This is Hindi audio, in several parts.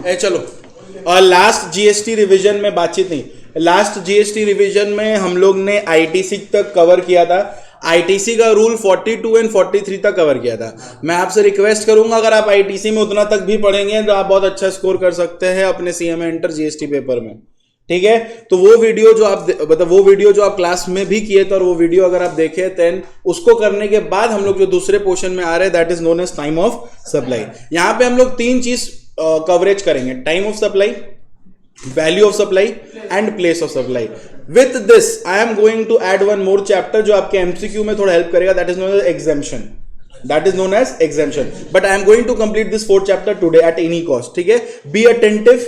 चलो, और लास्ट जीएसटी रिवीजन में बातचीत नहीं, लास्ट जीएसटी रिवीजन में हम लोग ने आईटीसी तक कवर किया था, आईटीसी का रूल 42 एंड 43 तक कवर किया था। मैं आपसे रिक्वेस्ट करूंगा अगर आप आईटीसी में उतना तक भी पढ़ेंगे तो आप बहुत अच्छा स्कोर कर सकते हैं अपने सीएमए इंटर जीएसटी पेपर में, ठीक है। तो वो वीडियो जो आप मतलब वो वीडियो जो आप क्लास में भी किए थे और वो वीडियो अगर आप देखें देन उसको करने के बाद हम लोग जो दूसरे पोर्शन में आ रहे हैं that is known as time of supply. यहां पे हम लोग तीन चीज कवरेज करेंगे, time of supply, value of supply and place of supply. With this I am going to add one more chapter जो आपके एमसीक्यू में थोड़ा हेल्प करेगा, that is known as exemption, that is known as exemption. But I am going to complete this 4th chapter today at any cost, ठीक है। बी अटेंटिव,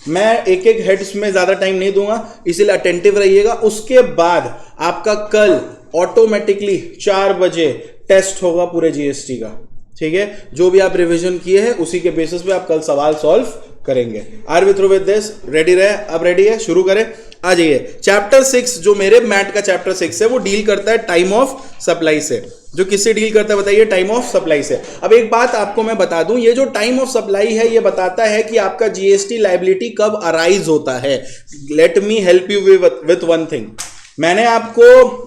मैं एक एक हेड्स में ज्यादा टाइम नहीं दूंगा, इसीलिए अटेंटिव रहिएगा। उसके बाद आपका कल ऑटोमेटिकली 4 बजे टेस्ट होगा पूरे जीएसटी का, ठीक है। जो भी आप रिवीजन किए हैं उसी के बेसिस पे आप कल सवाल सॉल्व करेंगे। Are we through with this? Ready रहे? अब रेडी है? शुरू करें, आ जाइए। चैप्टर 6 जो मेरे मैट का चैप्टर 6 है वो डील करता है टाइम ऑफ सप्लाई से। जो किससे डील करता है बताइए? टाइम ऑफ सप्लाई से। अब एक बात आपको मैं बता दूं, ये जो टाइम ऑफ सप्लाई है ये बताता है कि आपका जीएसटी लायबिलिटी कब अराइज होता है। Let me help you with one thing. मैंने आपको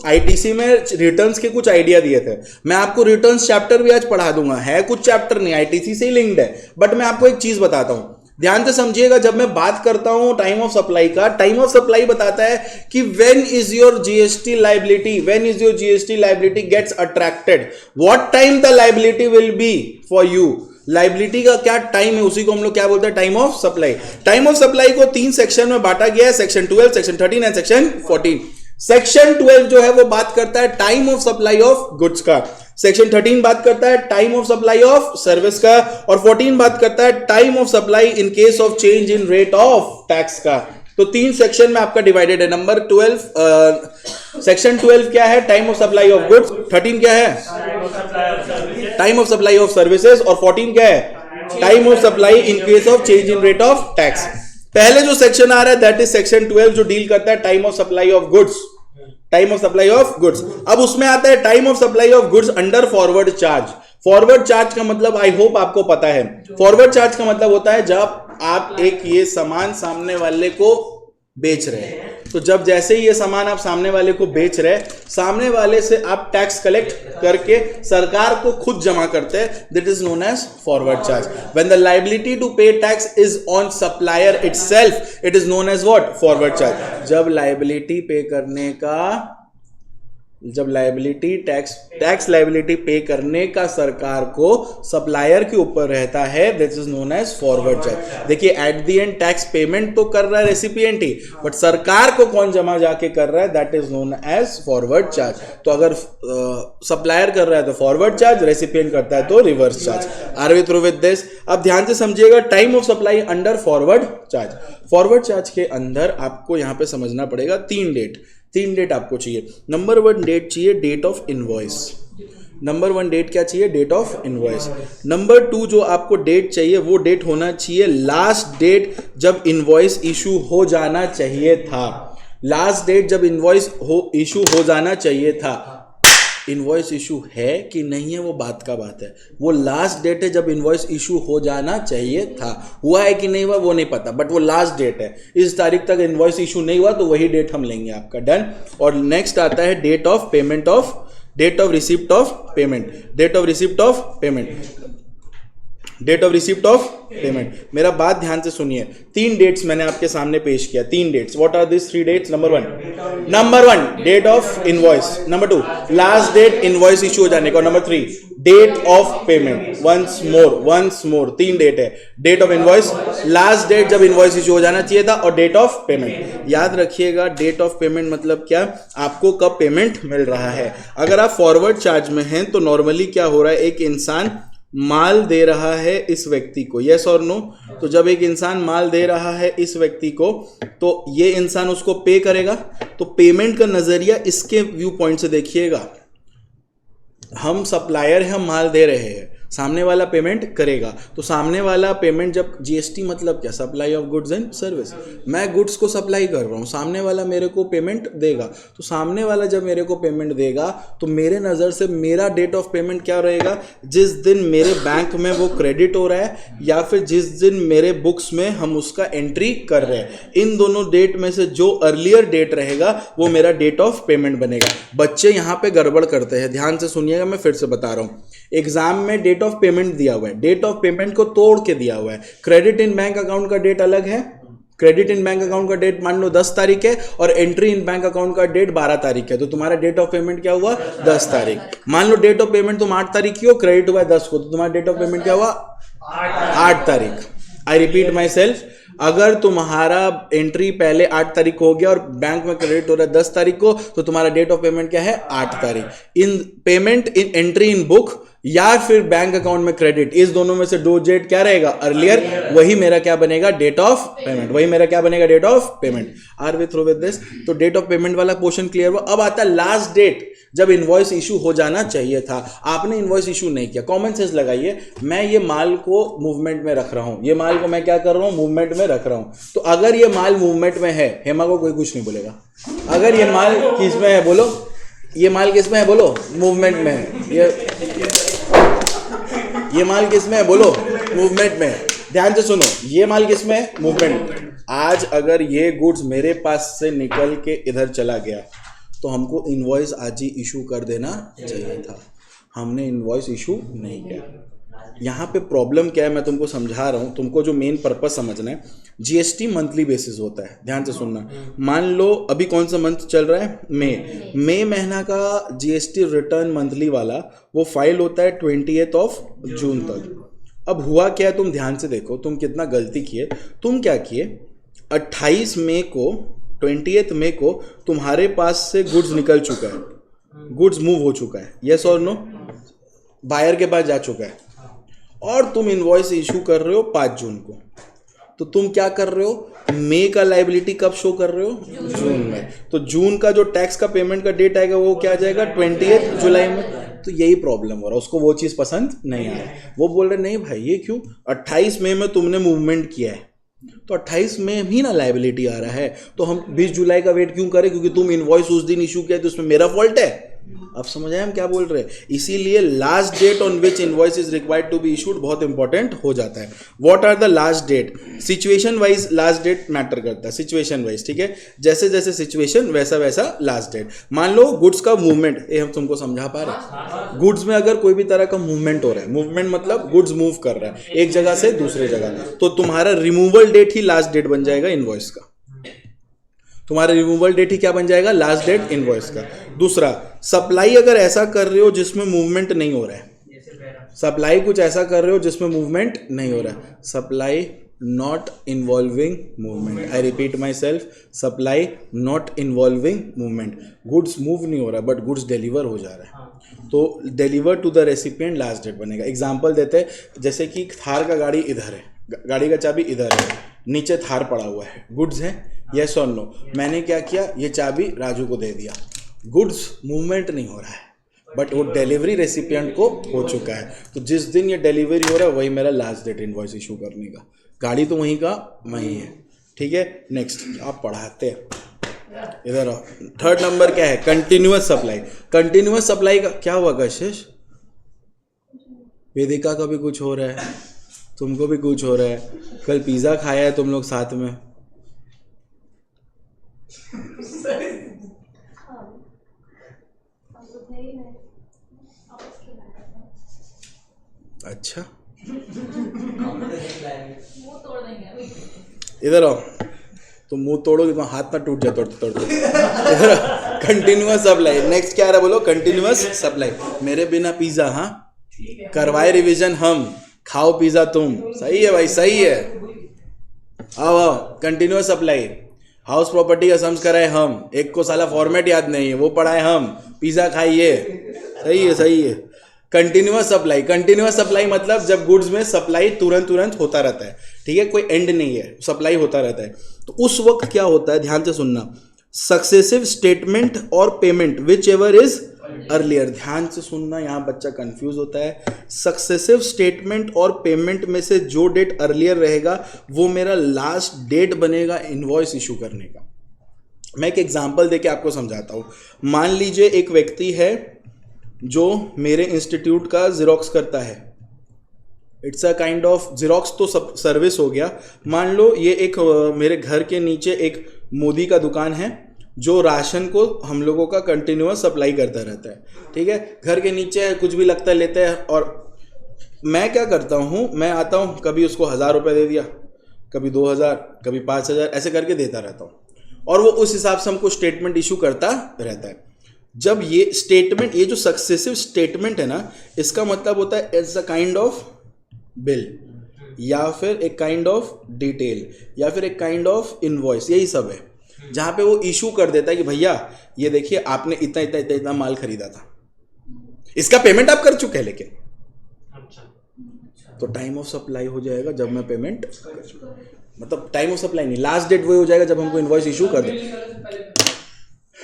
आईटीसी में रिटर्न्स के कुछ आइडिया दिए थे, मैं आपको रिटर्न्स चैप्टर भी आज पढ़ा दूंगा, है कुछ चैप्टर नहीं, आईटीसी से ही लिंक्ड है। बट मैं आपको एक चीज बताता हूं, ध्यान से समझिएगा। जब मैं बात करता हूं टाइम ऑफ सप्लाई का, टाइम ऑफ सप्लाई बताता है कि when is your GST liability, when is your GST liability gets attracted, what time the liability will be for you. Liability का क्या टाइम है, उसी को हम लोग क्या बोलते हैं? Time of supply. Time of supply को 3 सेक्शन में बांटा गया है, section 12, section 13 and section 14। Section 12 जो है वो बात करता है time of supply of goods का, सेक्शन 13 बात करता है time of supply of service का, और 14 बात करता है time of supply in case of change in rate of tax का। तो 3 सेक्शन में आपका डिवाइडेड है। नंबर 12, सेक्शन 12 क्या है? Time of supply of goods. 13 क्या है? Time of supply of services. और 14 क्या है? Time of supply in case of change in rate of tax. पहले जो सेक्शन आ रहा है दैट इज सेक्शन 12 जो डील करता है time of supply of goods, time of supply of goods. अब उसमें आता है time of supply of goods under forward charge. Forward charge का मतलब आई होप आपको पता है। फॉरवर्ड चार्ज का मतलब होता है जब आप एक ये सामान सामने वाले को बेच रहे हैं, तो जब जैसे ही ये सामान आप सामने वाले को बेच रहे हैं, सामने वाले से आप टैक्स कलेक्ट करके सरकार को खुद जमा करते हैं, that is known as forward charge. When the liability to pay tax is on supplier itself, it is known as what? Forward charge. जब लायबिलिटी पे करने का, जब लायबिलिटी टैक्स लायबिलिटी पे करने का सरकार को सप्लायर के ऊपर रहता है, this is known as forward charge. देखिए at the end tax payment तो कर रहा है रेसिपिएंट ही, बट सरकार को कौन जमा जाके कर रहा है, that is known as forward charge. तो अगर सप्लायर कर रहा है तो फॉरवर्ड चार्ज, रेसिपिएंट करता है तो reverse charge. Are we through with this? अब ध्यान से समझिएगा, time of supply under forward charge. Forward charge के अंदर आपको यहां पे समझना पड़ेगा 3 डेट आपको चाहिए। नंबर 1 डेट चाहिए date of invoice. Number 1 date क्या चाहिए? Date of invoice. नंबर 2 जो आपको डेट चाहिए वो डेट होना चाहिए लास्ट डेट जब इनवॉइस इशू हो जाना चाहिए था। लास्ट डेट जब इनवॉइस इशू हो जाना चाहिए था। इनवॉइस इशू है कि नहीं है वो बात का बात है, वो लास्ट डेट है जब इनवॉइस इशू हो जाना चाहिए था। हुआ है कि नहीं हुआ वो नहीं पता, बट वो लास्ट डेट है। इस तारीख तक इनवॉइस इशू नहीं हुआ तो वही डेट हम लेंगे आपका। डन। और नेक्स्ट आता है date of payment of, date of receipt of payment, date of receipt of payment, date of receipt of payment. मेरा बात ध्यान से सुनिए, 3 डेट्स मैंने आपके सामने पेश किया। 3 dates, what are this 3 dates? Number 1 date of invoice, number 2 last date invoice issue हो जाने का, number 3 date of payment. Once more 3 date है, date of invoice, last date जब इनवॉइस इशू हो जाना चाहिए था, और डेट ऑफ पेमेंट। याद रखिएगा डेट ऑफ पेमेंट मतलब क्या? आपको कब पेमेंट मिल रहा है। अगर आप फॉरवर्ड चार्ज में हैं तो नॉर्मली क्या हो रहा है, एक इंसान माल दे रहा है इस व्यक्ति को, यस और नो। तो जब एक इंसान माल दे रहा है इस व्यक्ति को तो ये इंसान उसको पे करेगा। तो पेमेंट का नजरिया इसके व्यू पॉइंट से देखिएगा। हम सप्लायर हैं, हम माल दे रहे हैं, सामने वाला पेमेंट करेगा। तो सामने वाला पेमेंट जब जीएसटी मतलब क्या, supply of goods and service, मैं गुड्स को सप्लाई कर रहा हूँ, सामने वाला मेरे को पेमेंट देगा। तो सामने वाला जब मेरे को पेमेंट देगा तो मेरे नज़र से मेरा डेट ऑफ पेमेंट क्या रहेगा, जिस दिन मेरे बैंक में वो क्रेडिट हो रहा है या फिर जिस दिन मेरे बुक्स में हम उसका एंट्री कर रहे हैं। इन दोनों डेट में से जो अर्लियर डेट रहेगा वो मेरा डेट ऑफ पेमेंट बनेगा। बच्चे यहाँ पे गड़बड़ करते हैं, ध्यान से सुनिएगा, मैं फिर से बता रहा हूँ। एग्जाम में डेट ऑफ पेमेंट दिया हुआ है, डेट ऑफ पेमेंट को तोड़ के दिया हुआ है। क्रेडिट इन बैंक अकाउंट का डेट अलग है, क्रेडिट इन बैंक अकाउंट का डेट मान लो 10 तारीख है और एंट्री इन बैंक अकाउंट का डेट 12 तारीख है, तो तुम्हारा डेट ऑफ पेमेंट क्या हुआ, 10 तारीख। मान लो डेट ऑफ पेमेंट तुम 8 तारीख की हो, क्रेडिट हुआ 10 को, तो तुम्हारा डेट ऑफ पेमेंट क्या हुआ, 8 तारीख। आई रिपीट माई सेल्फ, अगर तुम्हारा एंट्री पहले 8 तारीख हो गया और बैंक में क्रेडिट हो रहा है 10 तारीख को, तो तुम्हारा डेट ऑफ पेमेंट क्या है, 8 तारीख। इन payment in entry in book या फिर बैंक अकाउंट में क्रेडिट, इस दोनों में से दो डेट क्या रहेगा, अर्लियर, वही मेरा क्या बनेगा, डेट ऑफ पेमेंट, वही मेरा क्या बनेगा, date of payment. Are we through with this? तो डेट ऑफ पेमेंट वाला पोर्शन क्लियर हुआ। अब आता है लास्ट डेट, जब इनवॉइस इशू हो जाना चाहिए था, आपने इनवॉइस इशू नहीं किया। कॉमन सेंस लगाइए, मैं ये माल को मूवमेंट में रख रहा हूं, ये माल को मैं क्या कर रहा हूं, मूवमेंट में रख रहा हूं। तो अगर ये माल मूवमेंट में है, हेमा को कोई कुछ नहीं बोलेगा, अगर ये माल किस में है बोलो, ये माल किस में है बोलो, मूवमेंट में है। ये माल किस में है बोलो, मूवमेंट में है। ध्यान से सुनो, ये माल किस में है, मूवमेंट में। आज अगर ये गुड्स मेरे पास से निकल के इधर चला गया तो हमको इनवॉइस आज ही इशू कर देना चाहिए था, हमने इनवॉइस इशू नहीं किया। यहाँ पे प्रॉब्लम क्या है मैं तुमको समझा रहा हूँ, तुमको जो मेन पर्पस समझना है, जीएसटी मंथली बेसिस होता है। ध्यान से सुनना, मान लो अभी कौन सा मंथ चल रहा है, मई महीना का जीएसटी रिटर्न मंथली वाला वो फाइल होता है 20 जून तक। अब हुआ क्या, तुम ध्यान से देखो तुम कितना गलती किए। तुम क्या किए, 28 मई को 20 मई को तुम्हारे पास से गुड्स निकल चुका है, गुड्स मूव हो चुका है, यस और नो, बायर के पास जा चुका है, और तुम इनवॉइस इशू कर रहे हो 5 जून को। तो तुम क्या कर रहे हो, मई का लाइबिलिटी कब शो कर रहे हो, जून में। तो जून का जो टैक्स का पेमेंट का डेट आएगा वो क्या आ जाएगा, 20 जुलाई में। तो यही प्रॉब्लम हो रहा है, उसको वो चीज़ पसंद नहीं आ रही। वो बोल रहे नहीं भाई ये क्यों, 28 मई में तुमने मूवमेंट किया है तो 28 में भी ना लाइबिलिटी आ रहा है, तो हम 20 जुलाई का वेट क्यों करें, क्योंकि तुम इनवॉइस उस दिन इशू किया तो उसमें मेरा फॉल्ट है। अब समझ आए हम क्या बोल रहे हैं? इसीलिए last date on which invoice is required to be issued बहुत इंपॉर्टेंट हो जाता है। What are the last date, situation wise last date matter करता है, सिचुएशन वाइज, ठीक है, जैसे जैसे सिचुएशन वैसा वैसा लास्ट डेट। मान लो गुड्स का मूवमेंट, ये हम तुमको समझा पा रहे हैं, गुड्स में अगर कोई भी तरह का मूवमेंट हो रहा है, मूवमेंट मतलब गुड्स मूव कर रहा है एक जगह से दूसरे जगह, तो तुम्हारा रिमूवल डेट ही लास्ट डेट बन जाएगा इनवॉइस का, तुम्हारा रिमूवल डेट ही क्या बन जाएगा, लास्ट डेट इनवॉइस का। दूसरा, सप्लाई अगर ऐसा कर रहे हो जिसमें मूवमेंट नहीं हो रहा है, सप्लाई कुछ ऐसा कर रहे हो जिसमें मूवमेंट नहीं हो रहा है, supply not involving movement, I repeat my self, supply not involving movement, goods move नहीं हो रहा बट गुड्स डिलीवर हो जा रहा है, तो deliver to the recipient last date बनेगा। एग्जाम्पल देते हैं, जैसे कि थार का गाड़ी इधर है, गाड़ी का चाबी इधर है, नीचे थार पड़ा हुआ है, गुड्स है, यस और नो, मैंने क्या किया, ये चाबी राजू को दे दिया, गुड्स मूवमेंट नहीं हो रहा है बट वो डिलीवरी रेसिपिएंट को हो चुका है, तो जिस दिन ये डिलीवरी हो रहा है वही मेरा लास्ट डेट इनवॉइस इशू करने का, गाड़ी तो वहीं का वहीं है, ठीक है। नेक्स्ट आप पढ़ाते हैं, इधर आओ। थर्ड नंबर क्या है, कंटिन्यूअस सप्लाई। कंटिन्यूअस सप्लाई का क्या हुआ कशिश, वेदिका का भी कुछ हो रहा है, तुमको भी कुछ हो रहा है, कल पिज़्ज़ा खाया है तुम लोग साथ में, अच्छा इधर आओ, तुम मुंह तोड़ोगे तो हाथ ना टूट जाए तोड़ते तोड़ते। इधर कंटिन्यूअस सप्लाई, नेक्स्ट क्या रहा बोलो, कंटिन्यूअस सप्लाई। मेरे बिना पिज्जा, हाँ करवाए रिवीजन हम, खाओ पिज्जा तुम, सही है भाई सही है, आओ आओ। कंटिन्यूअस सप्लाई, हाउस प्रॉपर्टी का सम्स कराए हम, एक को साला फॉर्मेट याद नहीं है वो पढ़ाए हम, पिज्जा खाइए, सही है सही है। कंटिन्यूअस सप्लाई, कंटिन्यूअस सप्लाई मतलब जब गुड्स में सप्लाई तुरंत तुरंत होता रहता है, ठीक है, कोई एंड नहीं है, सप्लाई होता रहता है, तो उस वक्त क्या होता है, ध्यान से सुनना, सक्सेसिव स्टेटमेंट और payment which ever is earlier. ध्यान से सुनना, यहाँ बच्चा कंफ्यूज होता है। सक्सेसिव स्टेटमेंट और पेमेंट में से जो डेट अर्लियर रहेगा वो मेरा लास्ट डेट बनेगा इनवॉइस इशू करने का। मैं एक एग्जांपल देके आपको समझाता हूँ। मान लीजिए एक व्यक्ति है जो मेरे इंस्टीट्यूट का जिरोक्स करता है। It's a kind of xerox तो सब सर्विस हो गया। मान लो ये एक मेरे घर के नीचे एक मोदी का दुकान है जो राशन को हम लोगों का कंटिन्यूअस सप्लाई करता रहता है। ठीक है, घर के नीचे कुछ भी लगता है लेते हैं। और मैं क्या करता हूँ, मैं आता हूँ, कभी उसको 1000 रुपये दे दिया, कभी 2000, कभी 5000, ऐसे करके देता रहता हूँ। और वो उस हिसाब से हमको स्टेटमेंट इशू करता रहता है। जब ये स्टेटमेंट, ये जो सक्सेसिव स्टेटमेंट है ना, इसका मतलब होता है it's a kind of bill, या फिर एक काइंड ऑफ डिटेल, या फिर एक काइंड ऑफ इनवॉइस, यही सब है। जहां पे वो इशू कर देता है कि भैया ये देखिए आपने इतना इतना इतना इतना माल खरीदा था, इसका पेमेंट आप कर चुके हैं, लेकिन तो टाइम ऑफ सप्लाई हो जाएगा जब मैं पेमेंट, मतलब टाइम ऑफ सप्लाई नहीं, लास्ट डेट वो हो जाएगा जब हमको इनवॉइस इशू कर दे।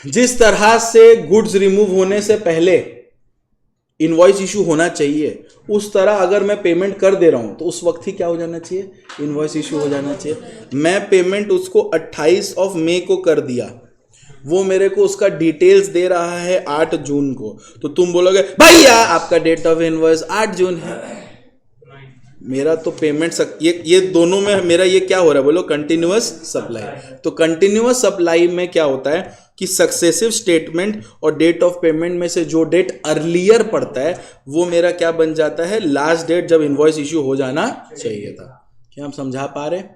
जिस तरह से गुड्स रिमूव होने से पहले इनवॉइस इशू होना चाहिए, उस तरह अगर मैं पेमेंट कर दे रहा हूं तो उस वक्त ही क्या हो जाना चाहिए, इनवॉइस इशू हो जाना चाहिए। मैं पेमेंट उसको 28 मई को कर दिया, वो मेरे को उसका डिटेल्स दे रहा है 8 जून को, तो तुम बोलोगे भैया आपका डेट ऑफ इनवॉइस 8 जून है। मेरा तो पेमेंट ये दोनों में मेरा ये क्या हो रहा है, बोलो कंटिन्यूअस सप्लाई। तो कंटिन्यूअस सप्लाई में क्या होता है कि सक्सेसिव स्टेटमेंट और डेट ऑफ पेमेंट में से जो डेट अर्लियर पड़ता है वो मेरा क्या बन जाता है, लास्ट डेट जब इनवॉइस इशू हो जाना चाहिए था। क्या हम समझा पा रहे हैं?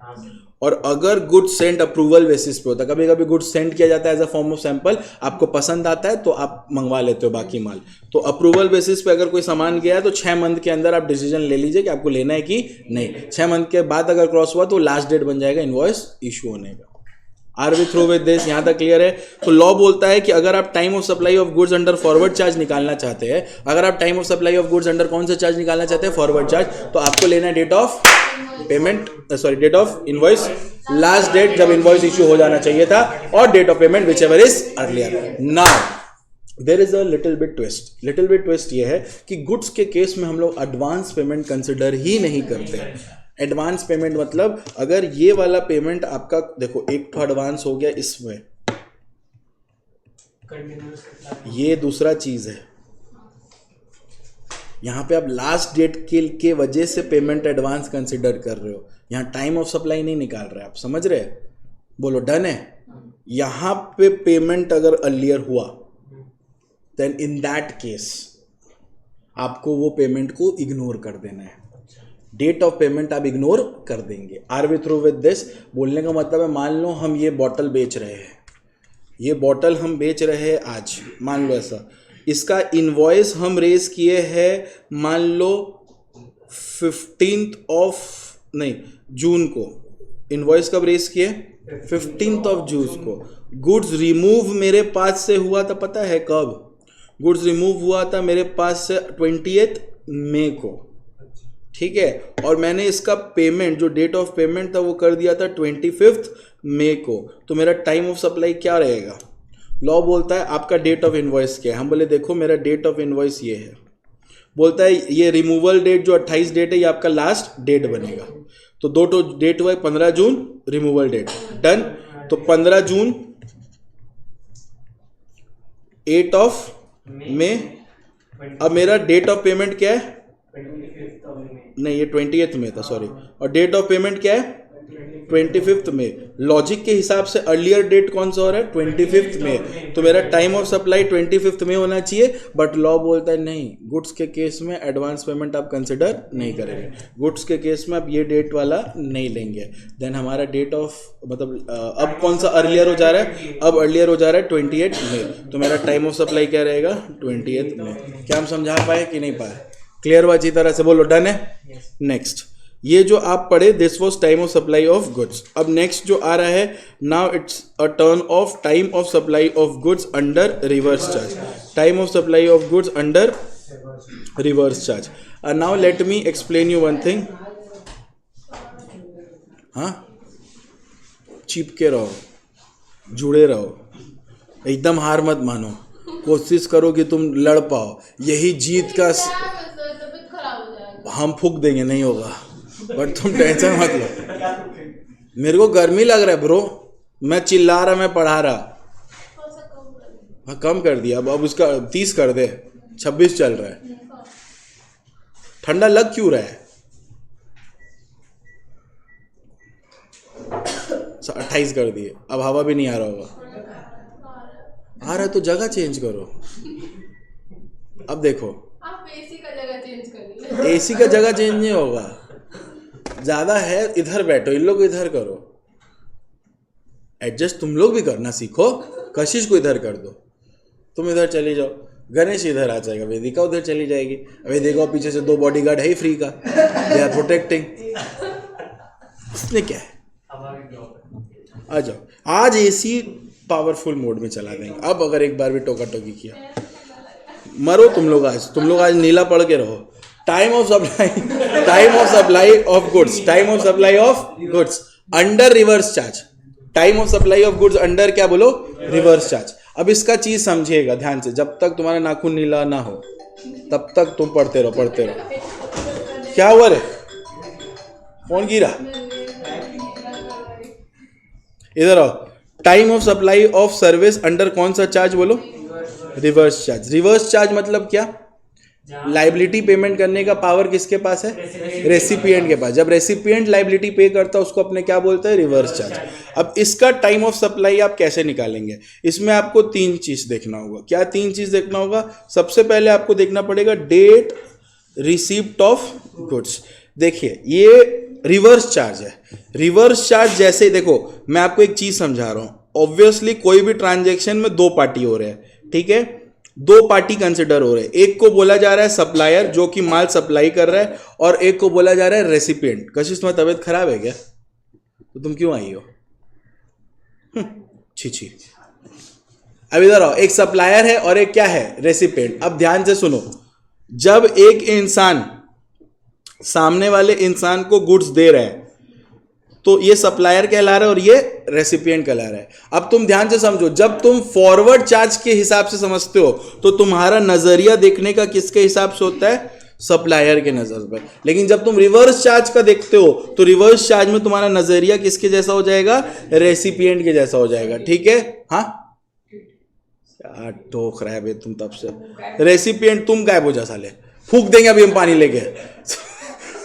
और अगर गुड्स सेंड अप्रूवल बेसिस पे होता है, कभी कभी गुड्स सेंड किया जाता है as a form of sample, आपको पसंद आता है तो आप मंगवा लेते हो बाकी माल। तो अप्रूवल बेसिस पे अगर कोई सामान गया है तो 6 मंथ के अंदर आप डिसीजन ले लीजिए कि आपको लेना है कि नहीं। 6 मंथ के बाद अगर क्रॉस हुआ तो लास्ट डेट बन जाएगा इनवॉइस इशू होने का। Are we through with this? यहाँ तक क्लियर है? तो लॉ बोलता है कि अगर आप time of supply of goods under forward charge निकालना चाहते हैं, अगर आप time of supply of goods under कौन सा चार्ज निकालना चाहते हैं, फॉरवर्ड चार्ज, तो आपको लेना है date of payment, sorry date of invoice, last date जब इनवॉइस इशू हो जाना चाहिए था, और date of payment which ever is earlier. Now there is a little bit twist. Little bit twist ये है कि गुड्स के केस में हम लोग एडवांस पेमेंट कंसिडर ही नहीं करते। एडवांस पेमेंट मतलब अगर ये वाला पेमेंट आपका, देखो एक तो एडवांस हो गया इसमें, ये दूसरा चीज है, यहां पे आप लास्ट डेट के वजह से पेमेंट एडवांस कंसिडर कर रहे हो, यहां टाइम ऑफ सप्लाई नहीं निकाल रहे। आप समझ रहे हैं? बोलो डन है? यहां पे पेमेंट अगर अर्लियर हुआ देन इन दैट केस आपको वो पेमेंट को इग्नोर कर देना है। डेट ऑफ पेमेंट आप इग्नोर कर देंगे। Are we through with this? बोलने का मतलब है, मान लो हम ये बॉटल बेच रहे हैं, ये बॉटल हम बेच रहे हैं आज, मान लो ऐसा, इसका इनवॉइस हम रेज किए हैं मान लो 15 जून को। इनवॉइस कब रेज किए? 15 जून को। गुड्स रिमूव मेरे पास से हुआ था, पता है कब? गुड्स रिमूव हुआ था मेरे पास से 20 मई को, ठीक है, और मैंने इसका पेमेंट, जो डेट ऑफ पेमेंट था वो कर दिया था 25 मई को। तो मेरा टाइम ऑफ सप्लाई क्या रहेगा? लॉ बोलता है आपका डेट ऑफ इनवॉइस क्या है। हम बोले देखो मेरा डेट ऑफ इनवॉइस ये है। बोलता है ये रिमूवल डेट जो 28 डेट है ये आपका लास्ट डेट बनेगा। तो दो तो डेट हुआ है, 15 जून रिमूवल डेट, डन। तो 15 जून, 8 ऑफ मई। अब मेरा डेट ऑफ पेमेंट क्या है? नहीं, ये 20th में था, सॉरी। और डेट ऑफ पेमेंट क्या है? 25 मई। लॉजिक के हिसाब से अर्लियर डेट कौन सा हो रहा है? 25 मई। तो मेरा टाइम ऑफ सप्लाई 25 मई होना चाहिए, बट लॉ बोलता है नहीं, गुड्स के केस में एडवांस पेमेंट आप कंसिडर नहीं करेंगे। गुड्स के केस में आप ये डेट वाला नहीं लेंगे। देन हमारा डेट ऑफ, मतलब अब कौन सा अर्लियर हो जा रहा है? अब अर्लियर हो जा रहा है 28 मई। तो मेरा टाइम ऑफ सप्लाई क्या रहेगा? 28 मई। क्या हम समझा पाए कि नहीं पाए? क्लियर हुआ अच्छी तरह से? बोलो डन है? नेक्स्ट, ये जो आप पढ़े this was time of supply of goods. अब नेक्स्ट जो आ रहा है, now it's a turn off time of supply of goods under reverse charge. Time of supply of goods under reverse charge. Now let me explain you one thing. हाँ, चिपके रहो, जुड़े रहो, एकदम हार मत मानो। कोशिश करो कि तुम लड़ पाओ, यही जीत का तबीयत खराब हो जाएगा। हम फूक देंगे, नहीं होगा, बट तुम टेंशन मत लो। मेरे को गर्मी लग रहा है ब्रो, मैं चिल्ला रहा, मैं पढ़ा रहा। हाँ कम कर दिया, अब उसका 30 कर दे, 26 चल रहा है। ठंडा लग क्यों रहा है? 28 कर दिए, अब हवा भी नहीं आ रहा होगा। आ रहा है तो जगह चेंज करो। अब देखो, आप एसी का जगह चेंज करिए। एसी का जगह चेंज नहीं होगा, ज्यादा है इधर बैठो, इन लोग इधर करो, एडजस्ट तुम लोग भी करना सीखो। कशिश को इधर कर दो, तुम इधर चली जाओ, गणेश इधर आ जाएगा, वेदिका उधर चली जाएगी। वेदिका पीछे से 2 बॉडीगार्ड है ही फ्री का, दे आर प्रोटेक्टिंग। इसमें क्या है, आ जाओ। आज एसी पावरफुल मोड में चला देंगे। अब अगर एक बार भी टोका टोकी किया, मरो तुम लोग आज नीला पड़ के रहो। Time of supply of goods under reverse charge. Time of supply of goods under क्या बोलो, रिवर्स चार्ज। अब इसका चीज समझिएगा ध्यान से, जब तक तुम्हारा नाखून नीला ना हो तब तक तुम पढ़ते रहो। क्या हुआ रे, कौन गिरा? इधर आओ। Time of supply of service under कौन सा चार्ज बोलो, रिवर्स चार्ज। रिवर्स चार्ज मतलब क्या, लाइबिलिटी पेमेंट करने का पावर किसके पास है, रेसिपिएंट के पास। जब रेसिपिएंट लाइबिलिटी पे करता है उसको अपने क्या बोलते हैं, रिवर्स चार्ज। अब इसका टाइम ऑफ सप्लाई आप कैसे निकालेंगे, इसमें आपको 3 चीज देखना होगा। क्या 3 चीज देखना होगा? सबसे पहले आपको देखना पड़ेगा डेट रिसीप्ट ऑफ गुड्स। देखिए ये रिवर्स चार्ज है। रिवर्स चार्ज जैसे देखो, मैं आपको एक चीज समझा रहा हूं। ऑब्वियसली कोई भी ट्रांजैक्शन में 2 पार्टी हो रहे हैं, ठीक है, 2 पार्टी कंसिडर हो रहे हैं। एक को बोला जा रहा है सप्लायर जो कि माल सप्लाई कर रहा है, और एक को बोला जा रहा है रेसिपिएंट। कशिश तुम्हारी तबीयत खराब है क्या, तो तुम क्यों आई हो? छी। अब इधर आओ, एक सप्लायर है और एक क्या है, रेसिपिएंट। अब ध्यान से सुनो, जब एक इंसान सामने वाले इंसान को गुड्स दे रहा है तो ये सप्लायर कहला रहा है और ये रेसिपिएंट कहला रहा है। अब तुम ध्यान से समझो, जब तुम फॉरवर्ड चार्ज के हिसाब से समझते हो तो तुम्हारा नजरिया देखने का किसके हिसाब से होता है, सप्लायर के नजर पर। लेकिन जब तुम रिवर्स चार्ज का देखते हो तो रिवर्स चार्ज में तुम्हारा नजरिया किसके जैसा हो जाएगा, रेसिपिएंट के जैसा हो जाएगा, ठीक है। हाँ क्या ठोक रहा है बे तुम तब से। रेसिपिएंट तुम गायब हो जा साले, फूक देंगे अभी हम पानी लेके।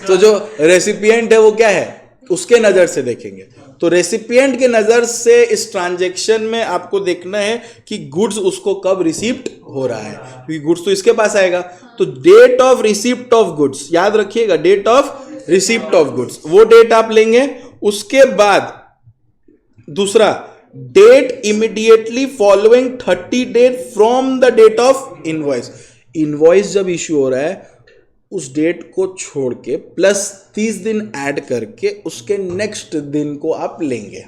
तो जो रेसिपिएंट है वो क्या है, उसके नजर से देखेंगे। तो रेसिपिएंट के नजर से इस ट्रांजैक्शन में आपको देखना है कि गुड्स उसको कब रिसीप्ट हो रहा है, क्योंकि गुड्स तो इसके पास आएगा। तो date of receipt of goods याद रखिएगा, date of receipt of goods, वो डेट आप लेंगे। उसके बाद दूसरा, date immediately following 30 days from the date of invoice. Invoice जब इश्यू हो रहा है उस डेट को छोड़ के प्लस 30 दिन ऐड करके उसके नेक्स्ट दिन को आप लेंगे।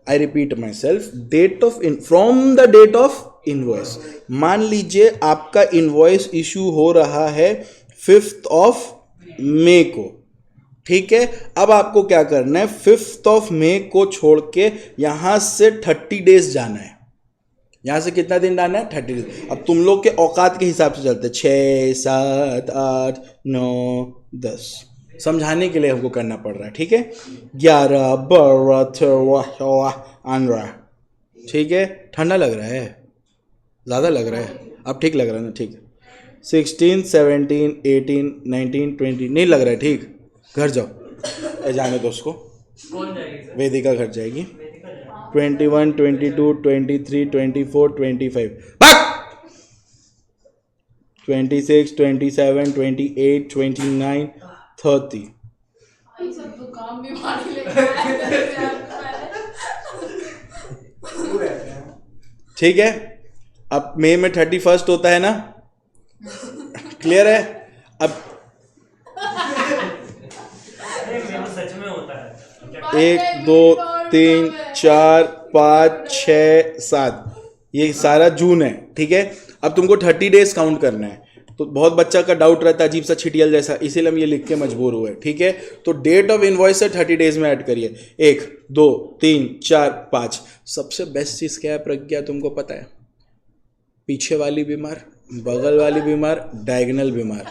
I repeat myself, date of from the date of invoice. मान लीजिए आपका इनवॉइस इशू हो रहा है 5 मई को, ठीक है। अब आपको क्या करना है, 5 मई को छोड़ के यहां से 30 डेज जाना है। यहां से कितना दिन जाना है, 30 डेज। अब तुम लोग के औकात के हिसाब से चलते 6, 7, 8, 9, 10 समझाने के लिए हमको करना पड़ रहा है, ठीक है। 11, 12, 13, 15, ठीक है। ठंडा लग रहा है, ज़्यादा लग रहा है, अब ठीक लग रहा है ना, ठीक है। 16, 17, 18, 19, 20 नहीं लग रहा है, ठीक। घर जाओ, जाने दो उसको, वेदिका घर जाएगी। 21, 22, 23, 24, 25 26, 27, 28, 29, 30। ठीक है। अब मई में 31 होता है ना, क्लियर है। अब 1, 2, 3, 4, 5, 6, 7 ये सारा जून है, ठीक है। अब तुमको 30 डेज काउंट करना है। तो बहुत बच्चा का डाउट रहता है अजीब सा छिटियल जैसा, इसीलिए हम ये लिख के मजबूर हुए, ठीक है। तो डेट ऑफ इनवॉइस से 30 डेज में ऐड करिए। 1, 2, 3, 4, 5। सबसे बेस्ट चीज क्या है प्रज्ञा, तुमको पता है? पीछे वाली बीमार, बगल वाली बीमार, डायगोनल बीमार।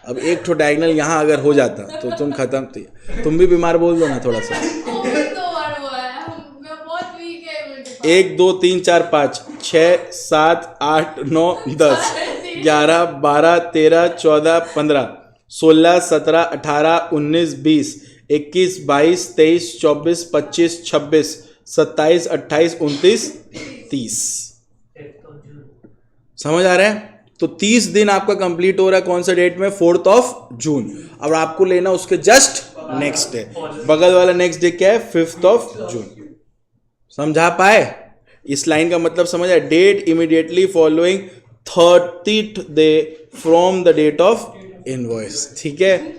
अब एक ठो डायगोनल यहाँ अगर हो जाता तो तुम खत्म थी। तुम भी बीमार बोल दो ना थोड़ा सा। कोविड तो बार हुआ है, मैं बहुत वीक है इम्यूनिटी पावर। 1 2 3 4 5 6 7 8 9 10 11 12 13 14 15 16 17 18 19 20 21 22 23 24 25 26 27 28 29 30। समझ आ रहा है? तो 30 दिन आपका कंप्लीट हो रहा है कौन सा डेट में? 4 जून। अब आपको लेना उसके जस्ट नेक्स्ट डे। बगल वाला नेक्स्ट डे क्या है? 5 जून। समझा पाए? इस लाइन का मतलब समझ आए? Date immediately following 30th day from the date of invoice. ठीक है।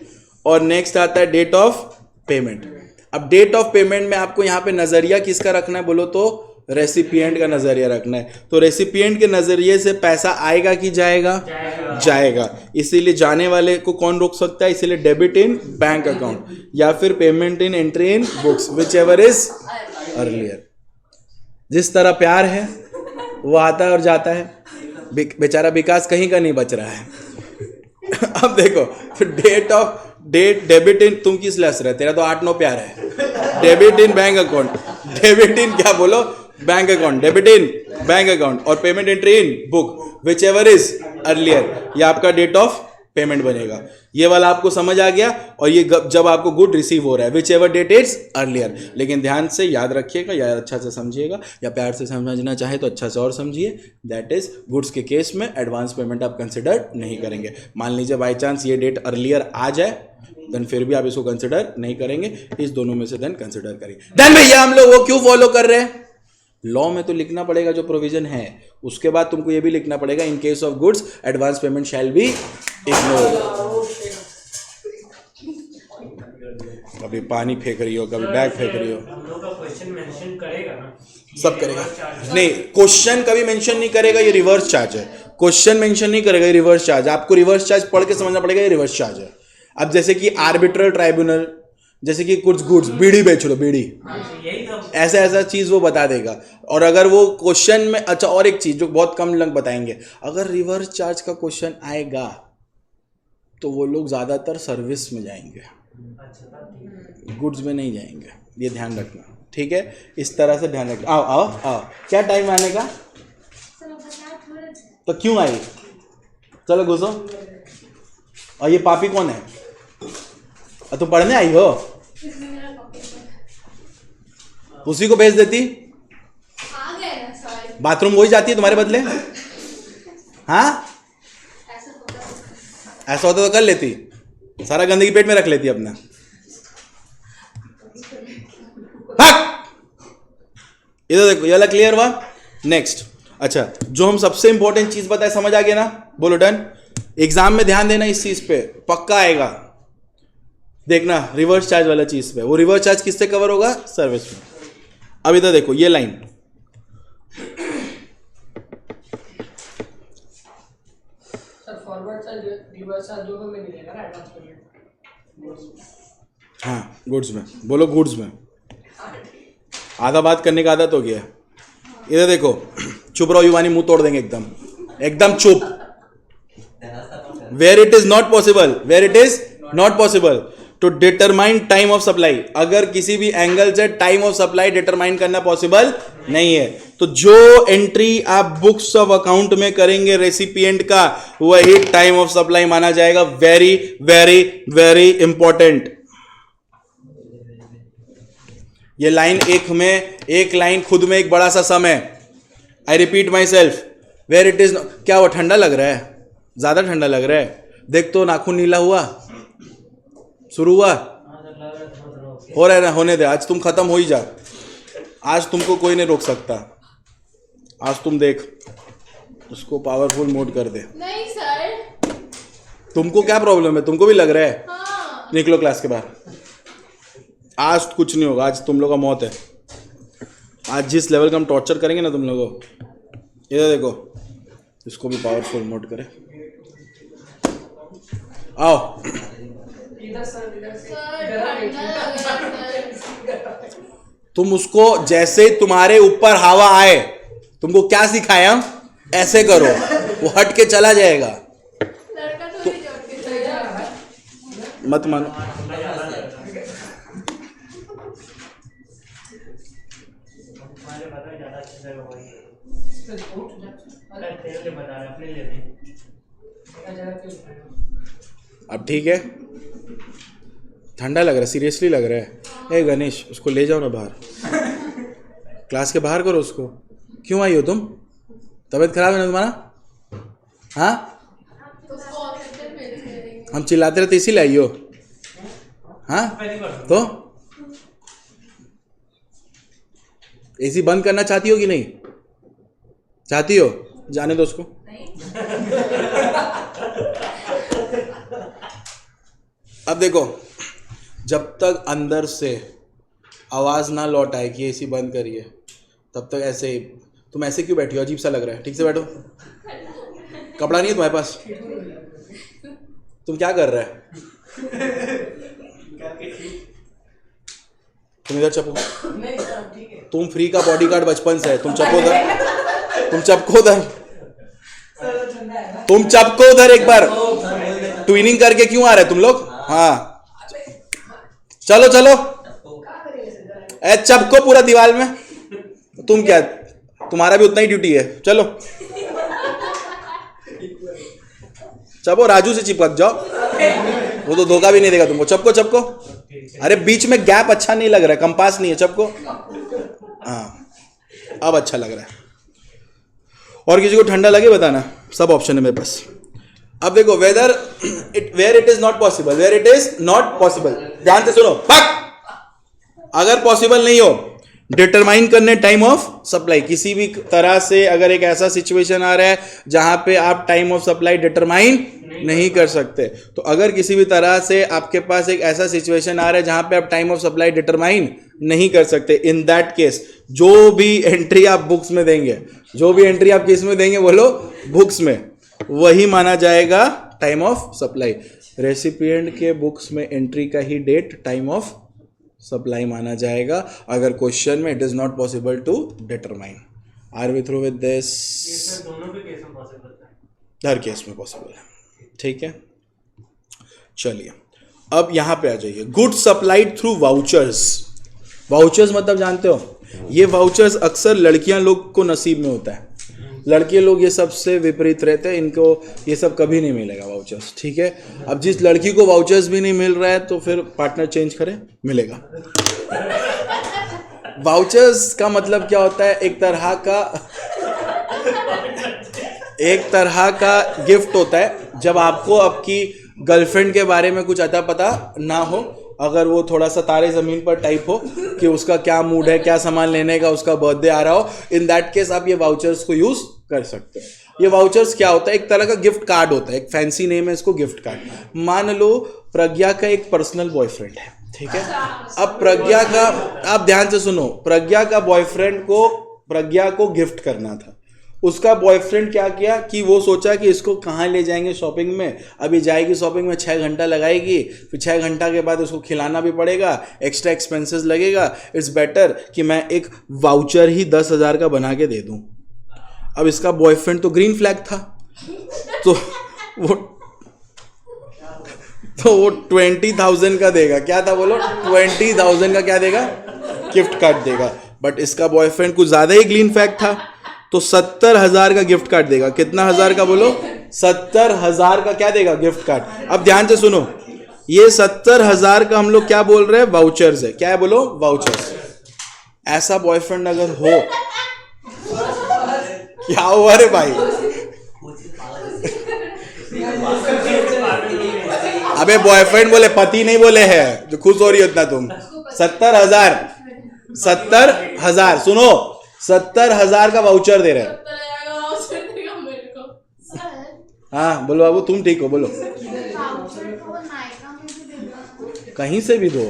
और नेक्स्ट आता है डेट ऑफ पेमेंट। अब डेट ऑफ पेमेंट में आपको यहां पे नजरिया किसका रखना है बोलो तो? रेसिपिएंट का नजरिया रखना है। तो रेसिपिएंट के नजरिए से पैसा आएगा कि जाएगा? जाएगा। इसीलिए जाने वाले को कौन रोक सकता है? इसीलिए डेबिट इन बैंक अकाउंट या फिर payment in entry in books, which ever is earlier. जिस तरह प्यार है वो आता है और जाता है। बेचारा विकास कहीं का नहीं बच रहा है। अब देखो तो डेट डेबिट इन, तुम किस लिहाज से रहे? तेरा तो 8-9 प्यार है। Debit in bank account, debit in क्या बोलो? Bank account, debit in bank account और payment entry in book, which ever is earlier. ये आपका डेट ऑफ पेमेंट बनेगा। ये वाला आपको समझ आ गया। और ये जब आपको गुड रिसीव हो रहा है, which ever date is earlier. लेकिन ध्यान से याद रखिएगा या अच्छा से समझिएगा, या प्यार से समझना चाहे तो अच्छा से और समझिए। दैट इज गुड्स के केस में एडवांस पेमेंट आप कंसिडर नहीं करेंगे। मान लीजिए बाई चांस ये डेट अर्लियर आ जाए, देन फिर भी आप इसको कंसिडर नहीं करेंगे। इस दोनों में से देन कंसिडर करेंगे। देन भैया हम लोग वो क्यों फॉलो कर रहे हैं? लॉ में तो लिखना पड़ेगा जो प्रोविजन है, उसके बाद तुमको ये भी लिखना पड़ेगा in case of goods advance payment shall be ignored. कभी पानी फेंक रही हो, कभी बैग फेंक रही हो। हम लोग का क्वेश्चन मेंशन करेगा ना? सब करेगा। नहीं, क्वेश्चन कभी मेंशन नहीं करेगा, ये रिवर्स चार्ज है। क्वेश्चन मेंशन नहीं करेगा, ये रिवर्स चार्ज। आपको रिवर्स चार्ज पढ़ के समझना पड़ेगा, ये रिवर्स चार्ज है। अब जैसे कि आर्बिट्रल ट्राइब्यूनल, जैसे कि कुछ गुड्स, बीड़ी बेच लो, बीड़ी, यही तो ऐसा ऐसा चीज वो बता देगा। और अगर वो क्वेश्चन में, अच्छा और एक चीज जो बहुत कम लोग बताएंगे, अगर रिवर्स चार्ज का क्वेश्चन आएगा तो वो लोग ज्यादातर सर्विस में जाएंगे, गुड्स में नहीं जाएंगे। ये ध्यान रखना, ठीक है? इस तरह से ध्यान रखना। आओ आओ आओ, क्या टाइम आने का? तो क्यों आई? चलो घुसो। और ये पापी कौन है? तुम पढ़ने आई हो? उसी को भेज देती, आ गए ना सॉरी। बाथरूम वही जाती है तुम्हारे बदले। हाँ, ऐसा होता तो कर लेती, सारा गंदगी पेट में रख लेती अपना। इधर देखो, ये वाला क्लियर हुआ? नेक्स्ट, अच्छा जो हम सबसे इंपॉर्टेंट चीज बताए, समझ आ गया ना? बोलो डन। एग्जाम में ध्यान देना इस चीज पे, पक्का आएगा। देखना रिवर्स चार्ज वाला चीज पे, वो रिवर्स चार्ज किससे कवर होगा? सर्विस में। अब इधर देखो ये line, sir forward charge reverse charge दोनों में मिलेगा ना एडवांस पेमेंट? हाँ गुड्स में। बोलो गुड्स में। आधा बात करने का आदत हो गया। इधर देखो, चुप रहो युवानी, मुंह तोड़ देंगे एकदम, एकदम चुप। Where it is not possible, where it is not possible to determine time of supply, अगर किसी भी एंगल से टाइम ऑफ सप्लाई डिटरमाइन करना पॉसिबल नहीं है, तो जो एंट्री आप बुक्स ऑफ अकाउंट में करेंगे रेसिपिएंट का, वही टाइम ऑफ सप्लाई माना जाएगा। Very very very important. ये लाइन एक लाइन खुद में एक बड़ा सा सम है। I repeat myself, where it is. क्या वो ठंडा लग रहा है? ज्यादा ठंडा लग रहा है? देख तो नाखून नीला हुआ, शुरू हुआ, हो रहा है ना? होने दे, आज तुम खत्म हो ही जा। आज तुमको कोई नहीं रोक सकता। आज तुम देख, उसको पावरफुल मोड कर दे। नहीं सर। तुमको क्या प्रॉब्लम है? तुमको भी लग रहा है? हाँ। निकलो क्लास के बाहर। आज कुछ नहीं होगा, आज तुम लोग का मौत है। आज जिस लेवल का हम टॉर्चर करेंगे ना तुम लोगों को। इधर देखो, इसको भी पावरफुल मोड करे। आओ, इधर सर, इधर से सर ठंडा लग रहा है सर। तुम उसको जैसे तुम्हारे ऊपर हवा आए, तुमको क्या सिखाया? ऐसे करो, वो हट के चला जाएगा। लड़का तो नहीं जोड़ के चल जाएगा। मत मानो। ठंडा ज़्यादा लगता है। तुम्हारे पता है ज़्यादा अच्छे से होगा ये। अरे तेरे लिए बता रहे अपने लिए नहीं। अब ठीक है, ठंडा लग रहा है, सीरियसली लग रहा है। ए गणेश, उसको ले जाओ ना बाहर, क्लास के बाहर करो उसको। क्यों आई हो तुम? तबीयत खराब है ना तुम्हारा? हाँ, उसको ऑक्सीजन मिल जाएगी। हम चिल्लाते रहते इसीलिए आई हो? हाँ, तो एसी बंद करना चाहती हो कि नहीं चाहती हो? जाने दो उसको। अब देखो, जब तक अंदर से आवाज ना लौट आए कि एसी बंद करिए, तब तक ऐसे ही। तुम ऐसे क्यों बैठी हो? अजीब सा लग रहा है। ठीक से बैठो। कपड़ा नहीं है तुम्हारे पास? तुम क्या कर रहे है? तुम इधर चपको। तुम फ्री का बॉडीगार्ड बचपन से है। तुम चपको उधर, तुम चपको उधर, तुम चपको उधर एक बार। ट्विनिंग करके क्यों आ रहे तुम लोग? हाँ, चलो चलो, ए चपको पूरा दीवार में। तुम क्या, तुम्हारा भी उतना ही ड्यूटी है। चलो चपो, राजू से चिपक जाओ, वो तो धोखा भी नहीं देगा तुमको। चपको चपको। अरे बीच में गैप अच्छा नहीं लग रहा है, कंपास नहीं है। चपको। हाँ, अब अच्छा लग रहा है। और किसी को ठंडा लगे बताना, सब ऑप्शन है मेरे पास। अब देखो, whether where it is not possible, where it is not possible, ध्यान से सुनो। अगर पॉसिबल नहीं हो, डिटरमाइन करने टाइम ऑफ सप्लाई। किसी भी तरह से अगर एक ऐसा सिचुएशन आ रहा है जहां पे आप टाइम ऑफ सप्लाई डिटरमाइन नहीं कर सकते, तो अगर किसी भी तरह से आपके पास एक ऐसा सिचुएशन आ रहा है जहां पे आप टाइम ऑफ सप्लाई डिटरमाइन नहीं कर सकते, इन दैट केस जो भी एंट्री आप बुक्स में देंगे, जो भी एंट्री आप किस में देंगे बोलो? बुक्स में, वही माना जाएगा टाइम ऑफ सप्लाई। रेसिपिएंट के बुक्स में एंट्री का ही डेट टाइम ऑफ सप्लाई माना जाएगा अगर क्वेश्चन में it is not possible to determine. Are we through with this? दोनों के केस में पॉसिबल है, हर केस में पॉसिबल है। ठीक है, चलिए अब यहां पे आ जाइए। Good supplied through vouchers. Vouchers मतलब जानते हो? ये वाउचर्स अक्सर लड़कियां लोग को नसीब में होता है। लड़के लोग ये सबसे विपरीत रहते हैं, इनको ये सब कभी नहीं मिलेगा वाउचर्स। ठीक है, अब जिस लड़की को वाउचर्स भी नहीं मिल रहा है तो फिर पार्टनर चेंज करे, मिलेगा। वाउचर्स का मतलब क्या होता है? एक तरह का गिफ्ट होता है जब आपको आपकी गर्लफ्रेंड के बारे में कुछ अता पता ना हो, अगर वो थोड़ा सा तारे जमीन पर टाइप हो कि उसका क्या मूड है, क्या सामान लेने का, उसका बर्थडे आ रहा हो, इन दैट केस आप ये वाउचर्स को यूज कर सकते हो। ये वाउचर्स क्या होता है? एक तरह का गिफ्ट कार्ड होता है, एक फैंसी नेम है इसको, गिफ्ट कार्ड। मान लो प्रज्ञा का एक पर्सनल बॉयफ्रेंड है, ठीक है। अब प्रज्ञा का, आप ध्यान से सुनो, प्रज्ञा का बॉयफ्रेंड को प्रज्ञा को गिफ्ट करना था। उसका बॉयफ्रेंड क्या किया कि वो सोचा कि इसको कहाँ ले जाएंगे शॉपिंग में, अभी जाएगी शॉपिंग में 6 घंटा लगाएगी, फिर 6 घंटा के बाद उसको खिलाना भी पड़ेगा, एक्स्ट्रा एक्सपेंसेस लगेगा। इट्स बेटर कि मैं एक वाउचर ही 10,000 का बना के दे दूं। अब इसका बॉयफ्रेंड तो ग्रीन फ्लैग था, तो वो 20,000 का देगा। क्या था बोलो? 20,000 का क्या देगा? गिफ्ट कार्ड देगा। बट इसका बॉयफ्रेंड कुछ ज्यादा ही ग्रीन फ्लैग था, तो 70,000 का गिफ्ट कार्ड देगा। कितना हजार का बोलो? 70,000 का क्या देगा? Gift card. अब ध्यान से सुनो, ये 70,000 का हम लोग क्या बोल रहे हैं? वाउचर्स है। क्या है बोलो? वाउचर्स। ऐसा बॉयफ्रेंड अगर हो, क्या हुआ रे भाई? अबे बॉयफ्रेंड बोले, पति नहीं बोले हैं, जो खुश हो रही हो इतना तुम। 70,000 सुनो, 70,000 का वाउचर दे रहे हैं। हाँ बोलो बाबू, तुम ठीक हो? बोलो। कहीं से भी दो,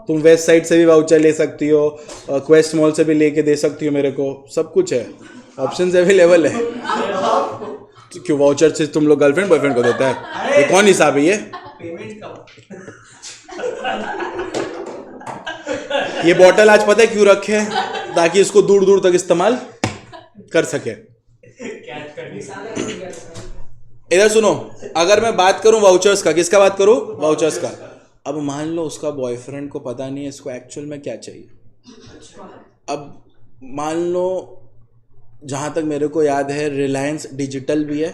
तुम वेस्ट साइड से भी वाउचर ले सकती हो, क्वेस्ट मॉल से भी लेके दे सकती हो, मेरे को सब कुछ है, ऑप्शंस अवेलेबल है। तो क्यों वाउचर से तुम लोग गर्लफ्रेंड बॉयफ्रेंड को देता है? ये कौन हिसाब है ये? ये बॉटल आज पता है क्यों रखे हैं? ताकि इसको दूर दूर तक इस्तेमाल कर सके। इधर सुनो, अगर मैं बात करूं वाउचर्स का, किसका बात करूं? वाउचर्स का। अब मान लो उसका बॉयफ्रेंड को पता नहीं है इसको एक्चुअल में क्या चाहिए। अब मान लो, जहाँ तक मेरे को याद है, रिलायंस डिजिटल भी है,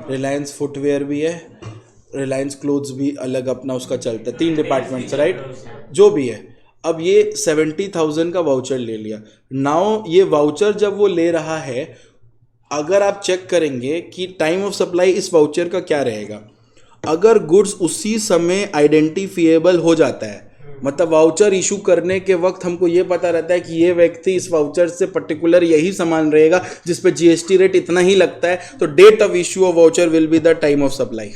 रिलायंस फुटवेयर भी है, रिलायंस क्लोथ्स भी अलग अपना उसका चलता है, 3 डिपार्टमेंट्स, राइट, जो भी है। अब ये 70,000 का वाउचर ले लिया। नाउ ये वाउचर जब वो ले रहा है, अगर आप चेक करेंगे कि टाइम ऑफ सप्लाई इस वाउचर का क्या रहेगा, अगर गुड्स उसी समय आइडेंटिफिएबल हो जाता है, मतलब वाउचर इशू करने के वक्त हमको ये पता रहता है कि ये व्यक्ति इस वाउचर से पर्टिकुलर यही सामान रहेगा जिस पे जीएसटी रेट इतना ही लगता है, तो date of issue of voucher will be the time of supply.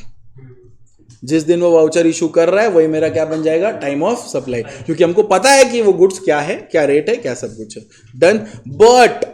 जिस दिन वो वाउचर इशू कर रहा है वही मेरा क्या बन जाएगा? टाइम ऑफ सप्लाई, क्योंकि हमको पता है कि वो गुड्स क्या है, क्या रेट है, क्या सब कुछ है। डन। बट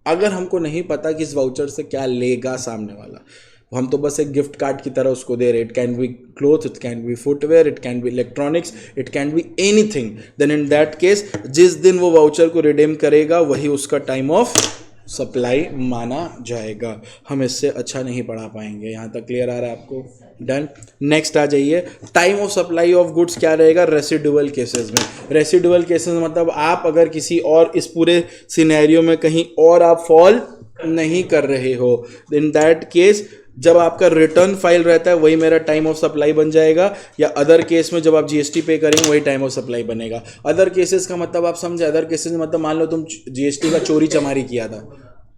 अगर हमको नहीं पता कि इस वाउचर से क्या लेगा सामने वाला, हम तो बस एक गिफ्ट कार्ड की तरह उसको दे रहे। It can be cloth, it can be footwear, it can be electronics, it can be anything. Then in that case जिस दिन वो वाउचर को रिडीम करेगा वही उसका टाइम ऑफ सप्लाई माना जाएगा। हम इससे अच्छा नहीं पढ़ा पाएंगे। यहाँ तक क्लियर आ रहा है आपको? डन। नेक्स्ट आ जाइए, time of supply of goods क्या रहेगा रेसिडुअल केसेस में। रेसिडुअल केसेस मतलब आप अगर किसी और इस पूरे सिनेरियो में कहीं और आप फॉल नहीं कर रहे हो, इन दैट केस जब आपका रिटर्न फाइल रहता है वही मेरा टाइम ऑफ सप्लाई बन जाएगा, या अदर केस में जब आप जीएसटी पे करेंगे वही टाइम ऑफ सप्लाई बनेगा। अदर केसेस का मतलब आप समझे? अदर केसेस मतलब मान लो तुम जीएसटी का चोरी चमारी किया था,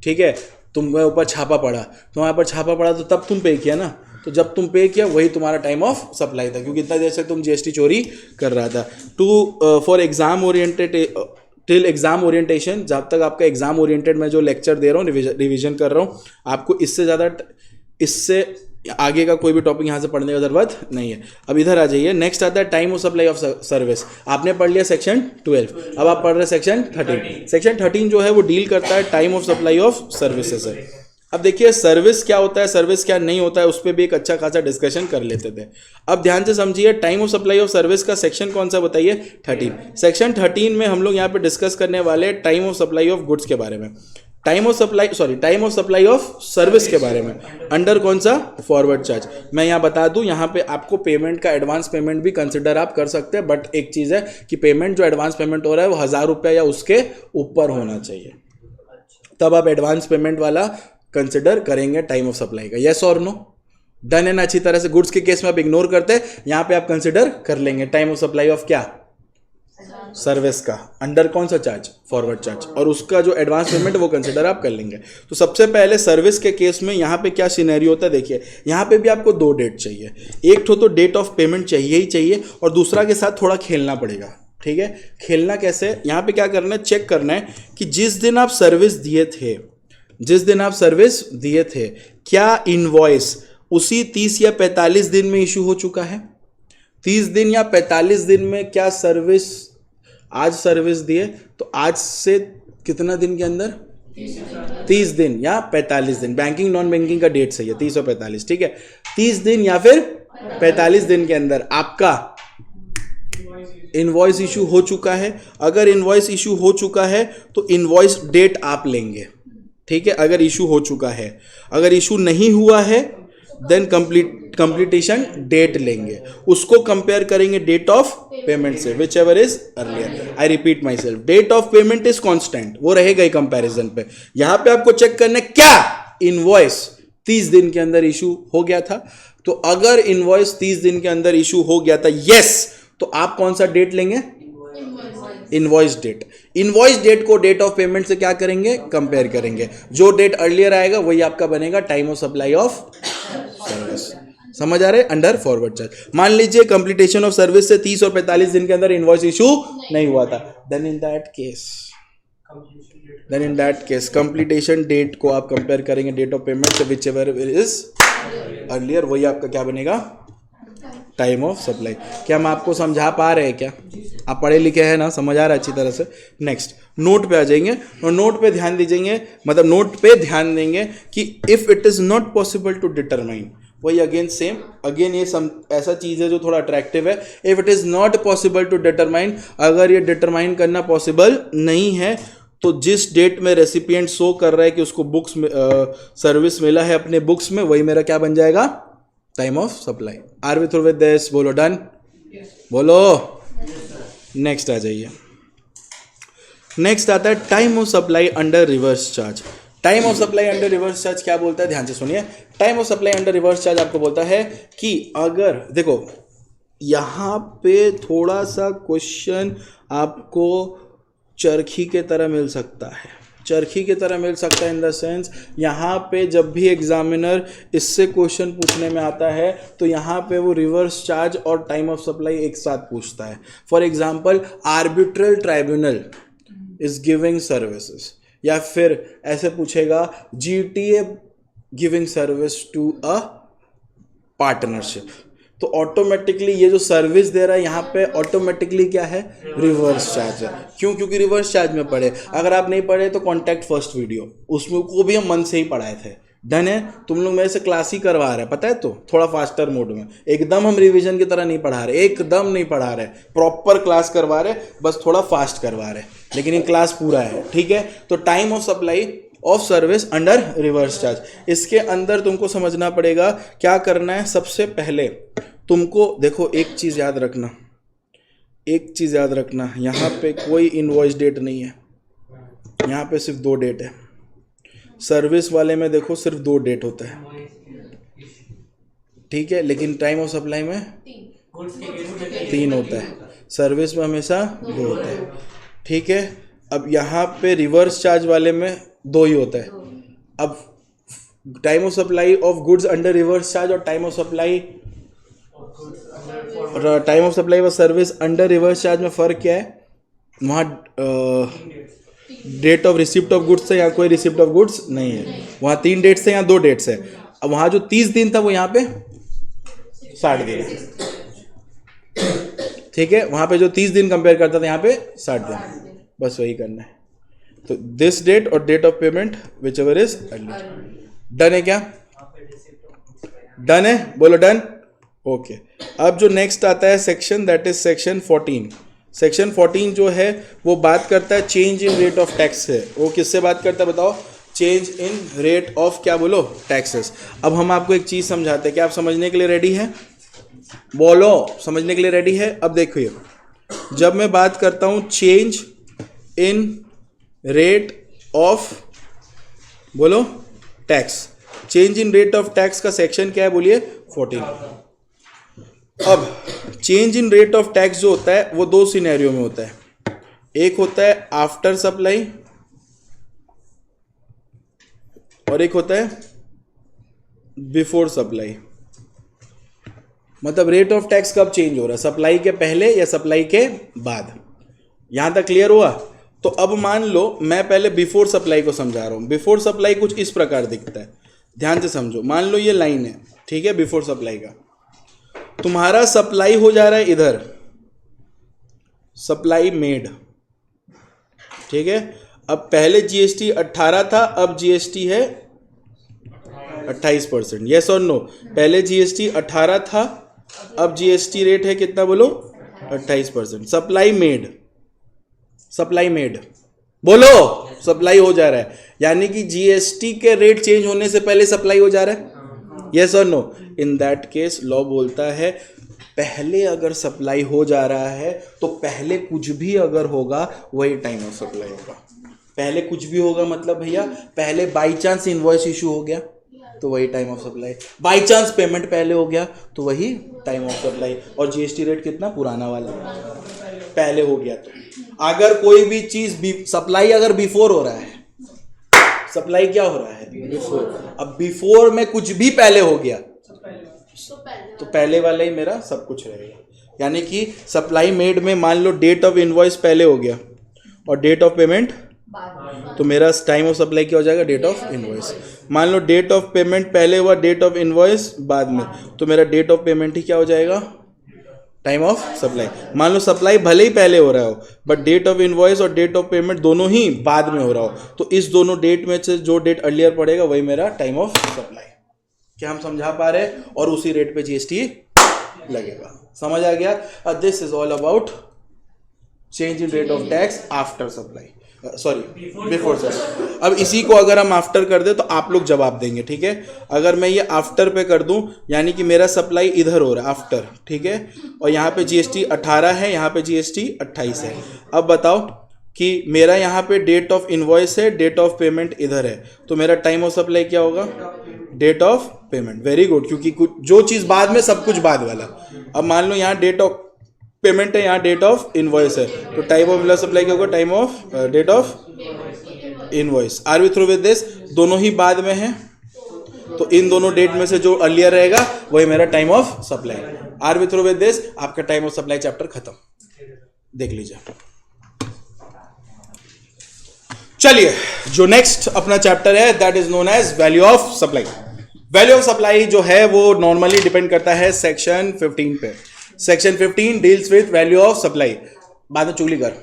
ठीक है, तुम्हारे ऊपर छापा पड़ा, तुम्हारे ऊपर छापा पड़ा तो तब तुम पे किया ना, तो जब तुम पे किया वही तुम्हारा टाइम ऑफ सप्लाई था, क्योंकि इतना देर से तुम जीएसटी चोरी कर रहा था। For exam oriented till exam orientation, जब तक आपका एग्जाम ओरिएंटेड मैं जो लेक्चर दे रहा हूँ, रिविजन कर रहा हूँ, आपको इससे आगे का कोई भी टॉपिक यहाँ से पढ़ने की जरूरत नहीं है। अब इधर आ जाइए, नेक्स्ट आता है time of supply of service. आपने पढ़ लिया सेक्शन 12, अब आप पढ़ रहे सेक्शन 13। सेक्शन 13 जो है वो डील करता है time of supply of services है। अब देखिए सर्विस क्या होता है, सर्विस क्या नहीं होता है, उस पर भी एक अच्छा खासा डिस्कशन कर लेते थे। अब ध्यान से समझिए, time of supply of service का सेक्शन कौन सा बताइए? 13। सेक्शन 13 में हम लोग यहाँ पे डिस्कस करने वाले time of supply of goods के बारे में, time of supply of service के बारे में, अंडर कौन सा? Forward charge. मैं यहाँ बता दूँ, यहाँ पे आपको पेमेंट का एडवांस पेमेंट भी कंसिडर आप कर सकते हैं, बट एक चीज़ है कि पेमेंट जो एडवांस पेमेंट हो रहा है वो 1000 रुपया या उसके ऊपर होना चाहिए, तब आप एडवांस पेमेंट वाला कंसिडर करेंगे टाइम ऑफ सप्लाई का। यस और नो? डन है ना? अच्छी तरह से गुड्स के केस में आप इग्नोर करते हैं, यहाँ पे आप कंसिडर कर लेंगे टाइम ऑफ सप्लाई ऑफ क्या? सर्विस का, अंडर कौन सा चार्ज? फॉरवर्ड चार्ज, और उसका जो एडवांस पेमेंट वो कंसिडर आप कर लेंगे। तो सबसे पहले सर्विस के केस में यहाँ पे क्या सिनेरियो होता है, देखिए यहाँ पे भी आपको 2 डेट चाहिए। एक तो डेट ऑफ पेमेंट चाहिए ही चाहिए, और दूसरा के साथ थोड़ा खेलना पड़ेगा, ठीक है। खेलना कैसे? यहाँ पे क्या करना है, चेक करना है कि जिस दिन आप सर्विस दिए थे क्या इनवॉइस उसी 30 या 45 दिन में इशू हो चुका है? 30 दिन या 45 दिन में क्या सर्विस, आज सर्विस दिए तो आज से कितना दिन के अंदर? 30 दिन या 45 दिन। बैंकिंग नॉन बैंकिंग का डेट सही है, 30 और 45, ठीक है। 30 दिन या फिर 45 दिन के अंदर आपका इनवॉइस इशू हो चुका है। अगर इनवॉइस इशू हो चुका है तो इनवॉइस डेट आप लेंगे, ठीक है, अगर इशू हो चुका है। अगर इशू नहीं हुआ है देन कंप्लीटेशन डेट लेंगे, उसको कंपेयर करेंगे डेट ऑफ पेमेंट से, which ever is earlier. I repeat myself, date of payment is constant, वो रहेगा ही कंपैरिजन पे। यहां पे आपको चेक करना है क्या इनवॉइस 30 दिन के अंदर इशू हो गया था। तो अगर इनवॉइस 30 दिन के अंदर इशू हो गया था, यस, तो आप कौन सा डेट लेंगे? Invoice date. इनवॉइस डेट को डेट ऑफ पेमेंट से क्या करेंगे? कंपेयर करेंगे। जो डेट अर्लियर आएगा वही आपका बनेगा time of supply of service. समझ आ रहे? Under forward charge. मान लीजिए कंप्लीटेशन ऑफ सर्विस से 30 और 45 दिन के अंदर इनवॉइस इशू नहीं हुआ था, then in that case completion date को आप कंपेयर करेंगे डेट ऑफ पेमेंट से, विच एवर इज अर्लियर, वही आपका क्या बनेगा? Time of supply. क्या हम आपको समझा पा रहे हैं? क्या आप पढ़े लिखे हैं ना? समझ आ रहा है अच्छी तरह से? नेक्स्ट नोट पे आ जाएंगे, और नोट पे ध्यान दीजिएंगे, मतलब नोट पे ध्यान देंगे कि if it is not possible to determine, वही अगेन सेम, अगेन ये ऐसा चीज़ है जो थोड़ा अट्रैक्टिव है। If it is not possible to determine, अगर ये डिटरमाइन करना पॉसिबल नहीं है तो जिस डेट में रेसिपिएंट शो कर रहा है कि उसको बुक्स सर्विस मिला है अपने बुक्स में, वही मेरा क्या बन जाएगा, time of supply. Are we through with this? बोलो डन, बोलो। नेक्स्ट आ जाइए। नेक्स्ट आता है time of supply under reverse charge. Time of supply under reverse charge क्या बोलता है, ध्यान से सुनिए। Time of supply under reverse charge आपको बोलता है कि अगर देखो यहाँ पे थोड़ा सा क्वेश्चन आपको चरखी के तरह मिल सकता है, चरखी की तरह मिल सकता है इन द सेंस, यहाँ पे जब भी एग्जामिनर इससे क्वेश्चन पूछने में आता है तो यहाँ पे वो रिवर्स चार्ज और टाइम ऑफ सप्लाई एक साथ पूछता है। For example arbitral tribunal is giving services, या फिर ऐसे पूछेगा GTA giving service to a partnership, तो ऑटोमेटिकली ये जो सर्विस दे रहा है यहाँ पे ऑटोमेटिकली क्या है, रिवर्स चार्ज है। क्यों? क्योंकि रिवर्स चार्ज में पढ़े। अगर आप नहीं पढ़े तो कॉन्टैक्ट फर्स्ट वीडियो, उसमें को भी हम मन से ही पढ़ाए थे। डन है? तुम लोग मेरे से क्लास ही करवा रहे हैं, पता है, तो थोड़ा फास्टर मोड में, एकदम हम रिवीजन की तरह नहीं पढ़ा रहे, एकदम नहीं पढ़ा रहे, प्रॉपर क्लास करवा रहे, बस थोड़ा फास्ट करवा रहे, लेकिन ये क्लास पूरा है, ठीक है। तो time of supply of service under reverse charge, इसके अंदर तुमको समझना पड़ेगा क्या करना है। सबसे पहले तुमको देखो एक चीज़ याद रखना, एक चीज़ याद रखना, यहाँ पे कोई इनवॉइस डेट नहीं है, यहाँ पे सिर्फ 2 डेट है। सर्विस वाले में देखो सिर्फ 2 डेट होता है, ठीक है, लेकिन टाइम ऑफ सप्लाई में 3 होता है, सर्विस में हमेशा 2 होता है, ठीक है। अब यहाँ पे रिवर्स चार्ज वाले में 2 ही होता है। अब time of supply of goods under reverse charge और टाइम ऑफ सप्लाई व सर्विस अंडर रिवर्स चार्ज में फ़र्क क्या है? वहाँ date of receipt of goods है, यहाँ कोई रिसिप्ट ऑफ गुड्स नहीं है। वहाँ 3 डेट्स है, यहाँ 2 डेट्स है। अब वहाँ जो 30 दिन था वो यहाँ पे 60 दिन है, ठीक है। वहाँ पे जो 30 दिन कंपेयर करता था यहाँ पे 60 दिन, बस वही करना है। तो दिस डेट और date of payment which ever is early. Done है क्या? डन है? बोलो डन। ओके। अब जो नेक्स्ट आता है section, that is section 14। Section 14 जो है वो बात करता है change in rate of tax है। वो किससे बात करता है बताओ? चेंज इन रेट ऑफ क्या बोलो? टैक्सेस। अब हम आपको एक चीज़ समझाते हैं, क्या आप समझने के लिए रेडी है? बोलो, समझने के लिए रेडी है? अब देखिए, जब मैं बात करता हूँ चेंज इन रेट ऑफ, बोलो, tax, change in rate of tax का सेक्शन क्या है बोलिए? 14। अब change in rate of tax जो होता है वो 2 सिनेरियो में होता है। एक होता है आफ्टर सप्लाई और एक होता है बिफोर सप्लाई। मतलब रेट ऑफ टैक्स कब चेंज हो रहा है, सप्लाई के पहले या सप्लाई के बाद? यहां तक क्लियर हुआ? तो अब मान लो मैं पहले बिफोर सप्लाई को समझा रहा हूं। बिफोर सप्लाई कुछ इस प्रकार दिखता है, ध्यान से समझो। मान लो ये लाइन है, ठीक है, बिफोर सप्लाई का। तुम्हारा सप्लाई हो जा रहा है इधर, सप्लाई मेड, ठीक है। अब पहले जीएसटी 18 था, अब जीएसटी है 28%। यस और नो? पहले जीएसटी 18 था, अब जीएसटी रेट है कितना बोलो? 28%। सप्लाई मेड, सप्लाई मेड, बोलो, सप्लाई हो जा रहा है, यानी कि जीएसटी के रेट चेंज होने से पहले सप्लाई हो जा रहा है। यस और no? In that case law बोलता है पहले अगर सप्लाई हो जा रहा है तो पहले कुछ भी अगर होगा वही टाइम ऑफ सप्लाई होगा। पहले कुछ भी होगा मतलब भैया पहले बाई चांस इनवॉइस इशू हो गया तो वही time of supply, by chance payment पहले हो गया तो वही टाइम ऑफ सप्लाई। और जीएसटी रेट कितना? पुराना वाला पहले हो गया। तो अगर कोई भी चीज सप्लाई अगर बिफोर हो रहा है, सप्लाई क्या हो रहा है? बिफोर। अब बिफोर में कुछ भी पहले हो गया तो पहले वाला ही मेरा सब कुछ रहेगा। यानी कि सप्लाई मेड में मान लो डेट ऑफ इनवॉइस पहले हो गया और डेट ऑफ पेमेंट, तो मेरा टाइम ऑफ सप्लाई क्या हो जाएगा? Date of invoice. मान लो डेट ऑफ पेमेंट पहले हुआ, डेट ऑफ इनवॉइस बाद में, तो मेरा डेट ऑफ पेमेंट ही क्या हो जाएगा? Time of supply. मान लो सप्लाई भले ही पहले हो रहा हो बट डेट ऑफ इनवॉइस और डेट ऑफ पेमेंट दोनों ही बाद में हो रहा हो, तो इस दोनों डेट में से जो डेट अर्लियर पड़ेगा वही मेरा टाइम ऑफ सप्लाई। क्या हम समझा पा रहे हैं? और उसी रेट पे जीएसटी लगेगा। समझ आ गया? This is all about change in rate of tax after supply. Sorry before sir. अब इसी को अगर हम आफ्टर कर दे तो आप लोग जवाब देंगे, ठीक है। अगर मैं ये आफ्टर पे कर दूं यानी कि मेरा सप्लाई इधर हो रहा है आफ्टर, ठीक है, और यहाँ पे जीएसटी 18 है, यहाँ पे जीएसटी 28 है। अब बताओ कि मेरा यहाँ पे डेट ऑफ इनवॉइस है, डेट ऑफ पेमेंट इधर है, तो मेरा टाइम ऑफ सप्लाई क्या होगा? Date of payment. Very good, क्योंकि कुछ जो चीज़ बाद में सब कुछ बाद वाला। अब मान लो यहाँ डेट ऑफ पेमेंट है, यहाँ डेट ऑफ इनवॉइस है, तो टाइम ऑफ बिल सप्लाई क्या होगा? Time of date of invoice. Are we through with this? दोनों ही बाद में है, तो इन दोनों डेट में से जो अर्लियर रहेगा वही मेरा time of supply. Are we through with this? आपका टाइम ऑफ सप्लाई चैप्टर खत्म। देख लीजिए। चलिए, जो नेक्स्ट अपना चैप्टर है that is known as value of supply. Value of supply जो है वो नॉर्मली डिपेंड करता है सेक्शन 15 पे। Section 15 deals with value of supply. बाद में चुगली कर।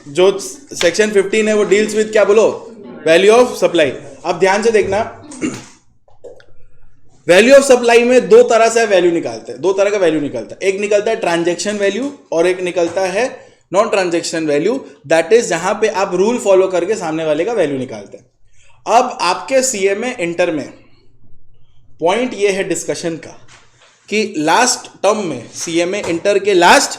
जो सेक्शन 15 है वो डील्स विथ क्या बोलो? Value of supply. अब ध्यान से देखना, वैल्यू ऑफ सप्लाई में दो तरह से वैल्यू निकालते हैं, दो तरह का वैल्यू निकलता है। एक निकलता है ट्रांजैक्शन वैल्यू और एक निकलता है non transaction value, that is जहां पे आप रूल फॉलो करके सामने वाले का वैल्यू निकालते हैं। अब आपके सीए में इंटर में पॉइंट ये है डिस्कशन का कि लास्ट टर्म में, सीए में इंटर के लास्ट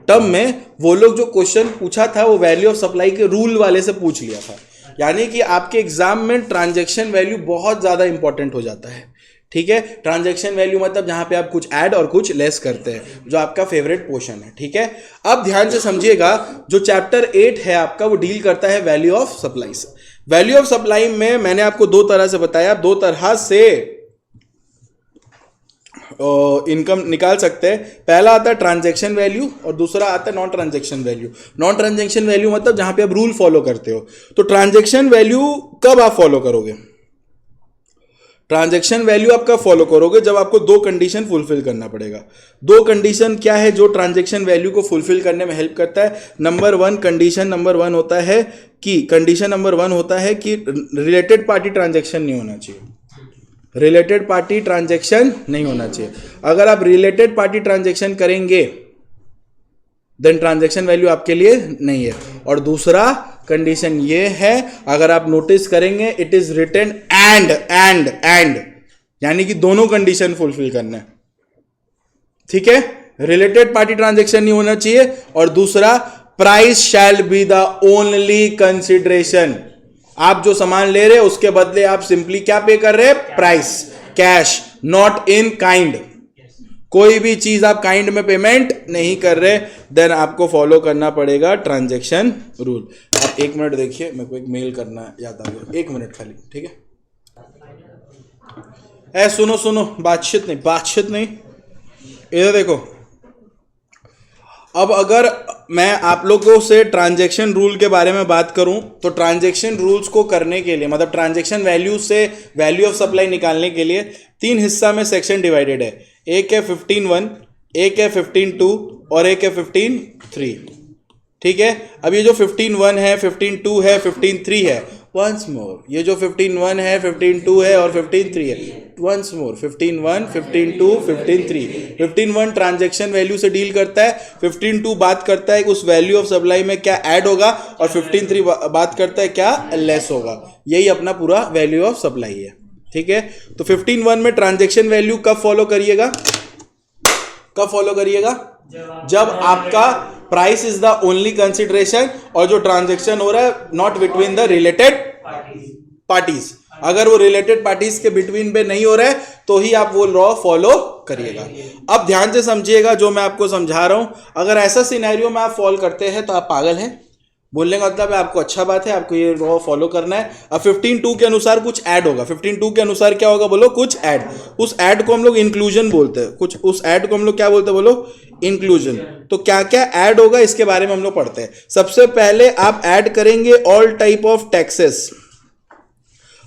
टर्म में वो लोग जो क्वेश्चन पूछा था वो वैल्यू ऑफ सप्लाई के रूल वाले से पूछ लिया था। यानी कि आपके एग्जाम में ट्रांजैक्शन वैल्यू बहुत ज्यादा इंपॉर्टेंट हो जाता है, ठीक है। ट्रांजैक्शन वैल्यू मतलब जहां पे आप कुछ ऐड और कुछ लेस करते हैं, जो आपका फेवरेट पोर्शन है, ठीक है। अब ध्यान से समझिएगा, जो चैप्टर 8 है आपका वो डील करता है वैल्यू ऑफ सप्लाई से। वैल्यू ऑफ सप्लाई में मैंने आपको दो तरह से बताया, दो तरह से इनकम निकाल सकते हैं। पहला आता है ट्रांजैक्शन वैल्यू और दूसरा आता है non transaction value. Non transaction value मतलब जहां पे आप रूल फॉलो करते हो। तो ट्रांजैक्शन वैल्यू कब आप फॉलो करोगे? ट्रांजैक्शन वैल्यू आप कब फॉलो करोगे? जब आपको दो कंडीशन फुलफिल करना पड़ेगा। दो कंडीशन क्या है जो ट्रांजैक्शन वैल्यू को फुलफिल करने में हेल्प करता है? Number one, condition number one होता है कि रिलेटेड पार्टी ट्रांजैक्शन नहीं होना चाहिए। रिलेटेड पार्टी ट्रांजैक्शन नहीं होना चाहिए। अगर आप रिलेटेड पार्टी ट्रांजैक्शन करेंगे देन ट्रांजैक्शन वैल्यू आपके लिए नहीं है। और दूसरा कंडीशन ये है, अगर आप नोटिस करेंगे इट इज रिटन एंड, यानी कि दोनों कंडीशन फुलफिल करना है, ठीक है। रिलेटेड पार्टी ट्रांजैक्शन नहीं होना चाहिए और दूसरा price shell be the only consideration. आप जो सामान ले रहे हैं उसके बदले आप सिंपली क्या पे कर रहे हैं? Price, cash, not in kind. कोई भी चीज आप काइंड में पेमेंट नहीं कर रहे, देन आपको फॉलो करना पड़ेगा ट्रांजैक्शन रूल। आप एक मिनट देखिए, मेरे को एक मेल करना याद आ गया, एक मिनट खाली, ठीक है। सुनो, बातचीत नहीं, इधर देखो। अब अगर मैं आप लोगों से ट्रांजैक्शन रूल के बारे में बात करूं तो ट्रांजैक्शन रूल्स को करने के लिए, मतलब ट्रांजैक्शन वैल्यू से वैल्यू ऑफ सप्लाई निकालने के लिए 3 हिस्सा में सेक्शन डिवाइडेड है। एक है 15(1), एक है 15(2) और एक है 15(3), ठीक है। अब ये जो 15(1) है, 15(2) है, 15(3) है, वंस मोर ये जो 15(1) है, 15(2) है और 15(3) है, वंस मोर 15(1), 15(2), 15(3). 15(1) ट्रांजैक्शन वैल्यू से डील करता है, 15(2) बात करता है उस वैल्यू ऑफ सप्लाई में क्या ऐड होगा और 15(3) बात करता है क्या लेस होगा। यही अपना पूरा वैल्यू ऑफ सप्लाई है, ठीक है। तो 15(1) में ट्रांजैक्शन वैल्यू कब फॉलो करिएगा? जब आपका price is the only consideration और जो ट्रांजैक्शन हो रहा है not between the related parties. अगर वो रिलेटेड पार्टीज के बिटवीन पे नहीं हो रहा है तो ही आप वो लॉ फॉलो करिएगा। अब ध्यान से समझिएगा जो मैं आपको समझा रहा हूं, अगर ऐसा सिनेरियो में आप फॉलो करते हैं तो आप पागल हैं। बोलने का मतलब है आपको अच्छा बात है, आपको ये लॉ फॉलो करना है। अब 15(2) के अनुसार कुछ ऐड होगा। 15(2) के अनुसार क्या होगा बोलो? कुछ ऐड। उस ऐड को हम लोग इंक्लूजन बोलते हैं। उस ऐड को हम लोग क्या बोलते हैं बोलो? इंक्लूजन। तो क्या क्या ऐड होगा इसके बारे में हम लोग पढ़ते हैं। सबसे पहले आप ऐड करेंगे ऑल टाइप ऑफ टैक्सेस।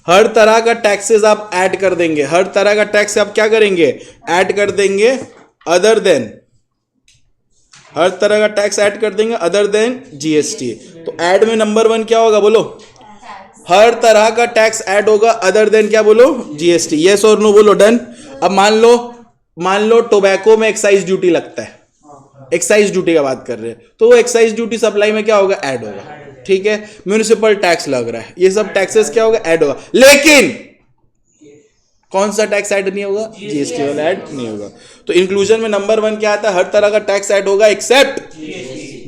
हर तरह का टैक्सेस आप ऐड कर देंगे। हर तरह का टैक्स आप क्या करेंगे? ऐड कर देंगे अदर देन, हर तरह का टैक्स ऐड कर देंगे अदर देन जीएसटी। तो ऐड में नंबर 1 क्या होगा बोलो? हर तरह का टैक्स ऐड होगा अदर देन क्या बोलो? जीएसटी। यस और नो बोलो। डन। अब मान लो टोबैको में एक्साइज ड्यूटी लगता है, एक्साइज ड्यूटी का बात कर रहे हैं, तो वो एक्साइज ड्यूटी सप्लाई में क्या होगा? ऐड होगा। ठीक है, म्यूनिसिपल टैक्स लग रहा है, ये सब टैक्सेस क्या होगा, ऐड होगा। लेकिन कौन सा टैक्स ऐड नहीं होगा, जीएसटी वाला ऐड नहीं होगा। तो इंक्लूजन में नंबर 1 क्या आता है, हर तरह का टैक्स ऐड होगा except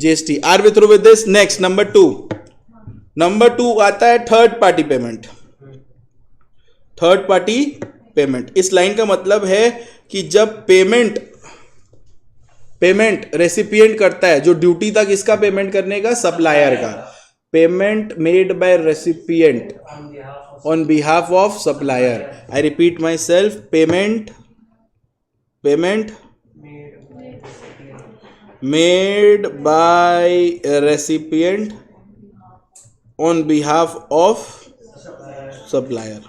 GST. Are we through with this? Next number 2 आता है third party payment. Third party payment, इस लाइन का मतलब है कि जब पेमेंट रेसिपिएंट करता है, जो ड्यूटी था किसका पेमेंट करने का, सप्लायर का, payment made by recipient on behalf of supplier. I repeat myself, payment made by a recipient on behalf of supplier.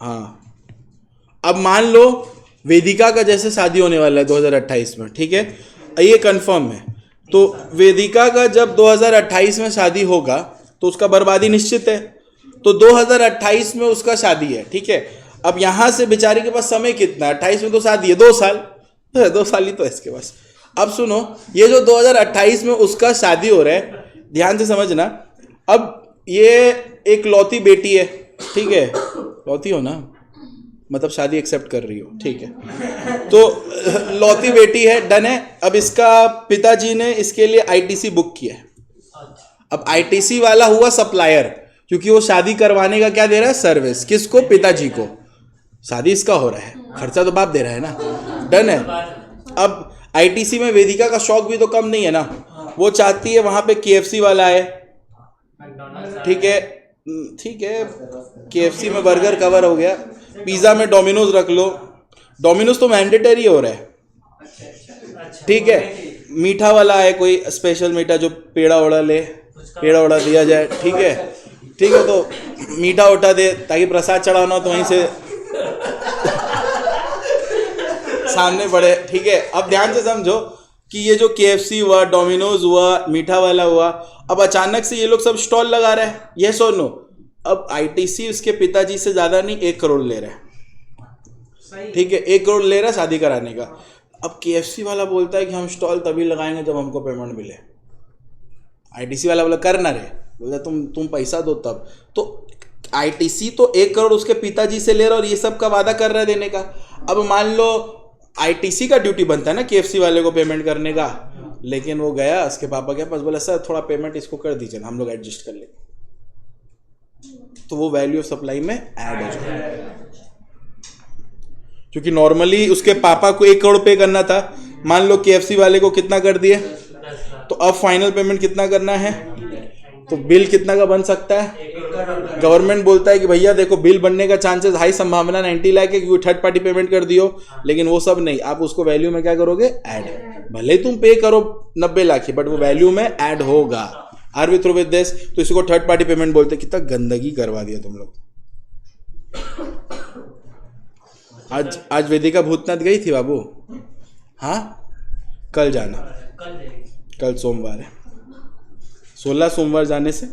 हाँ, अब मान लो वेदिका का जैसे शादी होने वाला है 2028 में, ठीक है, ये कंफर्म है। तो वेदिका का जब 2028 में शादी होगा तो उसका बर्बादी निश्चित है। तो 2028 में उसका शादी है, ठीक है। अब यहां से बेचारे के पास समय कितना है, 28 में तो शादी है, 2 साल, 2 साल ही तो है इसके पास। अब सुनो, ये जो 2028 में उसका शादी हो रहा है, ध्यान से समझना। अब ये एक लौती बेटी है, ठीक है, लौती हो ना, मतलब शादी एक्सेप्ट कर रही हो, ठीक है। तो लौती बेटी है, डन है। अब इसका पिताजी ने इसके लिए आईटीसी बुक किया है। अब आईटीसी वाला हुआ सप्लायर, क्योंकि वो शादी करवाने का क्या दे रहा है, सर्विस, किसको, पिताजी को। शादी इसका हो रहा है, खर्चा तो बाप दे रहा है ना, डन है। अब आईटीसी में वेदिका का शौक भी तो कम नहीं है ना, वो चाहती है वहां पे केएफसी वाला है, ठीक है, केएफसी में बर्गर कवर हो गया, पिज्जा में डोमिनोज रख लो, डोमिनोज तो मैंडेटरी हो रहा है, ठीक है। मीठा वाला है कोई स्पेशल मीठा जो पेड़ा ओड़ा दिया जाए, ठीक है, तो मीठा उठा दे ताकि प्रसाद चढ़ाना हो तो वहीं से सामने पड़े, ठीक है। अब ध्यान से समझो कि ये जो केएफसी हुआ, डोमिनोज हुआ, मीठा वाला हुआ, अब अचानक से ये लोग सब स्टॉल लगा रहे हैं, यस और नो। अब आईटीसी उसके पिताजी से ज्यादा नहीं 1 करोड़ ले रहा है, ठीक है, 1 करोड़ ले रहा है शादी कराने का। अब केएफसी वाला बोलता है कि हम स्टॉल तभी लगाएंगे जब हमको पेमेंट मिले। आईटीसी वाला बोला करना रे, बोलता तुम पैसा दो तब। तो आईटीसी तो 1 करोड़ उसके पिताजी से ले रहा और ये सब का वादा कर रहा है देने का। अब मान लो आईटीसी का ड्यूटी बनता है ना केएफसी वाले को पेमेंट करने का, लेकिन वो गया उसके पापा के पास, बोला सर थोड़ा पेमेंट इसको कर दीजिए ना, हम लोग एडजस्ट कर लेंगे। तो वो वैल्यू ऑफ सप्लाई में ऐड हो जाएगा, क्योंकि नॉर्मली उसके पापा को 1 करोड़ पे करना था, मान लो केएफसी वाले को कितना कर दिए, तो अब फाइनल पेमेंट कितना करना है, तो बिल कितना का बन सकता है। गवर्नमेंट बोलता है कि भैया देखो बिल बनने का चांसेस हाई संभावना 90 लाख है क्योंकि थर्ड पार्टी पेमेंट कर दियो, लेकिन वो सब नहीं, आप उसको वैल्यू में क्या करोगे, ऐड। भले तुम पे करो 90 लाख ही, बट वो वैल्यू में ऐड होगा। Are we through with this? तो इसको थर्ड पार्टी पेमेंट बोलते। कितना गंदगी करवा दिया तुम लोग। आज वेदिका भूतनाथ गई थी बाबू? हाँ, कल जाना, कल सोमवार है, 16 सोमवार जाने से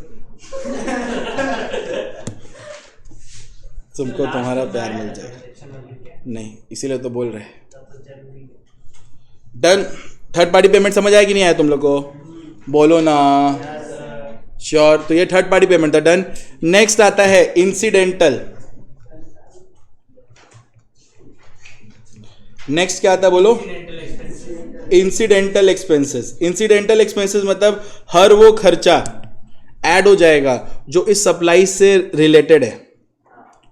तुमको तुम्हारा प्यार मिल जाएगा। नहीं, इसीलिए तो बोल रहे हैं। डन। थर्ड पार्टी पेमेंट समझ आया कि नहीं आया तुम लोग को? बोलो ना। श्योर। तो ये थर्ड पार्टी पेमेंट था। डन। नेक्स्ट आता है इंसिडेंटल। नेक्स्ट क्या आता है बोलो? Incidental expenses. इंसिडेंटल एक्सपेंसेस मतलब हर वो खर्चा ऐड हो जाएगा जो इस सप्लाई से रिलेटेड है,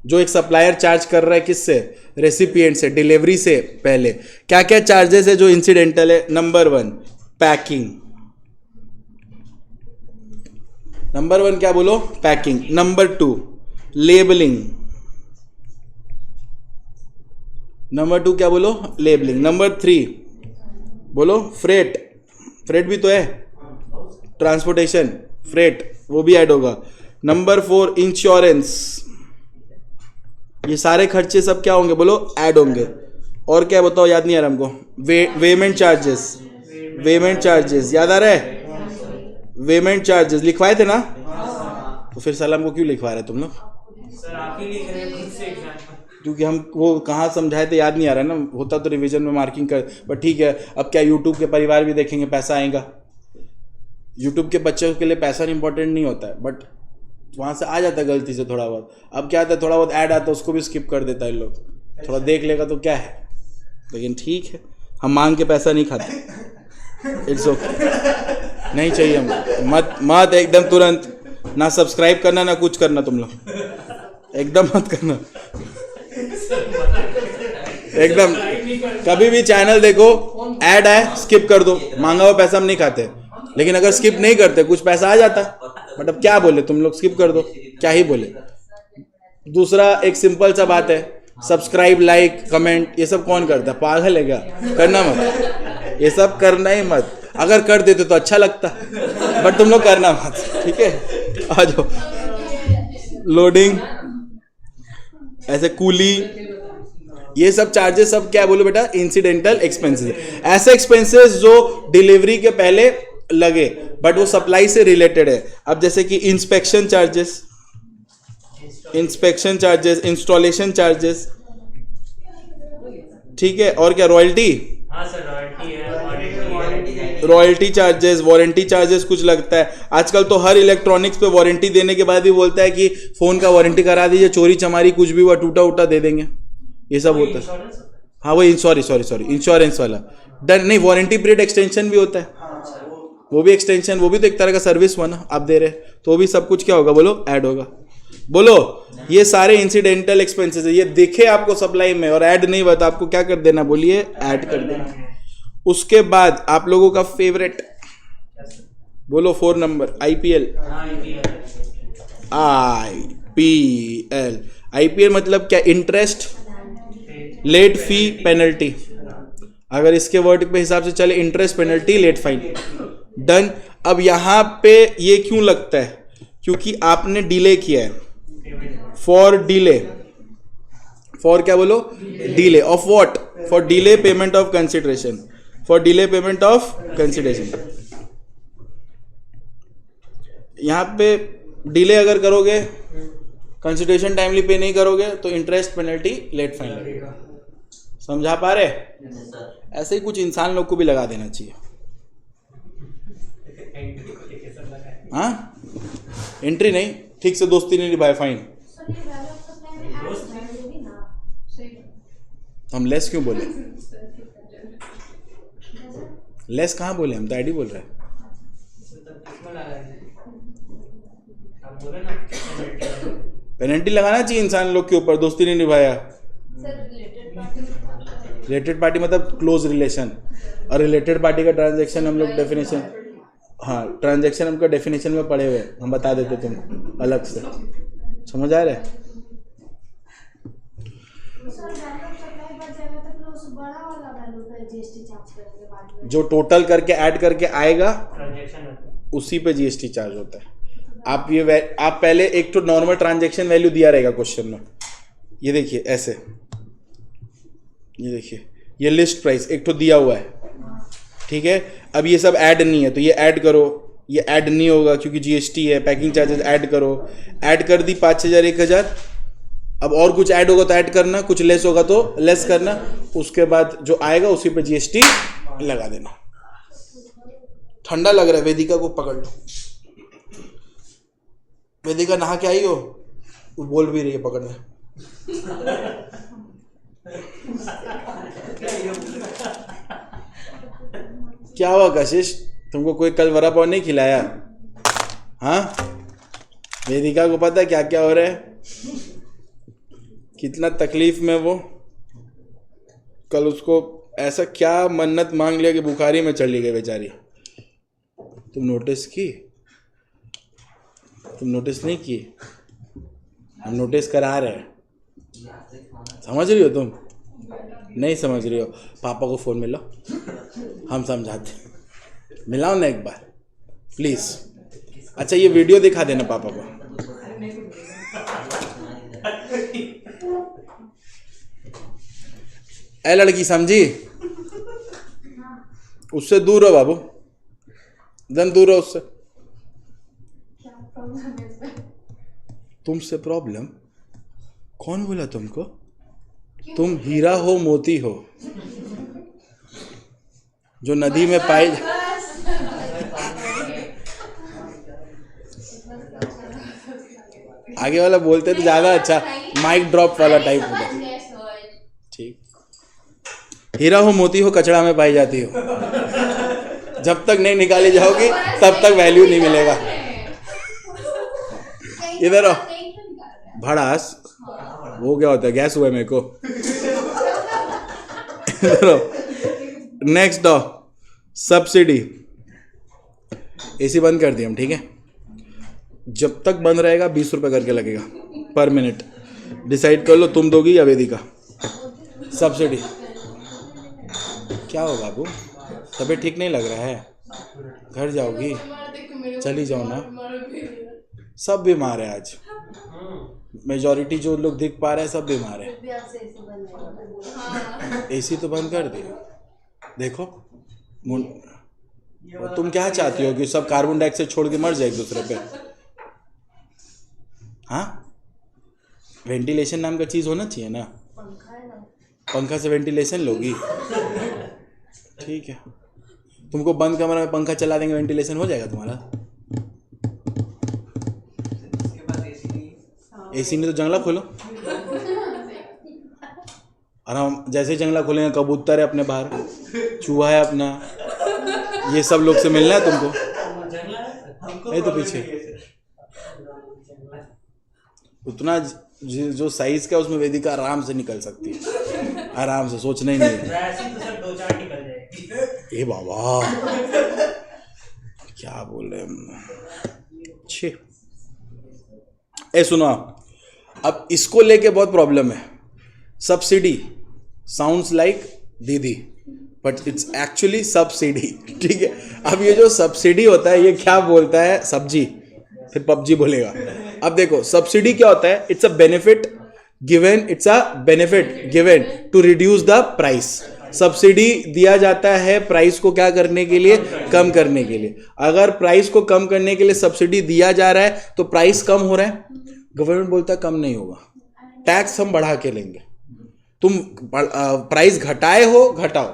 जो एक सप्लायर चार्ज कर रहा है किससे? रेसिपिएंट से, डिलीवरी से पहले। क्या क्या चार्जेस है जो इंसिडेंटल है? Number 1 packing. नंबर 1 क्या बोलो? पैकिंग। Number 2 labelling. नंबर 2 क्या बोलो? लेबलिंग। नंबर 3 बोलो फ्रेट। फ्रेट भी तो है, ट्रांसपोर्टेशन, फ्रेट, वो भी ऐड होगा। Number 4 insurance. ये सारे खर्चे सब क्या होंगे बोलो? ऐड होंगे। और क्या बताओ, याद नहीं आ रहा हमको? वेमेंट चार्जेस। वेमेंट चार्जेस याद आ रहा है? वेमेंट चार्जेस लिखवाए थे ना? तो फिर सलाम को क्यों लिखवा रहे तुम लोग? सर आप ही लिख रहे हैं खुद से एग्जाम। क्योंकि हम वो कहाँ समझाए थे याद नहीं आ रहा है ना, होता तो रिवीजन में मार्किंग कर, बट ठीक है। अब क्या यूट्यूब के परिवार भी देखेंगे, पैसा आएगा। यूट्यूब के बच्चों के लिए पैसा इंपॉर्टेंट नहीं होता है, बट वहाँ से आ जाता है गलती से थोड़ा बहुत। अब क्या आता है, थोड़ा बहुत ऐड आता है उसको भी स्किप कर देता है लोग, थोड़ा देख लेगा तो क्या है। लेकिन ठीक है, हम मांग के पैसा नहीं खाते, इट्स ओके, नहीं चाहिए हमको। मत एकदम तुरंत ना सब्सक्राइब करना ना कुछ करना, तुम लोग एकदम मत करना एकदम। कभी भी चैनल देखो, ऐड आए स्किप कर दो, मांगा हुआ पैसा हम नहीं खाते। लेकिन अगर स्किप नहीं करते कुछ पैसा आ जाता, बट अब क्या बोले, तुम लोग स्किप कर दो, क्या ही बोले। दूसरा एक सिंपल सा बात है, सब्सक्राइब लाइक कमेंट ये सब कौन करता है, पागल है क्या? करना मत, ये सब करना ही मत। अगर कर देते तो अच्छा लगता, बट तुम लोग करना मत, ठीक है। आ जाओ, लोडिंग, ऐसे कूली, ये सब चार्जेस सब क्या बोलो बेटा, इंसिडेंटल एक्सपेंसेस, ऐसे एक्सपेंसेस जो डिलीवरी के पहले लगे बट वो सप्लाई से रिलेटेड है। अब जैसे कि इंस्पेक्शन चार्जेस, इंस्टॉलेशन चार्जेस, ठीक है। और क्या, रॉयल्टी, हाँ सर रॉयल्टी है, वारंटी है, रॉयल्टी चार्जेस, वारंटी चार्जेस कुछ लगता है। आजकल तो हर इलेक्ट्रॉनिक्स पे वारंटी देने के बाद भी बोलता है कि फोन का वारंटी करा दीजिए, चोरी चमारी कुछ भी हुआ टूटा उटा दे देंगे, ये सब होता है। हाँ वही, सॉरी इंश्योरेंस वाला डन नहीं, वारंटी पीरियड एक्सटेंशन भी होता है, वो भी एक्सटेंशन, वो भी तो एक तरह का सर्विस हुआ ना, आप दे रहे, तो वो भी सब कुछ क्या होगा बोलो, ऐड होगा। बोलो, ये सारे इंसिडेंटल एक्सपेंसेस है, ये दिखे आपको सप्लाई में और ऐड नहीं हुआ तो आपको क्या कर देना, बोलिए, ऐड कर देना। उसके बाद आप लोगों का फेवरेट, बोलो 4 नंबर, आईपीएल। आईपीएल मतलब क्या, इंटरेस्ट, लेट फी, पेनल्टी। अगर इसके वर्ड पे हिसाब से चले, interest, penalty, late fine, done. अब यहां पे ये क्यों लगता है, क्योंकि आपने डिले किया है। फॉर डिले, फॉर क्या बोलो, delay of what, for delay payment of consideration, for delay payment of consideration. यहां पे डिले अगर करोगे, कंसिडरेशन टाइमली पे नहीं करोगे तो इंटरेस्ट, पेनल्टी, लेट फाइन लगेगा। समझा पा रहे? ऐसे ही कुछ इंसान लोग को भी लगा देना चाहिए। हाँ, एंट्री नहीं, ठीक से दोस्ती नहीं निभाए, फाइन। हम लेस क्यों बोले, लेस कहाँ बोले, हम तो आईडी बोल रहे हैं। पेनल्टी लगाना चाहिए इंसान लोग के ऊपर, दोस्ती नहीं निभाया। रिलेटेड पार्टी मतलब क्लोज रिलेशन, और रिलेटेड पार्टी का ट्रांजैक्शन हम लोग डेफिनेशन, हाँ ट्रांजैक्शन हमको डेफिनेशन में पढ़े हुए, हम बता देते तुम अलग से, समझ आ रहा है? जो टोटल करके ऐड करके आएगा उसी पे जीएसटी चार्ज होता है। आप पहले एक तो नॉर्मल ट्रांजैक्शन वैल्यू दिया रहेगा क्वेश्चन में, ये देखिए ऐसे, ये देखिए ये लिस्ट प्राइस एक तो दिया हुआ है, ठीक है। अब ये सब ऐड नहीं है तो ये ऐड करो, ये ऐड नहीं होगा क्योंकि जीएसटी है, पैकिंग चार्जेस ऐड करो, ऐड कर दी 5000 1000। अब और कुछ ऐड होगा तो ऐड करना, कुछ लेस होगा तो लेस करना, उसके बाद जो आएगा उसी पे जीएसटी लगा देना। ठंडा लग रहा है, वेदिका को पकड़ लो। वेदिका नहा के आई हो, वो बोल भी रही है पकड़ने। क्या हुआ कशिश, तुमको कोई कल वड़ा पाव नहीं खिलाया? हाँ, वेदिका को पता है क्या क्या हो रहा है, कितना तकलीफ में वो। कल उसको ऐसा क्या मन्नत मांग लिया कि बुखारी में चली गई बेचारी। तुम नोटिस की? तुम नोटिस नहीं की? हम नोटिस करा रहे हैं। समझ रही हो तुम? नहीं समझ रही हो? पापा को फ़ोन मिलाओ, हम समझाते। मिलाओ ना एक बार प्लीज़। अच्छा ये वीडियो दिखा देना पापा को। ए लड़की समझी, उससे दूर हो बाबू, एकदम दूर हो उससे। तुमसे प्रॉब्लम? कौन बोला तुमको? तुम हीरा हो मोती हो जो नदी में पाए आगे वाला बोलते तो ज्यादा अच्छा माइक ड्रॉप वाला टाइप होता। ठीक। हीरा हो मोती हो कचड़ा में पाई जाती हो, जब तक नहीं निकाली जाओगी तब तक वैल्यू नहीं मिलेगा। इधर आओ भड़ास, वो क्या होता है, गैस हुआ है मेरे को। इधर आओ। नेक्स्ट आओ, सब्सिडी। एसी बंद कर दिया हम, ठीक है। जब तक बंद रहेगा 20 रुपए करके लगेगा पर मिनट। डिसाइड कर लो तुम दोगी या वेदिका। सब्सिडी क्या हो बाबू, तबीयत ठीक नहीं लग रहा है, घर जाओगी, चली जाओ ना। सब बीमार है आज, मेजॉरिटी जो लोग दिख पा रहे हैं सब बीमार है। एसी तो बंद कर दिया। देखो और तुम क्या चाहती हो कि सब कार्बन डाइऑक्साइड छोड़ के मर जाए एक दूसरे पे? हाँ, वेंटिलेशन नाम का चीज होना चाहिए ना। पंखा से वेंटिलेशन लोगी? ठीक है, तुमको बंद कमरा में पंखा चला देंगे, वेंटिलेशन हो जाएगा तुम्हारा। एसी नहीं तो जंगला खोलो। और हम जैसे ही जंगला खोलेंगे कबूतर है अपने बाहर, चूहा है अपना, ये सब लोग से मिलना है तुमको। ये तो पीछे उतना जो साइज का उसमें वेदिका आराम से निकल सकती है, आराम से, सोचना ही नहीं है। ए बाबा क्या बोल रहे हम। छे ए सुनो, अब इसको लेके बहुत प्रॉब्लम है। सब्सिडी साउंड्स लाइक दीदी बट इट्स एक्चुअली सब्सिडी, ठीक है। अब ये जो सब्सिडी होता है ये क्या बोलता है, सब्जी, फिर पबजी बोलेगा। अब देखो सब्सिडी क्या होता है, it's a benefit given, it's a benefit given to reduce the price. Subsidy दिया जाता है प्राइस को क्या करने के लिए, कम करने के लिए। अगर प्राइस को कम करने के लिए सब्सिडी दिया जा रहा है तो प्राइस कम हो रहा है, गवर्नमेंट बोलता है कम नहीं होगा, टैक्स हम बढ़ा के लेंगे। तुम प्राइस घटाए हो घटाओ,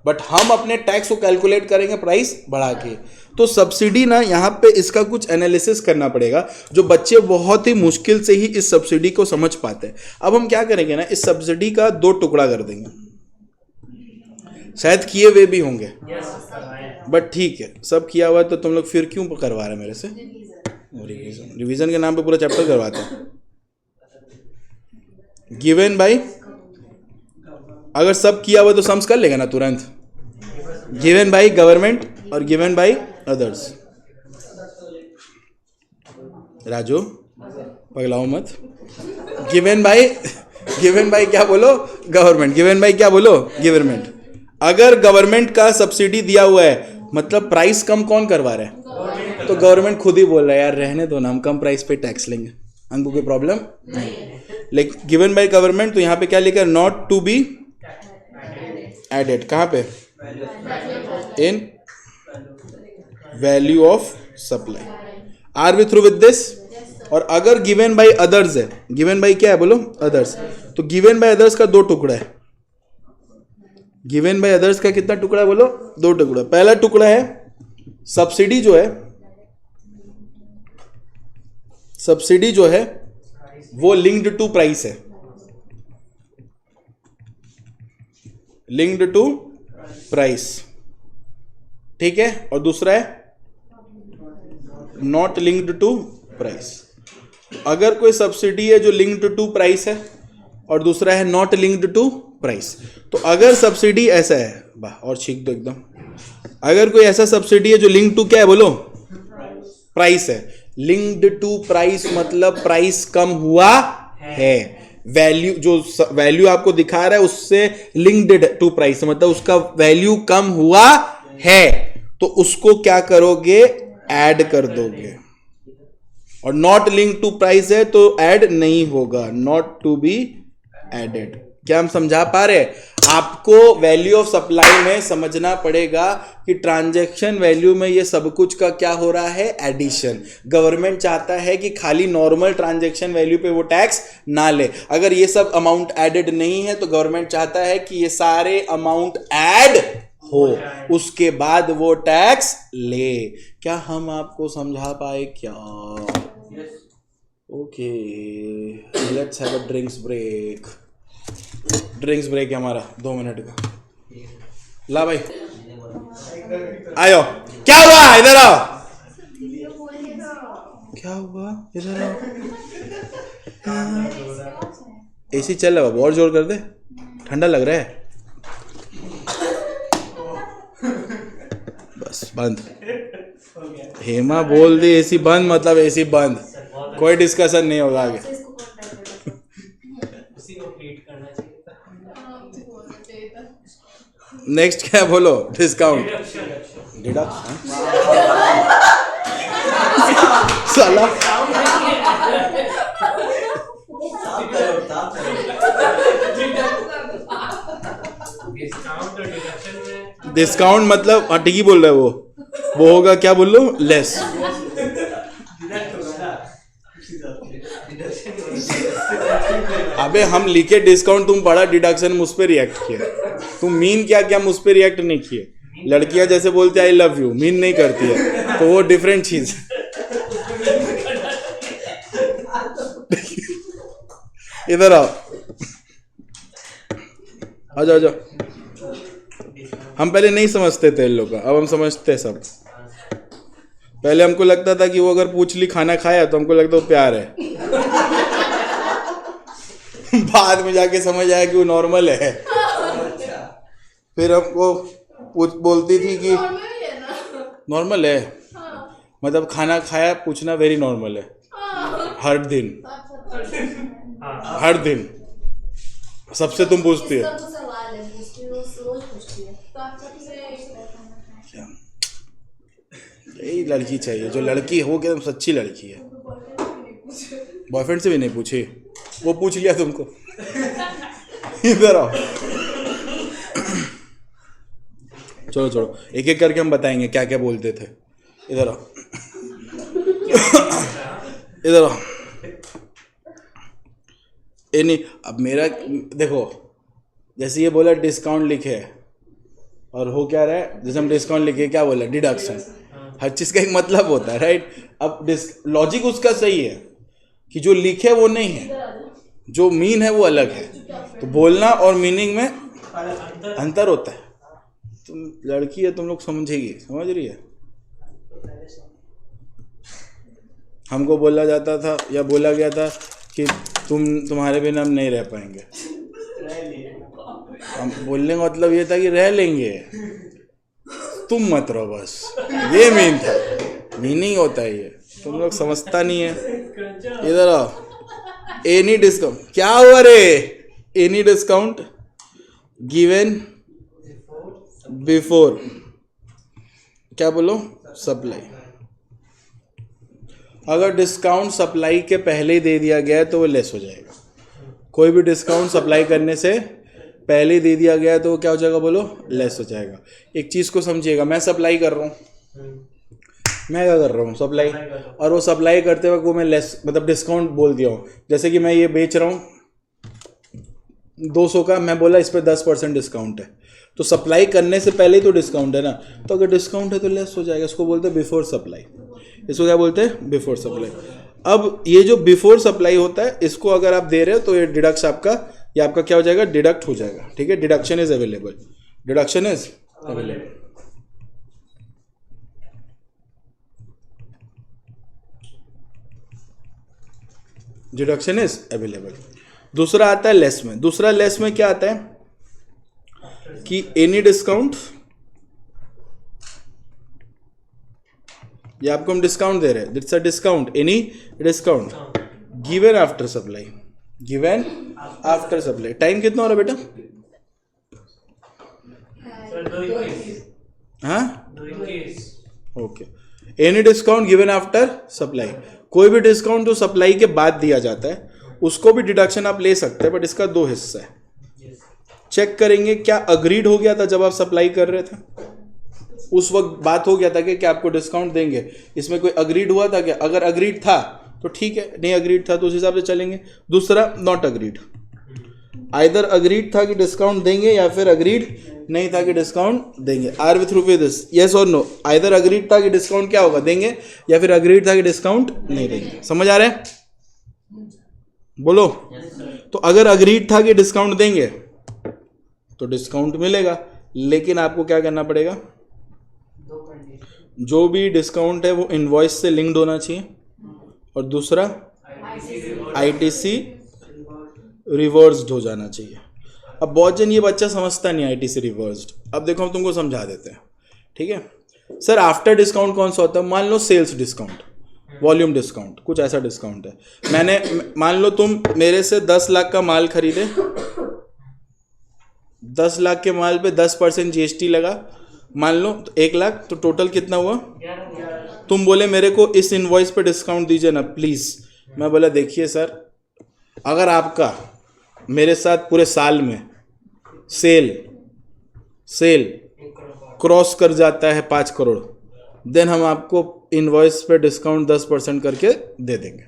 बट हम अपने टैक्स को कैलकुलेट करेंगे प्राइस बढ़ा के। तो सब्सिडी ना, यहाँ पे इसका कुछ एनालिसिस करना पड़ेगा, जो बच्चे बहुत ही मुश्किल से ही इस सब्सिडी को समझ पाते हैं। अब हम क्या करेंगे ना, इस सब्सिडी का 2 टुकड़ा कर देंगे। शायद किए हुए भी होंगे, बट ठीक है, सब किया हुआ है तो तुम लोग फिर क्यों करवा रहे हैं मेरे से रिवीजन? रिवीजन के नाम पे पूरा चैप्टर करवाते हैं। गिवन बाय, अगर सब किया हुआ तो सम्स कर लेगा ना तुरंत। गिवन बाय गवर्नमेंट और गिवन बाय अदर्स। राजू पगलाओ मत। गिवन बाय क्या बोलो, गवर्नमेंट। गिवन बाय क्या बोलो, गवर्नमेंट। अगर गवर्नमेंट का सब्सिडी दिया हुआ है मतलब प्राइस कम कौन करवा रहा है, तो गवर्नमेंट खुद ही बोल रहा है यार रहने दो ना, हम कम प्राइस पे टैक्स लेंगे, हमको कोई प्रॉब्लम नहीं। लेकिन गिवन बाय गवर्नमेंट, तो यहाँ पे क्या लिखा है, नॉट टू बी एडेड। कहाँ पे, in value of supply. Are we through with this? और अगर गिवन बाय अदर्स है, गिवन बाय क्या है बोलो, अदर्स, तो गिवन बाय अदर्स का 2 टुकड़ा है। गिवन बाय अदर्स का कितना टुकड़ा है बोलो, 2 टुकड़ा। पहला टुकड़ा है सब्सिडी जो है, सब्सिडी जो है वो लिंक्ड टू प्राइस है, लिंक्ड टू प्राइस, ठीक है। और दूसरा है नॉट लिंक्ड टू प्राइस। अगर कोई सब्सिडी है जो लिंक्ड टू प्राइस है और दूसरा है नॉट लिंक्ड टू प्राइस, तो अगर सब्सिडी ऐसा है, वाह और छीक दो एकदम, अगर कोई ऐसा सब्सिडी है जो लिंक टू क्या है बोलो, प्राइस है। लिंक्ड टू प्राइस मतलब प्राइस कम हुआ है, वैल्यू जो वैल्यू आपको दिखा रहा है उससे लिंक्ड टू प्राइस मतलब उसका वैल्यू कम हुआ है, तो उसको क्या करोगे, ऐड कर दोगे। और नॉट लिंक टू प्राइस है तो ऐड नहीं होगा, नॉट टू बी एडेड। क्या हम समझा पा रहे हैं? आपको वैल्यू ऑफ सप्लाई में समझना पड़ेगा कि ट्रांजैक्शन वैल्यू में ये सब कुछ का क्या हो रहा है, एडिशन। गवर्नमेंट चाहता है कि खाली नॉर्मल ट्रांजैक्शन वैल्यू पे वो टैक्स ना ले। अगर ये सब अमाउंट एडेड नहीं है तो गवर्नमेंट चाहता है कि ये सारे अमाउंट ऐड हो, उसके बाद वो टैक्स ले। क्या हम आपको समझा पाए क्या? Okay, let's have a drinks break. Drinks break है हमारा 2 मिनट का। ला भाई, आयो। क्या हुआ? इधर आओ। क्या हुआ? इधर आओ। एसी चल रहा है, और जोर कर दे, ठंडा लग रहा है। बस बंद। हेमा बोल दी एसी बंद, मतलब एसी बंद, कोई डिस्कशन नहीं होगा आगे। उसी को ट्रीट करना चाहिए। नेक्स्ट क्या है बोलो? Discount, deduction. साला डिस्काउंट और डिडक्शन में डिस्काउंट मतलब ठीक ही बोल रहा है वो होगा, क्या बोल लो, लेस। अबे हम लिखे डिस्काउंट, तुम पढ़ा डिडक्शन, मुझ पे रिएक्ट किया। तुम मीन क्या क्या मुझ पे रिएक्ट नहीं किए। लड़कियां जैसे बोलती है आई लव यू, मीन नहीं करती है, तो वो डिफरेंट चीज। इधर आओ, आ जाओ, आ जाओ। हम पहले नहीं समझते थे इन लोग का, अब हम समझते हैं सब। पहले हमको लगता था कि वो अगर पूछ ली खाना खाया तो हमको लगता वो प्यार है। बाद में जाके समझ आया कि वो नॉर्मल है। फिर हमको बोलती थी कि नॉर्मल है, मतलब खाना खाया पूछना वेरी नॉर्मल है। हर दिन, हर दिन सबसे तुम पूछती है। यही लड़की चाहिए, जो लड़की हो के एकदम सच्ची लड़की है। बॉयफ्रेंड से भी नहीं पूछी, वो पूछ लिया तुमको। इधर आओ, चलो चलो, एक एक करके हम बताएंगे क्या क्या बोलते थे। इधर आओ, इधर आओ। नहीं, अब मेरा देखो, जैसे ये बोला डिस्काउंट लिखे और हो क्या रहा है, जैसे हम डिस्काउंट लिखे क्या बोला, डिडक्शन। हर चीज़ का एक मतलब होता है, राइट। अब लॉजिक उसका सही है कि जो लिखे वो नहीं है, जो मीन है वो अलग है। तो बोलना और मीनिंग में अंतर होता है। तुम लड़की है, तुम लोग समझेगी, समझ रही है। हमको बोला जाता था या बोला गया था कि तुम्हारे बिना हम नहीं रह पाएंगे। हम बोलने का मतलब ये था कि रह लेंगे, तुम मत रहो, बस ये मीन था। मीनिंग होता है ये, तुम लोग समझता नहीं है। इधर आओ। एनी डिस्काउंट, क्या हुआ रे? एनी डिस्काउंट गिवन बिफोर, क्या बोलो, सप्लाई। अगर डिस्काउंट सप्लाई के पहले ही दे दिया गया है तो वो लेस हो जाएगा। कोई भी डिस्काउंट सप्लाई करने से पहले ही दे दिया गया है तो वो क्या हो जाएगा, बोलो, लेस हो जाएगा। एक चीज़ को समझिएगा, मैं सप्लाई कर रहा हूँ, मैं क्या कर रहा हूँ, सप्लाई, और वो सप्लाई करते वक्त वो मैं लेस मतलब डिस्काउंट बोल दिया हूँ। जैसे कि मैं ये बेच रहा हूँ 200 का, मैं बोला इस पर 10% डिस्काउंट है, तो सप्लाई करने से पहले ही तो डिस्काउंट है ना। तो अगर डिस्काउंट है तो लेस हो जाएगा। इसको बोलते हैं बिफोर सप्लाई। इसको क्या बोलते हैं, बिफोर सप्लाई। अब ये जो बिफोर सप्लाई होता है, इसको अगर आप दे रहे हो तो ये डिडक्ट आपका, ये आपका क्या हो जाएगा, डिडक्ट हो जाएगा। ठीक है, deduction is available, deduction is available. Deduction is available. दूसरा आता है लेस में। दूसरा लेस में क्या आता है कि एनी डिस्काउंट, ये आपको हम डिस्काउंट दे रहे हैं, it's a discount, any discount given after supply, given after supply. Time कितना हो रहा है बेटा? हाँ, okay. Any discount given after supply, कोई भी डिस्काउंट जो सप्लाई के बाद दिया जाता है उसको भी डिडक्शन आप ले सकते हैं, बट इसका 2 हिस्सा है। चेक करेंगे क्या अग्रीड हो गया था जब आप सप्लाई कर रहे थे, उस वक्त बात हो गया था कि क्या आपको डिस्काउंट देंगे, इसमें कोई अग्रीड हुआ था क्या? अगर अग्रीड था तो ठीक है, नहीं अग्रीड था तो उस हिसाब से चलेंगे। दूसरा नॉट अग्रीड, आइदर अग्रीड था कि डिस्काउंट देंगे या फिर अग्रीड नहीं था कि डिस्काउंट देंगे। Are we through with this, yes और नो? आइदर अग्रीड था कि डिस्काउंट क्या होगा देंगे, या फिर अग्रीड था कि डिस्काउंट नहीं देंगे। समझ आ रहा है? बोलो। तो अगर अग्रीड था कि डिस्काउंट देंगे तो डिस्काउंट मिलेगा, लेकिन आपको क्या करना पड़ेगा, जो भी डिस्काउंट है वो इनवॉइस से लिंक्ड होना चाहिए, और दूसरा आईटीसी रिवर्स्ड हो जाना चाहिए। अब बहुत जन ये बच्चा समझता नहीं आईटीसी रिवर्स्ड। अब देखो हम तुमको समझा देते हैं, ठीक है? सर आफ्टर डिस्काउंट कौन सा होता है? मान लो सेल्स डिस्काउंट, वॉल्यूम डिस्काउंट, कुछ ऐसा डिस्काउंट है। मैंने मान लो तुम मेरे से 10 लाख का माल खरीदे, 10 लाख के माल पे 10% जीएसटी लगा, मान लो तो 1 लाख, तो टोटल कितना हुआ? तुम बोले मेरे को इस इनवॉइस पे डिस्काउंट दीजिए ना प्लीज। मैं बोला देखिए सर, अगर आपका मेरे साथ पूरे साल में सेल क्रॉस कर जाता है 5 करोड़, देन हम आपको इनवॉइस पे डिस्काउंट 10% करके दे देंगे,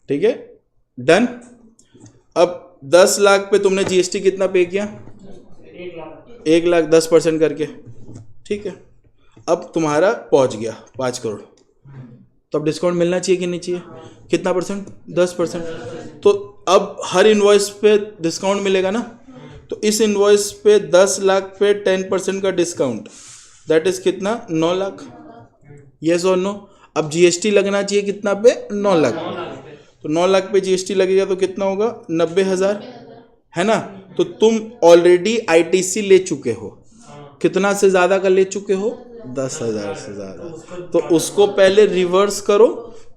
ठीक है? डन। अब 10 लाख पे तुमने जीएसटी कितना पे किया? 1 लाख 10% करके, ठीक है? अब तुम्हारा पहुंच गया 5 करोड़, तो अब डिस्काउंट मिलना चाहिए कि नहीं चाहिए? कितना परसेंट? 10%। तो अब हर इनवॉइस पे डिस्काउंट मिलेगा ना, तो इस इनवॉइस पे 10 लाख पे 10% का डिस्काउंट, दैट इज कितना? 9 लाख। यस और नो? अब जीएसटी लगना चाहिए कितना पे? 9 लाख पे। तो 9 लाख पे जीएसटी लगेगा तो कितना होगा? 90,000, है ना? तो तुम ऑलरेडी आईटीसी ले चुके हो, कितना से ज़्यादा का ले चुके हो? 10,000 से ज़्यादा। तो उसको पहले रिवर्स करो,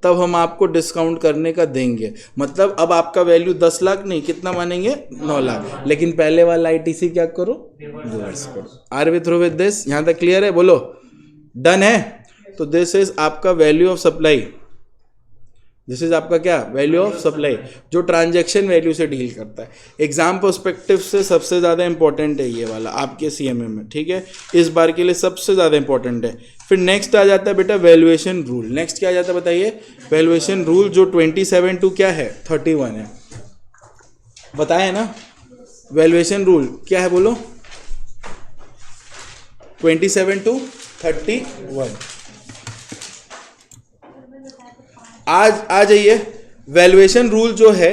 तब हम आपको डिस्काउंट करने का देंगे। मतलब अब आपका वैल्यू 10 लाख नहीं, कितना मानेंगे? 9 लाख। लेकिन पहले वाला आईटीसी क्या करो? रिवर्स करो। Are we through with this? यहाँ तक क्लियर है? बोलो डन है? तो दिस इज आपका value of supply. This is आपका क्या? वैल्यू ऑफ सप्लाई, जो ट्रांजैक्शन वैल्यू से डील करता है। एग्जाम पर्सपेक्टिव से सबसे ज़्यादा इंपॉर्टेंट है ये वाला आपके सीएमए में, ठीक है? इस बार के लिए सबसे ज़्यादा इंपॉर्टेंट है। फिर नेक्स्ट आ जाता है बेटा वैल्यूएशन रूल। नेक्स्ट क्या आ जाता है बताइए? वैल्यूएशन रूल, जो 27 टू क्या है? 31 है। बताया ना? वैल्यूएशन रूल क्या है बोलो? 27 टू 31। आज आ जाइए। वैल्यूएशन रूल जो है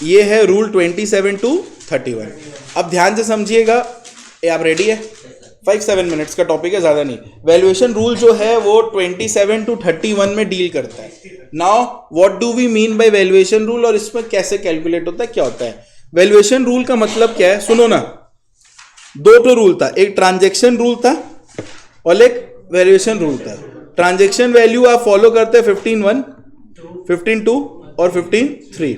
ये है रूल 27 टू 31। अब ध्यान से समझिएगा। आप रेडी है? 5-7 मिनट्स का टॉपिक है, ज़्यादा नहीं। वैल्यूएशन रूल जो है वो 27 टू 31 में डील करता है। Now what do we mean by valuation rule, और इसमें कैसे कैलकुलेट होता है, क्या होता है? वैल्यूएशन रूल का मतलब क्या है? सुनो ना, 2 रूल था, एक ट्रांजैक्शन रूल था और एक वैल्यूएशन रूल था। ट्रांजैक्शन वैल्यू आप फॉलो करते हैं 15(1), 15(2) और 15(3).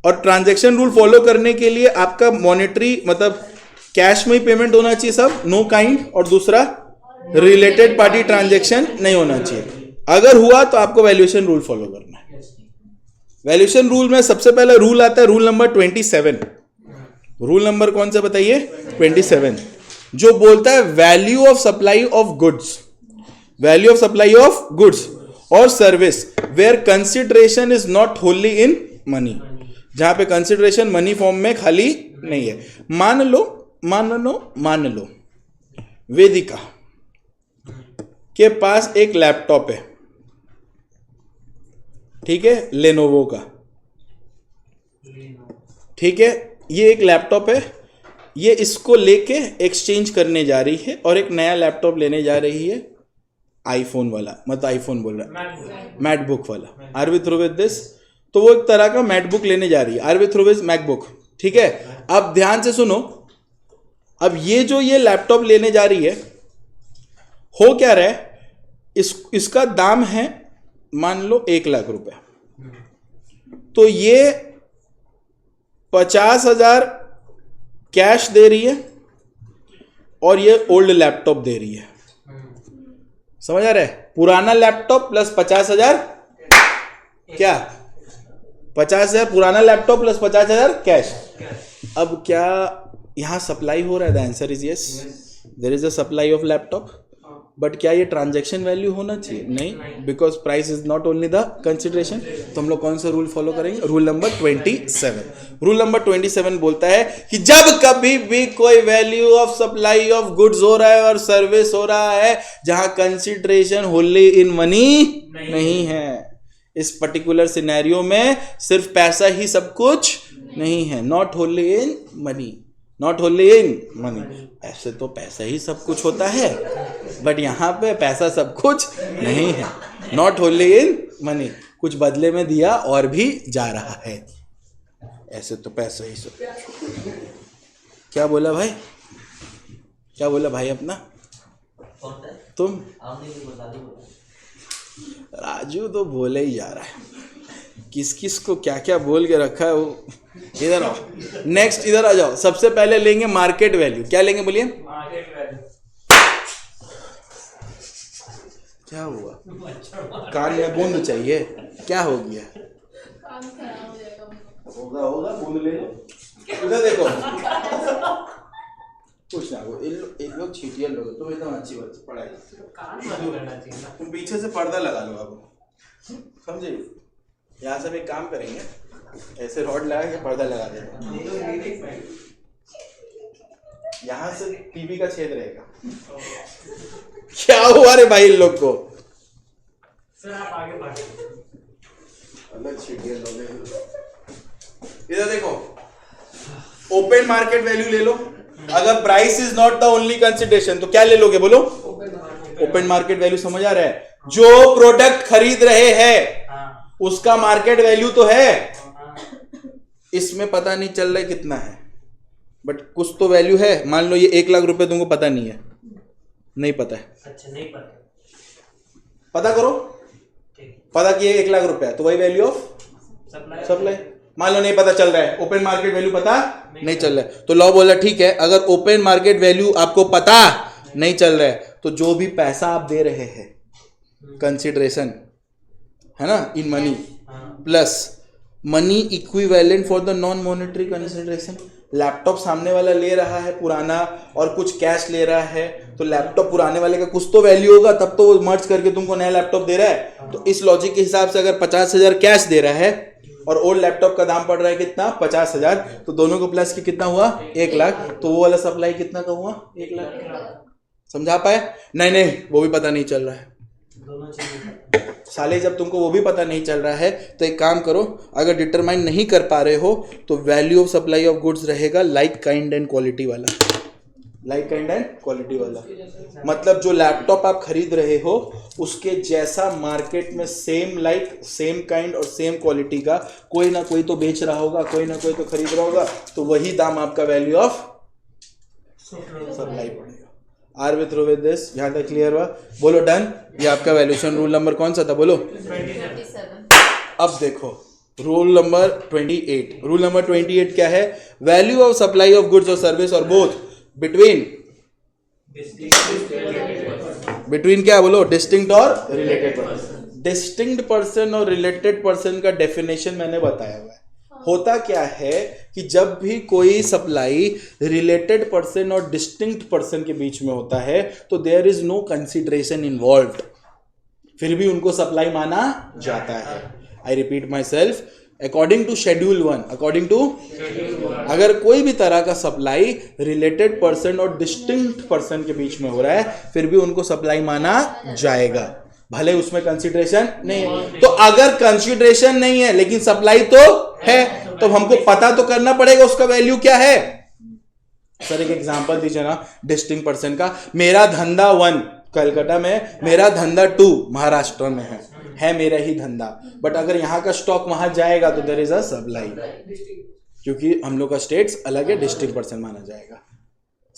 और ट्रांजैक्शन रूल फॉलो करने के लिए आपका मॉनेटरी मतलब कैश में ही पेमेंट होना चाहिए सब, नो काइंड, और दूसरा रिलेटेड पार्टी ट्रांजैक्शन नहीं होना चाहिए। अगर हुआ तो आपको वैल्यूएशन रूल फॉलो करना है। वैल्यूएशन रूल में सबसे पहला रूल आता है रूल नंबर 27। रूल नंबर कौन सा बताइए? 27, जो बोलता है value of supply of goods, value of supply of goods और service where consideration is not wholly in money, जहां पे कंसिडरेशन मनी फॉर्म में खाली नहीं है। मान लो वेदिका के पास एक लैपटॉप है, ठीक है, लेनोवो का, ठीक है, ये एक लैपटॉप है, ये इसको लेके एक्सचेंज करने जा रही है और एक नया लैपटॉप लेने जा रही है, आईफोन वाला, मतलब आईफोन बोल रहा है, मैकबुक वाला। Are we through with this? तो वो एक तरह का मैकबुक लेने जा रही है। Are we through with MacBook? ठीक है। अब ध्यान से सुनो, अब ये जो ये लैपटॉप लेने जा रही है, हो क्या रहा है, इसका दाम है मान लो 1 लाख रुपए, तो ये 50,000 कैश दे रही है और ये ओल्ड लैपटॉप दे रही है। समझ आ रहा है? पुराना लैपटॉप प्लस 50,000 क्या? 50,000 पुराना लैपटॉप प्लस 50,000 कैश। अब क्या यहाँ सप्लाई हो रहा है, the answer is yes, there is a supply of laptop, but क्या ये ट्रांजैक्शन वैल्यू होना चाहिए? नहीं, because price is not only the consideration. तो हम लोग कौन सा रूल फॉलो करेंगे? Rule number 27। रूल नंबर 27 बोलता है कि जब कभी भी कोई value of supply of goods हो रहा है और सर्विस हो रहा है जहां कंसिडरेशन होली इन मनी नहीं है, इस पर्टिकुलर सिनेरियो में सिर्फ पैसा ही सब कुछ नहीं है, not wholly in money, not wholly in money. ऐसे तो पैसा ही सब कुछ होता है, बट यहाँ पे पैसा सब कुछ नहीं है, नॉट होली इन मनी, कुछ बदले में दिया और भी जा रहा है, ऐसे तो पैसा ही सब। क्या बोला भाई? क्या बोला भाई अपना? तुम? राजू तो बोले ही जा रहा है, किस किस को क्या क्या बोल के रखा है वो। इधर आओ, नेक्स्ट इधर आ जाओ। सबसे पहले लेंगे मार्केट वैल्यू। क्या लेंगे बोलिए? Market value. क्या हुआ? कान में बूंद चाहिए? क्या हो गया? काम खराब हो जाएगा। होगा होगा, बूंद ले लो। इधर देखो, कुछ ना हो, इन लोग चीटियर लोग, तुम एकदम अच्छी बात पढ़ाई, कान बंद करना चाहिए ना। तुम पीछे से पर्दा लगा लो, अब समझे? यहाँ से हम एक काम करेंगे, ऐसे रॉड लगा के पर्दा लगा देंगे, यहाँ से टीवी का छेद रहेगा। क्या हुआ रे भाई इन लोग को? सर आप आगे बढ़े। अलग चीटियर लोग हैं। इधर देखो, ओपन मार्केट वैल्यू ले लो। अगर price is not the only consideration तो क्या ले लोगे बोलो? Open market value. समझ आ रहा है? जो प्रोडक्ट खरीद रहे हैं उसका मार्केट वैल्यू तो है, इसमें पता नहीं चल रहा है कितना है, बट कुछ तो वैल्यू है। मान लो ये 1 लाख रुपए तुमको पता नहीं है, नहीं पता है, अच्छा नहीं पता, पता करो। पता कि 1 लाख रुपए है तो वही वैल्यू ऑफ सप्लाई। मान लो नहीं पता चल रहा है, ओपन मार्केट वैल्यू पता नहीं चल रहा है, तो लॉ बोला ठीक है, अगर ओपन मार्केट वैल्यू आपको पता नहीं चल रहा है तो जो भी पैसा आप दे रहे हैं कंसिडरेशन है ना, in money plus money equivalent for the non monetary consideration. Laptop सामने वाला ले रहा है पुराना और कुछ कैश ले रहा है, तो लैपटॉप पुराने वाले का कुछ तो वैल्यू होगा, तब तो वो मर्ज करके तुमको नया लैपटॉप दे रहा है। तो इस लॉजिक के हिसाब से अगर 50,000 कैश दे रहा है और ओल्ड लैपटॉप का दाम पड़ रहा है कितना? 50,000, तो दोनों को प्लस की कितना हुआ? 1 लाख। तो वो वाला सप्लाई कितना का हुआ? 1 लाख। समझा पाए? नहीं वो भी पता नहीं चल रहा है। दोनों चीजें साले जब तुमको वो भी पता नहीं चल रहा है तो एक काम करो, अगर डिटरमाइन नहीं कर पा रहे हो तो value of supply of goods रहेगा लाइक काइंड एंड क्वालिटी वाला। लाइक काइंड एंड क्वालिटी वाला मतलब जो लैपटॉप आप खरीद रहे हो उसके जैसा मार्केट में सेम लाइक सेम काइंड और सेम क्वालिटी का कोई ना कोई तो बेच रहा होगा, कोई ना कोई तो खरीद रहा होगा, तो वही दाम आपका वैल्यू ऑफ सप्लाई पड़ेगा। आर विथ विद दिस, यहाँ तक क्लियर हुआ? बोलो डन। ये आपका वैल्यूएशन रूल नंबर कौन सा था बोलो? 27। अब देखो रूल नंबर 28। रूल नंबर 28 क्या है? Value of supply of goods और सर्विस और बोथ बिटवीन क्या बोलो? डिस्टिंक्ट और रिलेटेड पर्सन। डिस्टिंक्ट पर्सन और रिलेटेड पर्सन का डेफिनेशन मैंने बताया हुआ है। होता क्या है कि जब भी कोई सप्लाई रिलेटेड पर्सन और डिस्टिंक्ट पर्सन के बीच में होता है तो there is no consideration involved, फिर भी उनको सप्लाई माना जाता है। I repeat myself, according to schedule 1, according to अगर कोई भी तरह का सप्लाई रिलेटेड पर्सन और डिस्टिंक्ट पर्सन के बीच में हो रहा है फिर भी उनको सप्लाई माना जाएगा, भले उसमें कंसिडरेशन नहीं है। तो अगर कंसिडरेशन नहीं है लेकिन सप्लाई तो है तो हमको पता तो करना पड़ेगा उसका वैल्यू क्या है। सर एक एग्जांपल दीजिए ना डिस्टिंक्ट पर्सन का। मेरा धंधा 1 कलकत्ता में, मेरा धंधा 2 महाराष्ट्र में है मेरा ही धंधा, बट अगर यहाँ का स्टॉक वहां जाएगा तो देयर इज अ सप्लाई, क्योंकि हम लोग का स्टेट्स अलग है, डिस्टिंक्ट पर्सन माना जाएगा।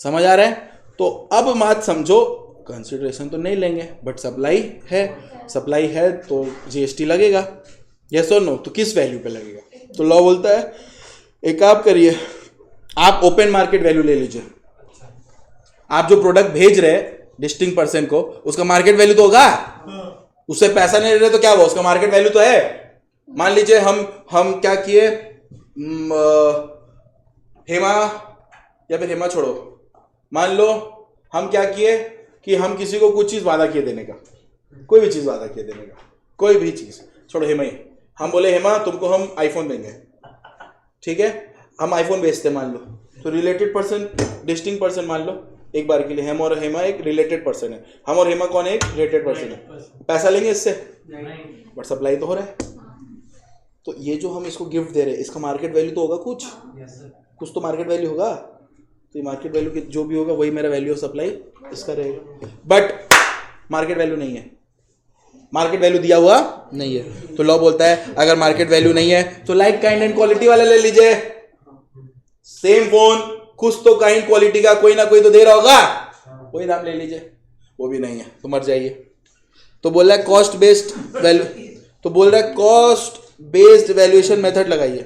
समझ आ रहा है? तो अब बात समझो, कंसिडरेशन तो नहीं लेंगे बट सप्लाई है, सप्लाई है तो जीएसटी लगेगा, यस और नो? तो किस वैल्यू पे लगेगा? तो लॉ बोलता है एक आप करिए, आप ओपन मार्केट वैल्यू ले लीजिए। आप जो प्रोडक्ट भेज रहे डिस्टिंक्ट पर्सन को उसका मार्केट वैल्यू तो होगा, उससे पैसा नहीं ले रहे तो क्या हुआ? उसका मार्केट वैल्यू तो है। मान लीजिए हम क्या किए, हेमा या फिर हेमा छोड़ो, मान लो हम क्या किए कि हम किसी को कुछ चीज़ वादा किए देने का, कोई भी चीज़ वादा किए देने का, कोई भी चीज़, छोड़ो हेमा ही, हम बोले हेमा तुमको हम आईफोन देंगे, ठीक है, हम आईफोन बेचते मान लो, तो रिलेटेड पर्सन, डिस्टिंक्ट पर्सन मान लो, एक बार के लिए हम और हेमा एक रिलेटेड पर्सन है, हम और हेमा कौन है, एक रिलेटेड पर्सन है, पैसा लेंगे इससे, बट सप्लाई तो हो रहा है। तो ये जो हम इसको गिफ्ट दे रहे हैं इसका मार्केट वैल्यू तो होगा, कुछ तो मार्केट वैल्यू होगा, तो ये मार्केट वैल्यू जो भी होगा वही मेरा वैल्यू ऑफ सप्लाई इसका रहेगा, बट मार्केट वैल्यू नहीं है, मार्केट वैल्यू दिया हुआ नहीं है, तो लॉ बोलता है अगर मार्केट वैल्यू नहीं है तो लाइक काइंड एंड क्वालिटी वाला ले लीजिए, सेम फोन कुछ तो काइंड क्वालिटी का कोई ना कोई तो दे रहा होगा, वही दाम ले लीजिए, वो भी नहीं है तो मर जाइए। तो बोल रहा है कॉस्ट बेस्ड वैल्यू, तो बोल रहा है कॉस्ट बेस्ड वैल्यूएशन मेथड लगाइए,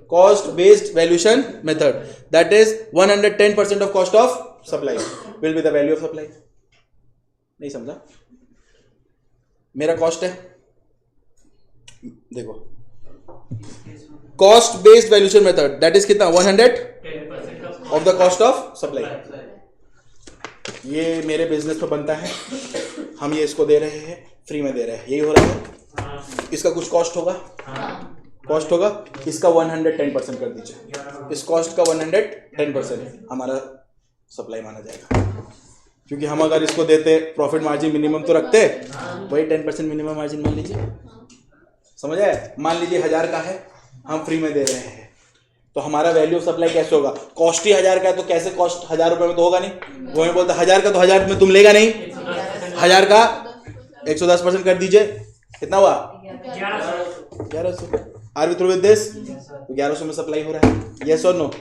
cost based valuation method that is 110% of cost of supply will be the value of supply. नहीं समझा? मेरा कॉस्ट है, देखो cost based valuation method that is कितना 100 of the cost of supply. ये मेरे बिजनेस पे बनता है, हम ये इसको दे रहे हैं, फ्री में दे रहे हैं, यही हो रहा है। इसका कुछ कॉस्ट होगा, कॉस्ट होगा, इसका 110% कर दीजिए, इस कॉस्ट का 110% हमारा सप्लाई माना जाएगा, क्योंकि हम अगर इसको देते प्रॉफिट मार्जिन मिनिमम तो रखते, वही 10% मिनिमम मार्जिन मान लीजिए, समझ आए? मान लीजिए 1000 का है, हम फ्री में दे रहे हैं, तो हमारा वैल्यू ऑफ सप्लाई कैसे होगा? कॉस्ट ही 1000 का है तो कैसे कॉस्ट 1000 रुपए में तो होगा नहीं, वो मैं बोलता 1000 का तो 1000 में तुम लेगा नहीं, 1000 का 110% कर दीजिए, कितना हुआ 1100। Are we through with this? 1100 में सप्लाई हो रहा है, यस और नो?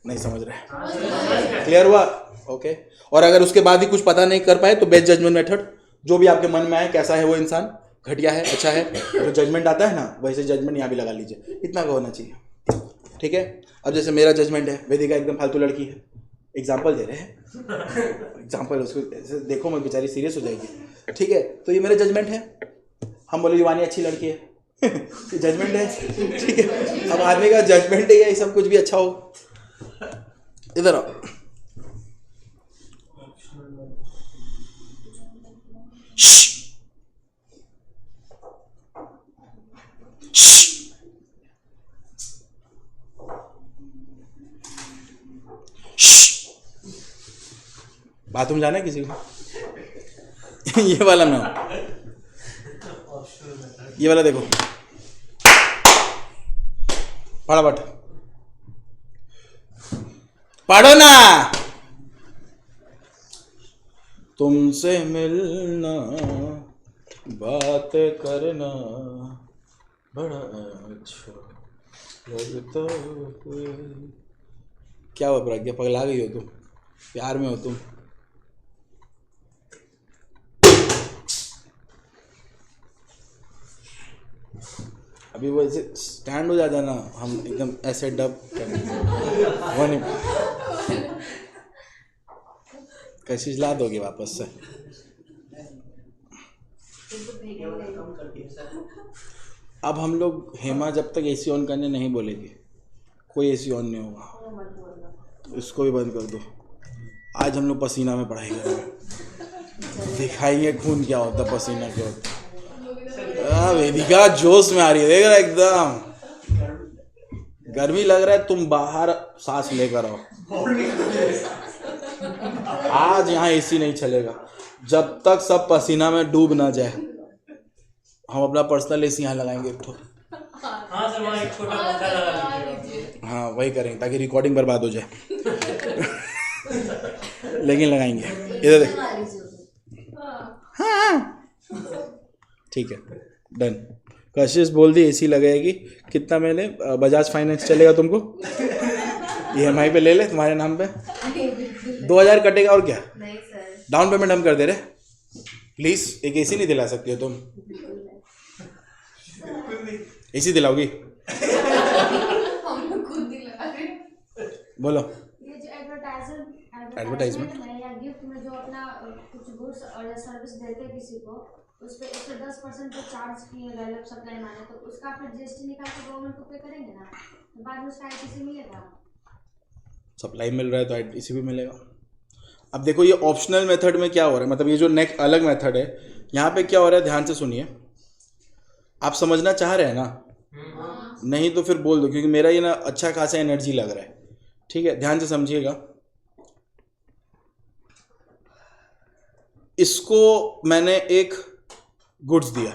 नहीं समझ रहे, क्लियर हुआ? ओके। और अगर उसके बाद ही कुछ पता नहीं कर पाए तो बेस्ट जजमेंट मेथड, जो भी आपके मन में आए, कैसा है वो इंसान, घटिया है अच्छा है, जो जजमेंट आता है ना वैसे जजमेंट यहाँ भी लगा लीजिए, इतना का होना चाहिए, ठीक है। अब जैसे मेरा जजमेंट है वेदिका एकदम फालतू लड़की है, एग्जाम्पल दे रहे हैं, एग्जाम्पल, उसको देखो मैं बेचारी सीरियस हो जाएगी, ठीक है, तो ये मेरा जजमेंट है। हम बोले युवानी अच्छी लड़की है जजमेंट है, ठीक है। अब आदमी का जजमेंट है ये सब कुछ भी अच्छा हो। इधर आओ, बाथरूम जाना है किसी को? ये वाला मैं हूं, ये वाला देखो, फटाफट पढ़ो ना। तुमसे मिलना बात करना बड़ा अच्छा लगता है। क्या हुआ प्रज्ञा, पगला गई हो तुम? प्यार में हो तुम? अभी वो ऐसे स्टैंड हो जाता ना, हम एकदम ऐसे डब करेंगे, कशिश ला दोगे वापस से? अब हम लोग हेमा जब तक एसी ऑन करने नहीं बोलेगी, कोई एसी ऑन नहीं होगा, इसको भी बंद कर दो। आज हम लोग पसीना में पढ़ाई करेंगे, दिखाएंगे खून क्या होता है, पसीना क्या होता है। वेदिका जोश में आ रही है, देख रहा एकदम गर्मी लग रहा है, तुम बाहर सांस लेकर आओ। आज यहाँ एसी नहीं चलेगा जब तक सब पसीना में डूब ना जाए। हम अपना पर्सनल एसी यहाँ लगाएंगे एक ठो, हाँ वही करेंगे ताकि रिकॉर्डिंग बर्बाद हो जाए लेकिन लगाएंगे, इधर देख, हाँ ठीक है डन। कशिश बोल दी एसी लगाएगी, कितना मैंने बजाज फाइनेंस चलेगा तुमको, EMI पे ले ले तुम्हारे नाम पे, 2000 कटेगा और क्या, डाउन पेमेंट हम कर दे रहे। प्लीज एक एसी नहीं दिला सकती हो तुम? एसी दिलाओगी? बोलो। ये जो एडवर्टाइजमेंट है या गिफ्ट में जो अपना कुछ गुड्स और सर्विस देते हैं किसी को, उस पे 110% जो चार्ज किए वैल्यू ऑफ सप्लाई माने, तो उसका फिर GST निकाल के गवर्नमेंट को पे करेंगे ना, तो बाद में उसका ITC मिलेगा। सप्लाई मिल रहा है तो आईटीसी भी मिलेगा। अब देखो ये ऑप्शनल मेथड में क्या हो रहा है, मतलब ये जो नेक्स्ट अलग मेथड है यहाँ पे क्या हो रहा है, ध्यान से सुनिए। आप समझना चाह रहे हैं ना? नहीं तो फिर बोल दो, क्योंकि मेरा ये ना अच्छा खासा एनर्जी लग रहा है। ठीक है, ध्यान से समझिएगा। इसको मैंने एक गुड्स दिया,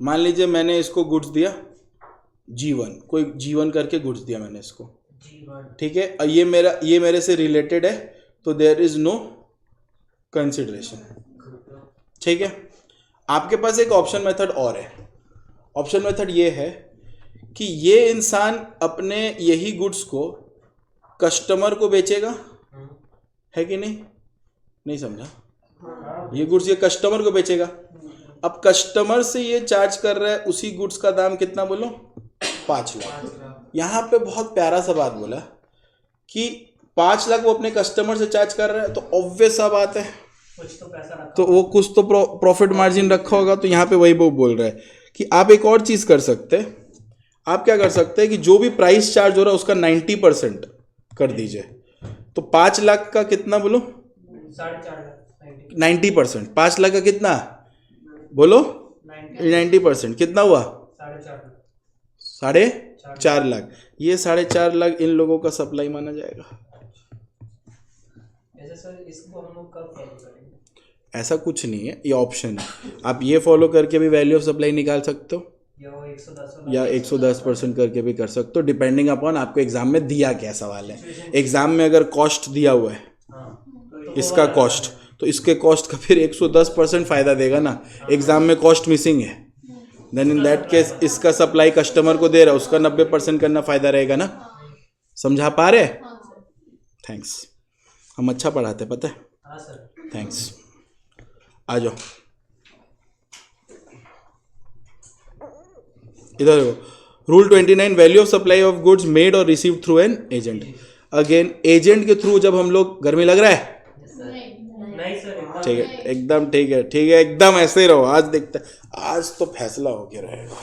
मान लीजिए मैंने इसको गुड्स दिया G1, कोई G1 करके गुड्स दिया मैंने इसको। ठीक है, और ये मेरे से रिलेटेड है तो देयर इज नो कंसिडरेशन। ठीक है, आपके पास एक ऑप्शन मेथड और है। ऑप्शन मेथड ये है कि ये इंसान अपने यही गुड्स को कस्टमर को बेचेगा, है कि नहीं? नहीं समझा? ये गुड्स ये कस्टमर को बेचेगा। अब कस्टमर से ये चार्ज कर रहा है, उसी गुड्स का दाम कितना बोलो? 5 लाख। यहाँ पे बहुत प्यारा सा बात बोला कि 5 लाख वो अपने कस्टमर से चार्ज कर रहा है, तो ऑब्वियस सा बात है कुछ तो पैसा रखा, तो वो कुछ तो प्रॉफिट मार्जिन रखा होगा। तो यहाँ पे वही वो बोल रहा है कि आप एक और चीज़ कर सकते हैं। आप क्या कर सकते हैं कि जो भी प्राइस चार्ज हो रहा है उसका 90% कर दीजिए। तो 5 लाख का कितना बोलो? 4.5 लाख। 90%। 5 लाख का कितना बोलो? 90% कितना हुआ? 4.5 लाख। ये 4.5 लाख इन लोगों का सप्लाई माना जाएगा। ऐसे सर इसको हम लोग कब फॉलो करेंगे? ऐसा कुछ नहीं है, ये ऑप्शन है। आप ये फॉलो करके भी वैल्यू ऑफ सप्लाई निकाल सकते हो, या वो 110 या 110% करके भी कर सकते हो, डिपेंडिंग अपॉन आपको एग्जाम में दिया क्या सवाल है। एग्जाम में अगर कॉस्ट दिया हुआ है, इसका कॉस्ट, तो इसके कॉस्ट का फिर 110% फायदा देगा ना। एग्जाम में कॉस्ट मिसिंग है, देन इन दैट केस इसका सप्लाई कस्टमर को दे रहा है, उसका 90% करना फायदा रहेगा ना। समझा पा रहे? थैंक्स, हम अच्छा पढ़ाते पता है। हाँ सर। थैंक्स। आ जाओ इधर देखो। Rule 29, value of supply of goods made और receive through an agent. Again agent के थ्रू जब हम लोग, गर्मी लग रहा है? नहीं सर, ठीक है, एकदम ठीक है, ठीक है, एकदम ऐसे ही रहो। आज देखते आज तो फैसला हो गया रहेगा,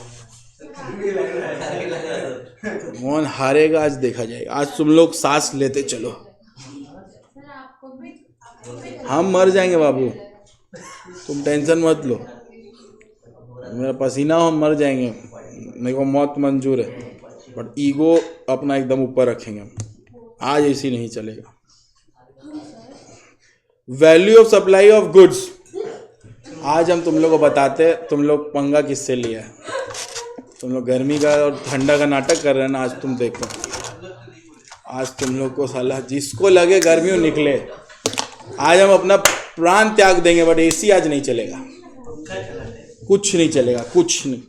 कौन हारेगा आज देखा जाएगा। आज तुम लोग सांस लेते चलो, हम मर जाएंगे बाबू, तुम टेंशन मत लो। मेरा पसीना हो, हम मर जाएंगे, मेरे को मौत मंजूर है, बट ईगो अपना एकदम ऊपर रखेंगे हम। आज ऐसी नहीं चलेगा। Value of supply of goods, आज हम तुम लोग को बताते हैं। तुम लोग पंगा किससे लिया है? तुम लोग गर्मी का और ठंडा का नाटक कर रहे हैं ना। आज तुम देखो, आज तुम लोग को साला जिसको लगे गर्मियों निकले, आज हम अपना प्राण त्याग देंगे, बट एसी आज नहीं चलेगा, कुछ नहीं चलेगा, कुछ नहीं।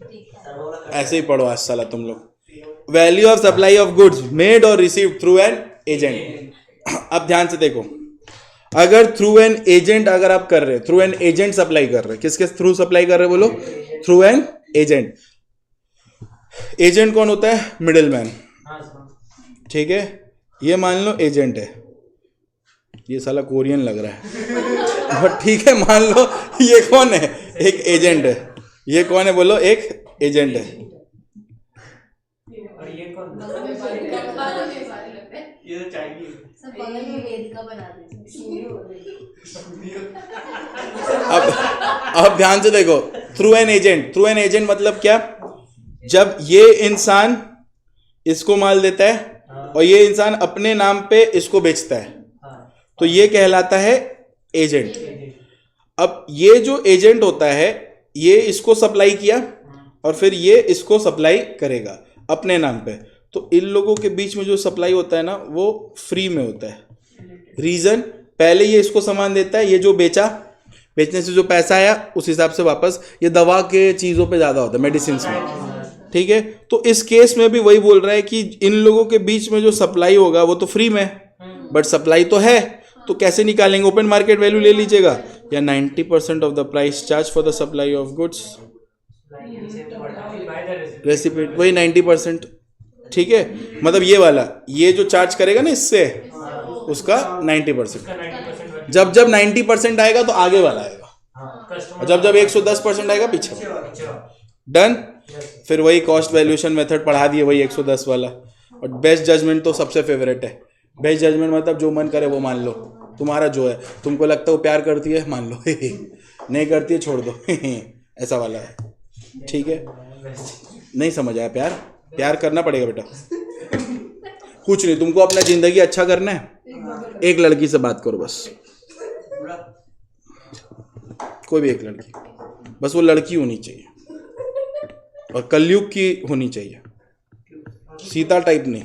ऐसे ही पढ़ो आज साला तुम लोग। Value of supply of goods made और रिसीव थ्रू एन एजेंट। अब ध्यान से देखो, अगर थ्रू एन एजेंट अगर आप कर रहे, थ्रू एन एजेंट सप्लाई कर रहे, किसके थ्रू सप्लाई कर रहे बोलो? Through an agent. एजेंट कौन होता है? Middle man. ठीक है, ये मान लो एजेंट है, ये साला कोरियन लग रहा है बट ठीक है, मान लो ये कौन है? एक एजेंट है। ये कौन है बोलो? एक एजेंट है। और ये कौन? ये तो चाहिए सब बगल में वेदिका बना दीजिए। अब ध्यान से देखो, through an agent. Through an agent मतलब क्या? जब ये इंसान इसको माल देता है और ये इंसान अपने नाम पे इसको बेचता है, तो ये कहलाता है एजेंट। अब ये जो एजेंट होता है, ये इसको सप्लाई किया और फिर ये इसको सप्लाई करेगा अपने नाम पे। तो इन लोगों के बीच में जो सप्लाई होता है ना, वो फ्री में होता है। रीजन, पहले ये इसको सामान देता है, ये जो बेचा, बेचने से जो पैसा आया उस हिसाब से वापस, ये दवा के चीज़ों पे ज़्यादा होता है, मेडिसिन में। ठीक है, तो इस केस में भी वही बोल रहा है कि इन लोगों के बीच में जो सप्लाई होगा वो तो फ्री में, बट सप्लाई तो है, तो कैसे निकालेंगे? ओपन मार्केट वैल्यू ले लीजिएगा, या 90% of the price charge for the supply of goods recipient, वही 90%। ठीक है, मतलब ये वाला, ये जो चार्ज करेगा ना इससे, उसका 90%। जब जब 90% आएगा तो आगे वाला आएगा, और जब जब 110% आएगा पीछे वाला। डन। फिर वही कॉस्ट वैल्यूएशन मेथड पढ़ा दिए, वही 110 वाला। और बेस्ट जजमेंट तो सबसे फेवरेट है, बेस्ट जजमेंट मतलब जो मन करे वो मान लो, तुम्हारा जो है, तुमको लगता है वो प्यार करती है मान लो नहीं करती है छोड़ दो ऐसा वाला है, ठीक है। नहीं समझ आया? प्यार प्यार करना पड़ेगा बेटा, कुछ नहीं, तुमको अपना जिंदगी अच्छा करना है, एक लड़की से बात करो बस, कोई भी एक लड़की, बस वो लड़की होनी चाहिए और कलयुग की होनी चाहिए, सीता टाइप नहीं।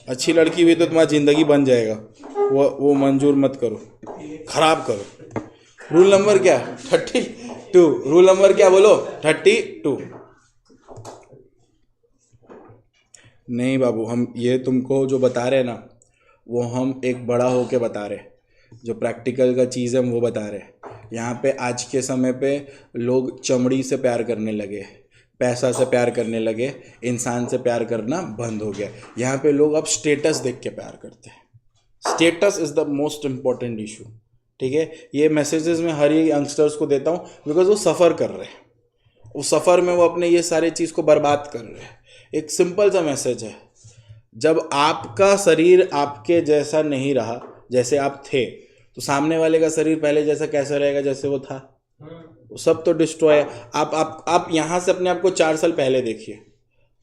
अच्छी लड़की हुई तो तुम्हारी जिंदगी बन जाएगा, वो मंजूर मत करो, खराब करो। रूल नंबर क्या? 32। रूल नंबर क्या बोलो? 32। नहीं बाबू, हम ये तुमको जो बता रहे हैं ना, वो हम एक बड़ा होके बता रहे हैं, जो प्रैक्टिकल का चीज़ है हम वो बता रहे हैं। यहाँ पे आज के समय पे लोग चमड़ी से प्यार करने लगे, पैसा से प्यार करने लगे, इंसान से प्यार करना बंद हो गया। यहाँ पे लोग अब स्टेटस देख के प्यार करते हैं। Status is the most important issue, ठीक है। ये मैसेजेस मैं हर एक यंगस्टर्स को देता हूँ बिकॉज वो सफ़र कर रहे हैं, उस सफ़र में वो अपने ये सारे चीज़ को बर्बाद कर रहे हैं। एक सिंपल सा मैसेज है, जब आपका शरीर आपके जैसा नहीं रहा, जैसे आप थे, तो सामने वाले का शरीर पहले जैसा कैसा रहेगा जैसे वो था? वो सब तो डिस्ट्रॉय है। आप यहाँ से अपने आप को 4 साल पहले देखिए,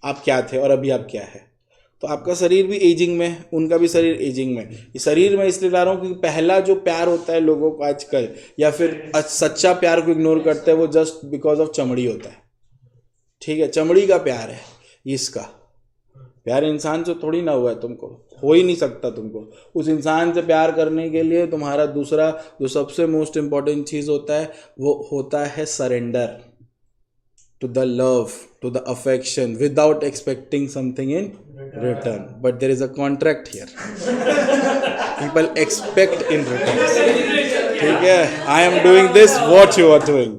आप क्या थे और अभी आप क्या है। तो आपका शरीर भी एजिंग में, उनका भी शरीर एजिंग में। ये शरीर में इसलिए ला रहा हूँ क्योंकि पहला जो प्यार होता है लोगों को आजकल, या फिर सच्चा प्यार को इग्नोर करते हैं, वो जस्ट बिकॉज ऑफ चमड़ी होता है, ठीक है। चमड़ी का प्यार है इसका प्यार, इंसान से थोड़ी ना हुआ है, तुमको हो ही नहीं सकता। तुमको उस इंसान से प्यार करने के लिए तुम्हारा दूसरा जो सबसे मोस्ट इम्पॉर्टेंट चीज़ होता है वो होता है surrender to the love, to the affection, without expecting something in return. But there is a contract here. People expect in return. ठीक है, I am doing this, what you are doing.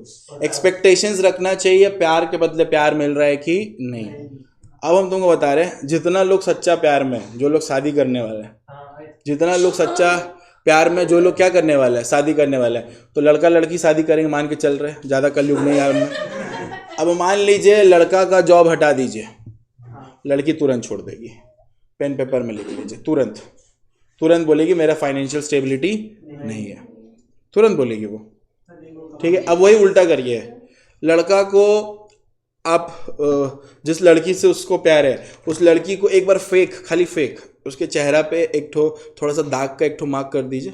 Expectations रखना चाहिए, प्यार के बदले प्यार मिल रहा है कि नहीं। अब हम तुमको बता रहे हैं, जितना लोग सच्चा प्यार में, जो लोग शादी करने वाले हैं, जितना लोग सच्चा प्यार में, जो लोग क्या करने वाले हैं, शादी करने वाले हैं, तो लड़का लड़की शादी करेंगे मान के चल रहे हैं, ज़्यादा कलयुग नहीं है उनमें। अब मान लीजिए लड़का का जॉब हटा दीजिए, लड़की तुरंत छोड़ देगी, पेन पेपर में लिख लीजिए, तुरंत बोलेगी मेरा फाइनेंशियल स्टेबिलिटी नहीं है, तुरंत बोलेगी वो, ठीक है। अब वही उल्टा करिए, लड़का को आप जिस लड़की से उसको प्यार है, उस लड़की को एक बार खाली फेक उसके चेहरा पे एक थोड़ा सा दाग का एक मार्क कर दीजिए,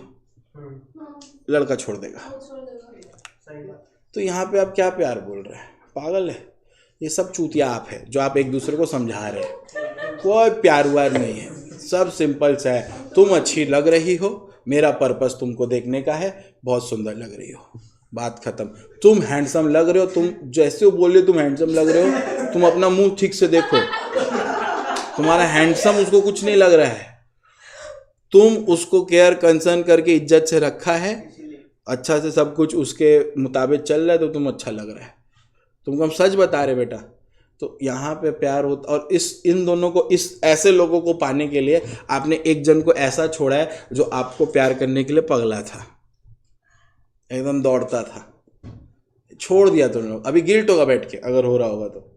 लड़का छोड़ देगा। तो यहाँ पे आप क्या प्यार बोल रहे हैं? पागल है, ये सब चूतिया आप है जो आप एक दूसरे को समझा रहे हैं। कोई प्यार व्यार नहीं है, सब सिंपल सा है। तुम अच्छी लग रही हो, मेरा पर्पस तुमको देखने का है, बहुत सुंदर लग रही हो, बात खत्म। तुम हैंडसम लग रहे हो, तुम जैसे हो बोल रहे तुम हैंडसम लग रहे हो, तुम अपना मुंह ठीक से देखो, तुम्हारा हैंडसम उसको कुछ नहीं लग रहा है। तुम उसको केयर कंसर्न करके इज्जत से रखा है, अच्छा से सब कुछ उसके मुताबिक चल रहा है, तो तुम अच्छा लग रहा है। तुमको हम सच बता रहे बेटा। तो यहाँ पे प्यार होता, और इन दोनों को, इस ऐसे लोगों को पाने के लिए आपने एक जन को ऐसा छोड़ा है जो आपको प्यार करने के लिए पगला था, एकदम दौड़ता था, छोड़ दिया तुम लोग। अभी गिल्ट होगा बैठ के, अगर हो रहा होगा तो,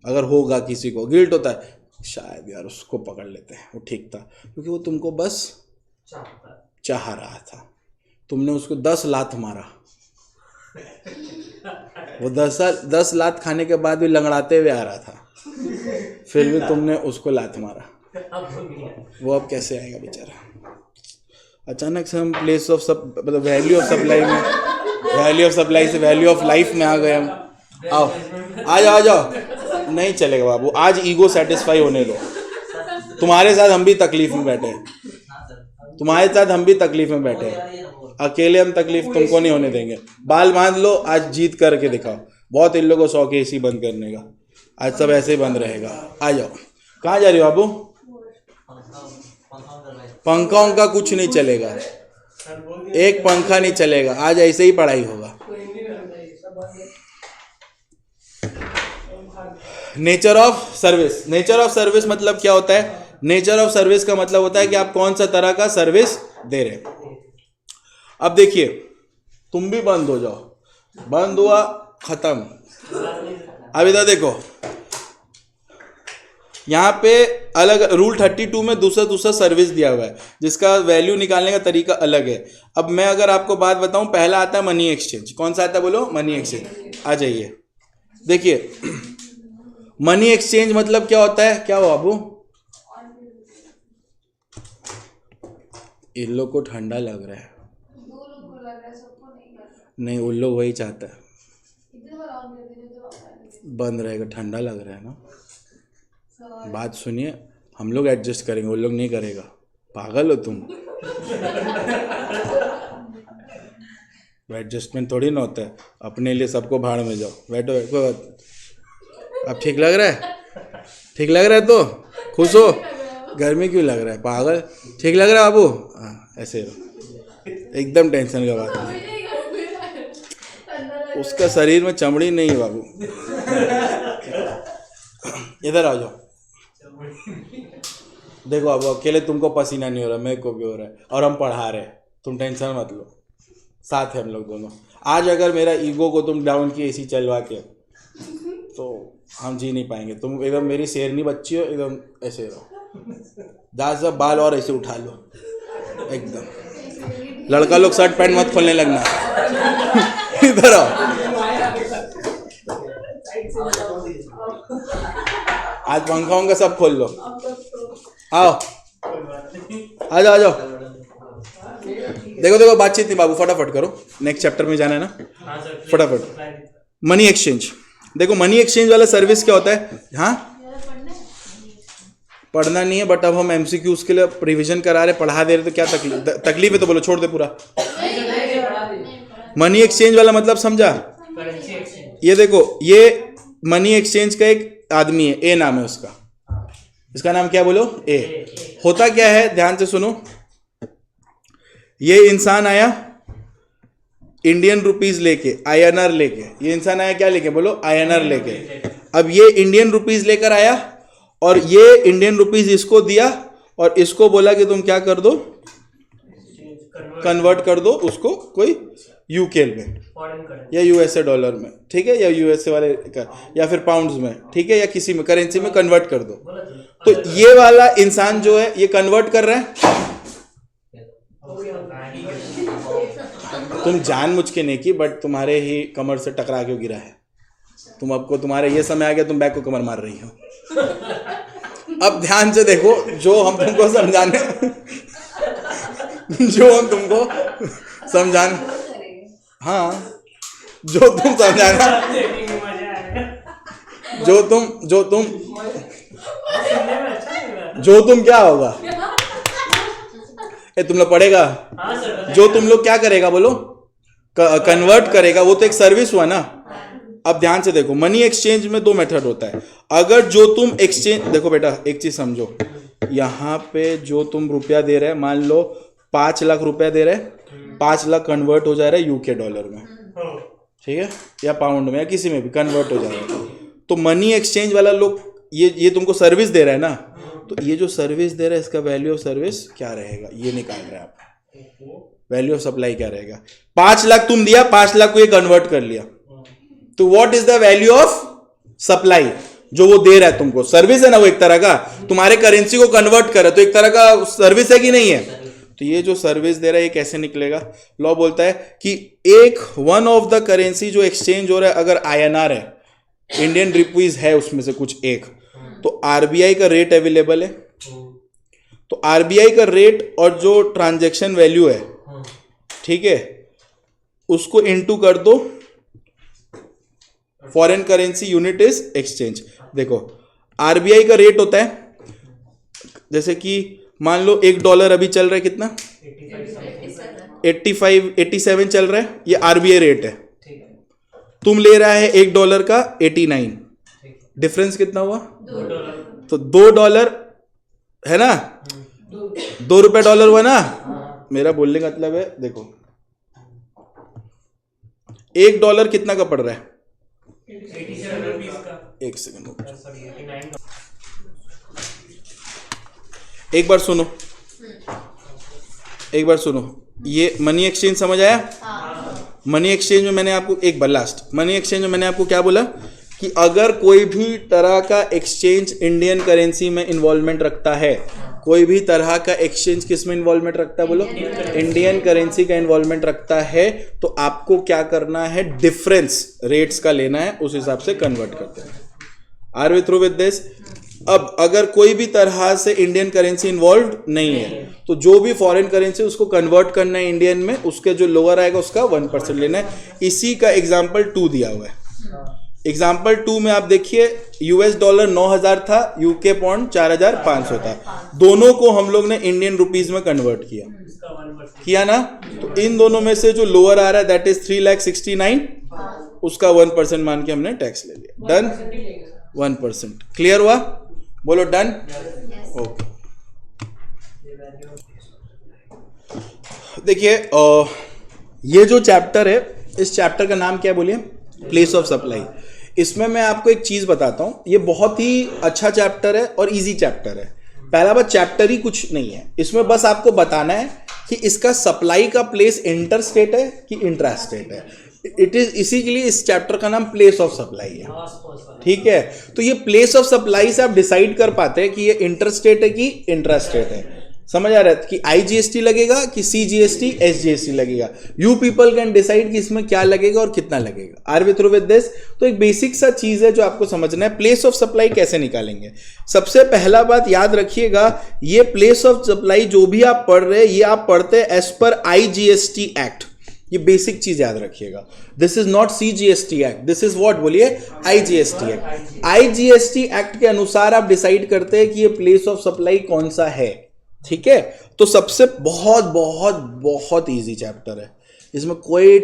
अगर होगा किसी को गिल्ट होता है, शायद यार उसको पकड़ लेते हैं, वो ठीक था, क्योंकि वो तुमको बस चाह रहा था। तुमने उसको 10 लात मारा, वो 10 लात खाने के बाद भी लंगड़ाते हुए आ रहा था, फिर भी तुमने उसको लात मारा, वो अब कैसे आएगा बेचारा। अचानक से हम प्लेस ऑफ सब, मतलब वैल्यू ऑफ सप्लाई में, वैल्यू ऑफ सप्लाई से वैल्यू ऑफ लाइफ में आ गए हम। आओ, आ जाओ। नहीं चलेगा बाबू, आज ईगो सेटिस्फाई होने दो। तुम्हारे साथ हम भी तकलीफ में बैठे हैं, तुम्हारे साथ हम भी तकलीफ में बैठे हैं, अकेले हम तकलीफ तुमको नहीं होने देंगे। बाल बांध लो, आज जीत करके दिखाओ। बहुत इन लोगों को शौक है एसी बंद करने का, आज सब ऐसे ही बंद रहेगा। आ जाओ। कहाँ जा रही हो बाबू? पंखा उनका कुछ नहीं चलेगा, एक पंखा नहीं चलेगा, आज ऐसे ही पढ़ाई होगा। Nature of service, nature of service मतलब क्या होता है? नेचर ऑफ सर्विस का मतलब होता है कि आप कौन सा तरह का सर्विस दे रहे हैं। अब देखिए, तुम भी बंद हो जाओ, बंद हुआ, खत्म। अब इधर देखो, यहाँ पे अलग रूल 32 में दूसरा सर्विस दिया हुआ है जिसका वैल्यू निकालने का तरीका अलग है। अब मैं अगर आपको बात बताऊं, पहला आता है मनी एक्सचेंज। कौन सा आता है बोलो? Money exchange. आ जाइए, देखिए मनी एक्सचेंज मतलब क्या होता है? क्या हो बाबू? इन लोग को ठंडा लग रहा है। दो लोग को लग रहा है, सबको नहीं लग रहा। नहीं, उन लोग वही चाहता है, इधर बार ऑन कर दीजिए तो बंद रहेगा। ठंडा लग रहा है ना। बात सुनिए, हम लोग एडजस्ट करेंगे, वो लोग नहीं करेगा। पागल हो तुम? एडजस्टमेंट थोड़ी ना होता है, अपने लिए सबको भाड़ में जाओ। बैठो कोई बात। अब ठीक लग रहा है? ठीक लग रहा है तो खुश हो। गर्मी क्यों लग रहा है पागल? ठीक लग रहा है बाबू? हाँ ऐसे रहो, एकदम टेंशन का बात नहीं। उसका शरीर में चमड़ी नहीं है बाबू। इधर आ जाओ। देखो अब अकेले तुमको पसीना नहीं हो रहा, मेरे को भी हो रहा है, और हम पढ़ा रहे हैं, तुम टेंशन मत लो, साथ है हम लोग दोनों। आज अगर मेरा ईगो को तुम डाउन की एसी चलवा के तो हम जी नहीं पाएंगे। तुम एकदम मेरी शेरनी बच्ची हो, एकदम ऐसे रहो, दास सब बाल और ऐसे उठा लो एकदम। लड़का लोग शर्ट पैंट मत खोलने लगना। इधर आओ, आज पंखा उंखा सब खोल लो। आओ आ जाओ आ जाओ। देखो देखो बातचीत नहीं बाबू, फटाफट करो, नेक्स्ट चैप्टर में जाना है ना, फटाफट। मनी एक्सचेंज, देखो मनी एक्सचेंज वाला सर्विस क्या होता है? हाँ पढ़ना नहीं है, बट अब हम एमसीक्यूज के लिए रिवीजन करा रहे, पढ़ा दे रहे, तो क्या तकलीफ है? तो बोलो छोड़ दे पूरा। मनी एक्सचेंज वाला मतलब समझा? ये देखो, ये मनी एक्सचेंज का एक आदमी है, ए नाम है उसका। इसका नाम क्या बोलो? ए। होता क्या है, ध्यान से सुनो। ये इंसान आया इंडियन रुपीज लेके, INR लेके। ये इंसान आया क्या लेके बोलो? INR लेके। अब ये इंडियन रुपीज लेकर आया और ये इंडियन रुपीज इसको दिया और इसको बोला कि तुम क्या कर दो? कन्वर्ट कर दो उसको कोई यूके में या यूएसए डॉलर में, ठीक है, या यूएसए वाले का, या फिर पाउंड्स में, ठीक है, या किसी में करेंसी में कन्वर्ट कर दो। तो ये वाला इंसान जो है ये कन्वर्ट कर रहा है। तुम जानबूझ के नहीं की, बट तुम्हारे ही कमर से टकरा के गिरा है। तुम आपको तुम्हारे ये समय आ गया, तुम बैक को कमर मार रही हो। अब ध्यान से देखो, जो हम तुमको समझाने हाँ, जो तुम समझाना, जो तुम क्या होगा? तुम लोग पढ़ेगा, जो तुम लोग क्या करेगा बोलो? कन्वर्ट करेगा, वो तो एक सर्विस हुआ ना। अब ध्यान से देखो, मनी एक्सचेंज में दो मेथड होता है। अगर जो तुम एक्सचेंज, देखो बेटा एक चीज समझो, यहाँ पे जो तुम रुपया दे रहे हैं, मान लो 5 लाख रुपया दे रहे हैं, 5 लाख कन्वर्ट हो जा रहा है यूके डॉलर में, ठीक है, या पाउंड में, या किसी में भी कन्वर्ट हो जा रहा है। तो मनी एक्सचेंज वाला लोग ये तुमको सर्विस दे रहा है ना, तो ये जो सर्विस दे रहा है इसका वैल्यू ऑफ सर्विस क्या रहेगा, ये निकाल रहे हैं आप। वैल्यू ऑफ सप्लाई क्या रहेगा? 5 लाख तुम दिया, 5 लाख को ये कन्वर्ट कर लिया, तो what is the value of supply? जो वो दे रहा है तुमको, सर्विस है ना वो, एक तरह का तुम्हारे करेंसी को कन्वर्ट कर रहा है, तो एक तरह का सर्विस है कि नहीं है? तो ये जो सर्विस दे रहा है ये कैसे निकलेगा? लॉ बोलता है कि एक वन ऑफ द करेंसी जो एक्सचेंज हो रहा है, अगर INR है, इंडियन रुपीज है उसमें से कुछ एक, तो RBI का रेट अवेलेबल है, तो RBI का रेट और जो ट्रांजैक्शन वैल्यू है, ठीक है, उसको इनटू कर दो foreign currency unit is exchange. देखो RBI का रेट होता है, जैसे कि मान लो $1 अभी चल रहा है कितना? 87 चल रहा है, ये RBI रेट है। तुम ले रहा है $1 का 89, डिफरेंस कितना हुआ? तो $2 है ना, $2 हुआ ना। मेरा बोलने का मतलब है, देखो $1 कितना का पड़ रहा है? 87 रुपीस का। एक सेकंड, एक बार सुनो, एक बार सुनो। ये मनी एक्सचेंज समझ आया? मनी एक्सचेंज में मैंने आपको एक बार लास्ट, मनी एक्सचेंज में मैंने आपको क्या बोला कि अगर कोई भी तरह का एक्सचेंज इंडियन करेंसी में इन्वॉल्वमेंट रखता है, कोई भी तरह का एक्सचेंज किस में इन्वॉल्वमेंट रखता है बोलो, इंडियन करेंसी का इन्वॉल्वमेंट रखता है, तो आपको क्या करना है, डिफरेंस रेट्स का लेना है, उस हिसाब से कन्वर्ट करते हैं। Are we through with this? अब अगर कोई भी तरह से इंडियन करेंसी इन्वॉल्व नहीं है, तो जो भी फॉरेन करेंसी उसको कन्वर्ट करना है इंडियन में, उसके जो लोअर आएगा उसका 1% लेना है। इसी का एग्जाम्पल 2 दिया हुआ है। एग्जाम्पल 2 में आप देखिए $9,000 9,000 था, यूके पॉन्ड 4,500 था, दोनों को हम लोग ने इंडियन रुपीज में कन्वर्ट किया ना, तो इन दोनों में से जो लोअर आ रहा है दैट इज 3,69,000, उसका 1% मान के हमने टैक्स ले लिया। डन? 1%। क्लियर हुआ? बोलो डन। ओके, देखिए ये जो चैप्टर है, इस चैप्टर का नाम क्या है बोलिए, प्लेस ऑफ सप्लाई। इसमें मैं आपको एक चीज बताता हूं, ये बहुत ही अच्छा चैप्टर है और इजी चैप्टर है। पहला बात, चैप्टर ही कुछ नहीं है, इसमें बस आपको बताना है कि इसका सप्लाई का प्लेस इंटर स्टेट है कि इंट्रा स्टेट है। इट इज, इसी के लिए इस चैप्टर का नाम प्लेस ऑफ सप्लाई है। ठीक है, तो ये प्लेस ऑफ सप्लाई से आप डिसाइड कर पाते हैं कि ये इंटर स्टेट है कि इंट्रा स्टेट है। समझ आ रहा है कि IGST लगेगा कि CGST SGST लगेगा। यू पीपल कैन डिसाइड कि इसमें क्या लगेगा और कितना लगेगा। Are we through with this? तो एक बेसिक सा चीज है जो आपको समझना है, प्लेस ऑफ सप्लाई कैसे निकालेंगे। सबसे पहला बात याद रखिएगा, ये प्लेस ऑफ सप्लाई जो भी आप पढ़ रहे हैं, ये आप पढ़ते हैं एज पर IGST एक्ट। ये बेसिक चीज याद रखिएगा, this is not CGST act, this is what बोलिए, IGST एक्ट। IGST एक्ट के अनुसार आप डिसाइड करते हैं कि ये प्लेस ऑफ सप्लाई कौन सा है। ठीक है, तो सबसे बहुत बहुत बहुत इजी चैप्टर है, इसमें कोई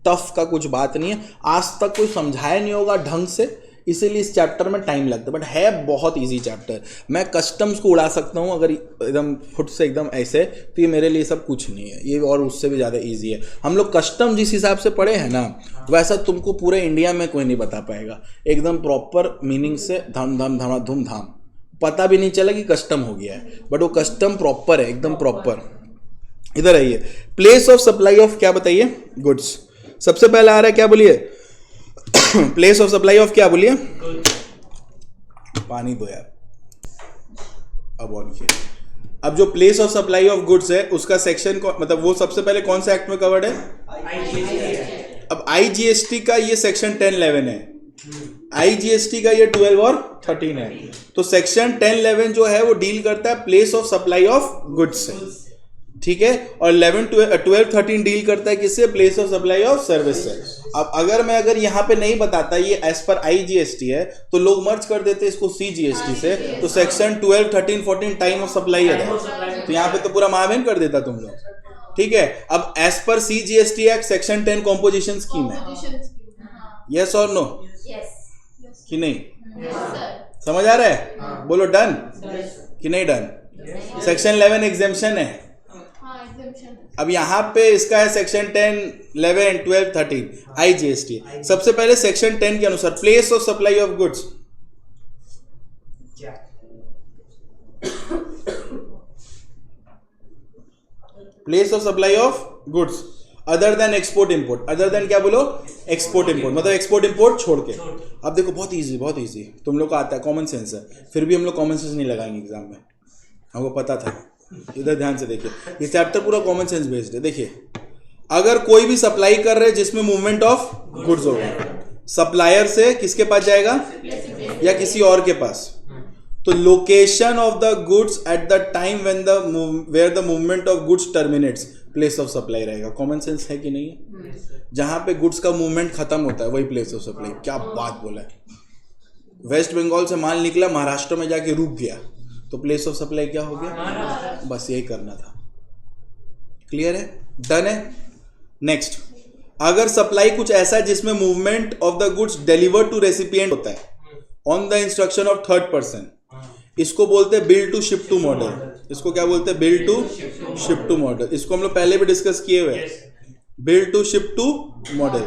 टफ का कुछ बात नहीं है, आज तक कोई समझाया नहीं होगा ढंग से, इसीलिए इस चैप्टर में टाइम लगता है, बट है बहुत इजी चैप्टर। मैं कस्टम्स को उड़ा सकता हूँ अगर एकदम फुट से एकदम ऐसे, तो ये मेरे लिए सब कुछ नहीं है, ये और उससे भी ज़्यादा इजी है। हम लोग कस्टम जिस हिसाब से पढ़े हैं ना, वैसा तुमको पूरे इंडिया में कोई नहीं बता पाएगा, एकदम प्रॉपर मीनिंग से धम धम धमा धूम धाम, पता भी नहीं चला कि कस्टम हो गया है, बट वो कस्टम प्रॉपर है, एकदम प्रॉपर। इधर आइए, प्लेस ऑफ सप्लाई ऑफ क्या बताइए, गुड्स। सबसे पहला आ रहा है क्या बोलिए, प्लेस ऑफ सप्लाई ऑफ क्या बोलिए, पानी दो यार, अब ऑन किए। अब जो place of supply of goods है उसका सेक्शन मतलब वो सबसे पहले कौन सा एक्ट में कवर्ड है, अब IGST का ये सेक्शन 10(11) है, IGST का ये 12 और 13 है। तो सेक्शन 10(11) जो है वो डील करता है place of supply of goods से, ठीक है, और 12-13 डील करता है किससे, place of supply of service से। अब अगर यहाँ पे नहीं बताता ये एज पर IGST है, तो लोग मर्ज कर देते इसको CGST से, तो सेक्शन 12, 13, 14 टाइम ऑफ सप्लाई है, तो यहाँ पे तो पूरा महावेन कर देता तुम लोग। ठीक है, अब as per CGST act section 10 composition scheme है, यस और नो कि नहीं, समझ आ रहा है, बोलो डन कि नहीं डन। सेक्शन 11 एग्जेम्पशन है, अब यहाँ पे इसका है सेक्शन 10, 11, 12, 13 IGST। सबसे पहले सेक्शन 10 के अनुसार place of supply of goods, place of supply of goods other than export import, other than क्या बोलो, एक्सपोर्ट इंपोर्ट, मतलब एक्सपोर्ट इंपोर्ट छोड़ के। अब देखो बहुत इजी, तुम लोग को आता है, कॉमन सेंस है, फिर भी हम लोग कॉमन सेंस नहीं लगाएंगे एग्जाम में, हमको पता था। इधर ध्यान से देखिए, ये चैप्टर पूरा कॉमन सेंस बेस्ड है। देखिए, अगर कोई भी सप्लाई कर रहे हैं जिसमें मूवमेंट ऑफ गुड्स होगा, सप्लायर से किसके पास जाएगा या किसी और के पास, तो location of the goods at the time when where the movement of goods terminates, place of supply रहेगा। कॉमन सेंस है कि नहीं है, जहां पे गुड्स का मूवमेंट खत्म होता है वही प्लेस ऑफ सप्लाई। क्या बात बोला है, वेस्ट बंगाल से माल निकला महाराष्ट्र में जाके रुक गया, तो प्लेस ऑफ सप्लाई क्या हो गया, बस यही करना था। क्लियर है, डन है। नेक्स्ट, अगर सप्लाई कुछ ऐसा है जिसमें movement of the goods delivered to recipient होता है on the instruction of third person, इसको बोलते हैं bill to ship to model. इसको क्या बोलते हैं, bill to ship to model. इसको हम लोग पहले भी डिस्कस किए हुए हैं, bill to ship to model.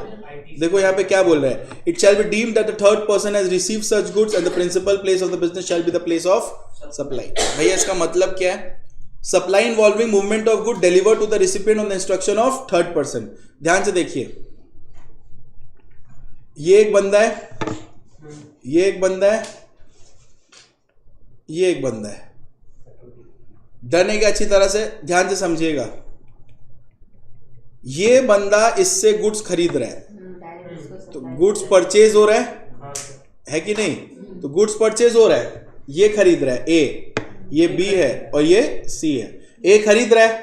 देखो यहाँ पे क्या बोल रहा है, it shall be deemed that the third person has received such goods and the principal place of the business shall be the place of supply. भैया इसका मतलब क्या है, supply involving movement of good deliver to the recipient on the instruction of third person. ध्यान से देखिए, ये एक बंदा है, ये एक बंदा है, ये एक बंदा है। डन है क्या? अच्छी तरह से ध्यान से समझिएगा। ये बंदा इससे गुड्स खरीद रहा है, तो गुड्स परचेज हो रहा है कि नहीं? तो गुड्स परचेज हो रहा है, ये खरीद रहा है ए, ये बी है और ये सी है। ए खरीद रहा है,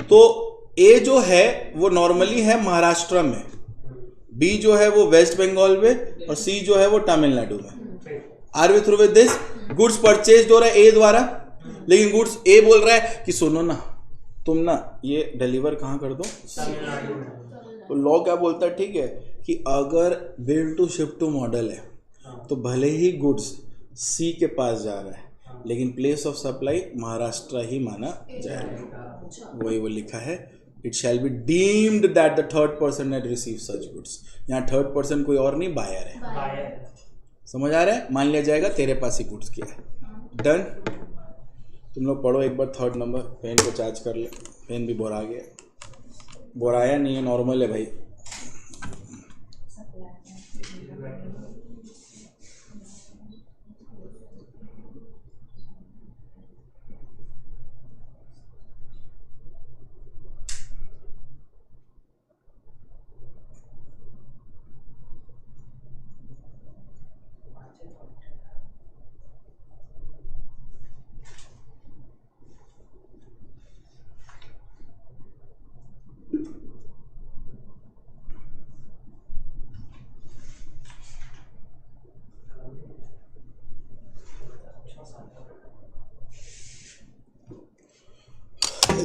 तो ए जो है वो नॉर्मली है महाराष्ट्र में, बी जो है वो वेस्ट बंगाल में और सी जो है वो तमिलनाडु में। Are we through with this? Goods purchase हो रहा है ए द्वारा, लेकिन गुड्स ए बोल रहा है कि सुनो ना, तुम ना ये डिलीवर कहाँ कर दो? तो लॉ क्या बोलता है? ठीक है कि अगर billed to ship to model है तो भले ही गुड्स सी के पास जा रहा है, लेकिन प्लेस ऑफ सप्लाई महाराष्ट्र ही माना जाएगा। वही वो लिखा है, it shall be deemed that the third person had receive such goods. यहाँ थर्ड पर्सन कोई और नहीं, बायर है। समझ आ रहा है? मान लिया जाएगा तेरे पास ही गुड्स किया है। डन। तुम लोग पढ़ो एक बार थर्ड नंबर। पेन को चार्ज कर ले, पेन भी बोरा गया। बोराया नहीं है, नॉर्मल है भाई।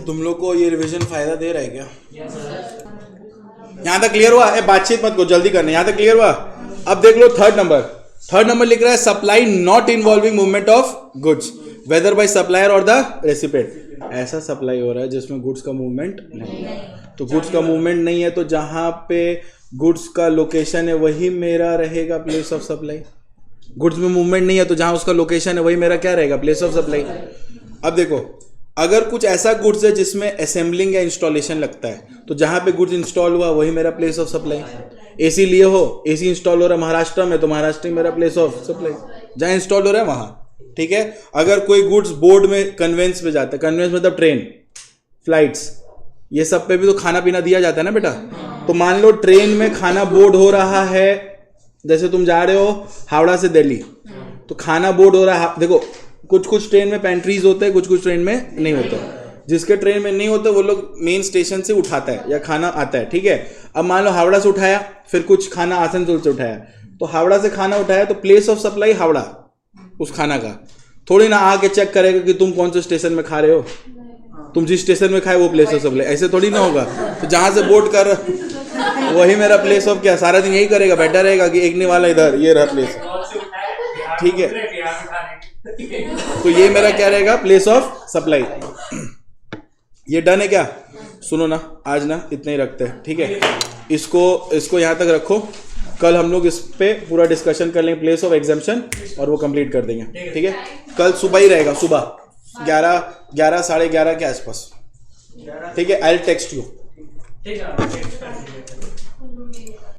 तुम लोग को ये रिवीजन फायदा दे रहा है क्या? यहाँ तक क्लियर हुआ? बातचीत मत को, जल्दी करना। यहाँ तक क्लियर हुआ? अब देख लो थर्ड नंबर। थर्ड नंबर लिख रहा है supply not involving movement of goods whether by supplier और द रेसिपिएंट। ऐसा सप्लाई हो रहा है जिसमें गुड्स का मूवमेंट नहीं है। तो गुड्स का मूवमेंट नहीं है तो जहां पे गुड्स का लोकेशन है वही मेरा रहेगा प्लेस ऑफ सप्लाई। गुड्स में मूवमेंट नहीं है तो जहां उसका लोकेशन है वही मेरा क्या रहेगा? Place of supply. अब देखो, अगर कुछ ऐसा गुड्स है जिसमें असेंबलिंग या इंस्टॉलेशन लगता है तो जहां पे गुड्स इंस्टॉल हुआ वही मेरा प्लेस ऑफ सप्लाई। एसी लिए हो, एसी इंस्टॉल हो रहा है महाराष्ट्र में तो महाराष्ट्र में मेरा प्लेस ऑफ सप्लाई, जहां इंस्टॉल हो रहा है वहां। ठीक है। अगर कोई गुड्स बोर्ड में कन्वेंस पे जाता है, कन्वेंस मतलब ट्रेन, फ्लाइट्स, ये सब पे भी तो खाना पीना दिया जाता है ना बेटा। तो मान लो ट्रेन में खाना बोर्ड हो रहा है, जैसे तुम जा रहे हो हावड़ा से दिल्ली, तो खाना बोर्ड हो रहा है। देखो कुछ कुछ ट्रेन में पेंट्रीज होते हैं, कुछ कुछ ट्रेन में नहीं होते। जिसके ट्रेन में नहीं होते वो लोग मेन स्टेशन से उठाता है या खाना आता है। ठीक है। अब मान लो हावड़ा से उठाया, फिर कुछ खाना आसनसोल से उठाया, तो हावड़ा से खाना उठाया तो प्लेस ऑफ सप्लाई हावड़ा उस खाना का। थोड़ी ना आके चेक करेगा कि तुम कौन से स्टेशन में खा रहे हो, तुम जिस स्टेशन में खाए वो प्लेस ऑफ सप्लाई, ऐसे थोड़ी ना होगा। तो जहां से बोर्ड कर वही मेरा प्लेस ऑफ क्या, सारा दिन यही करेगा, बेटर रहेगा कि एक नहीं वाला इधर ये रहा प्लेस। ठीक है। तो ये मेरा क्या रहेगा? Place of supply. ये डन है क्या? सुनो ना, आज ना इतना ही रखते हैं। ठीक है। इसको यहाँ तक रखो, कल हम लोग इस पे पूरा डिस्कशन कर लेंगे प्लेस ऑफ एग्जाम्पशन और वो कंप्लीट कर देंगे। ठीक है। कल सुबह ही रहेगा, सुबह 11 साढ़े 11 के आसपास। ठीक है। I will text you. ठीक है।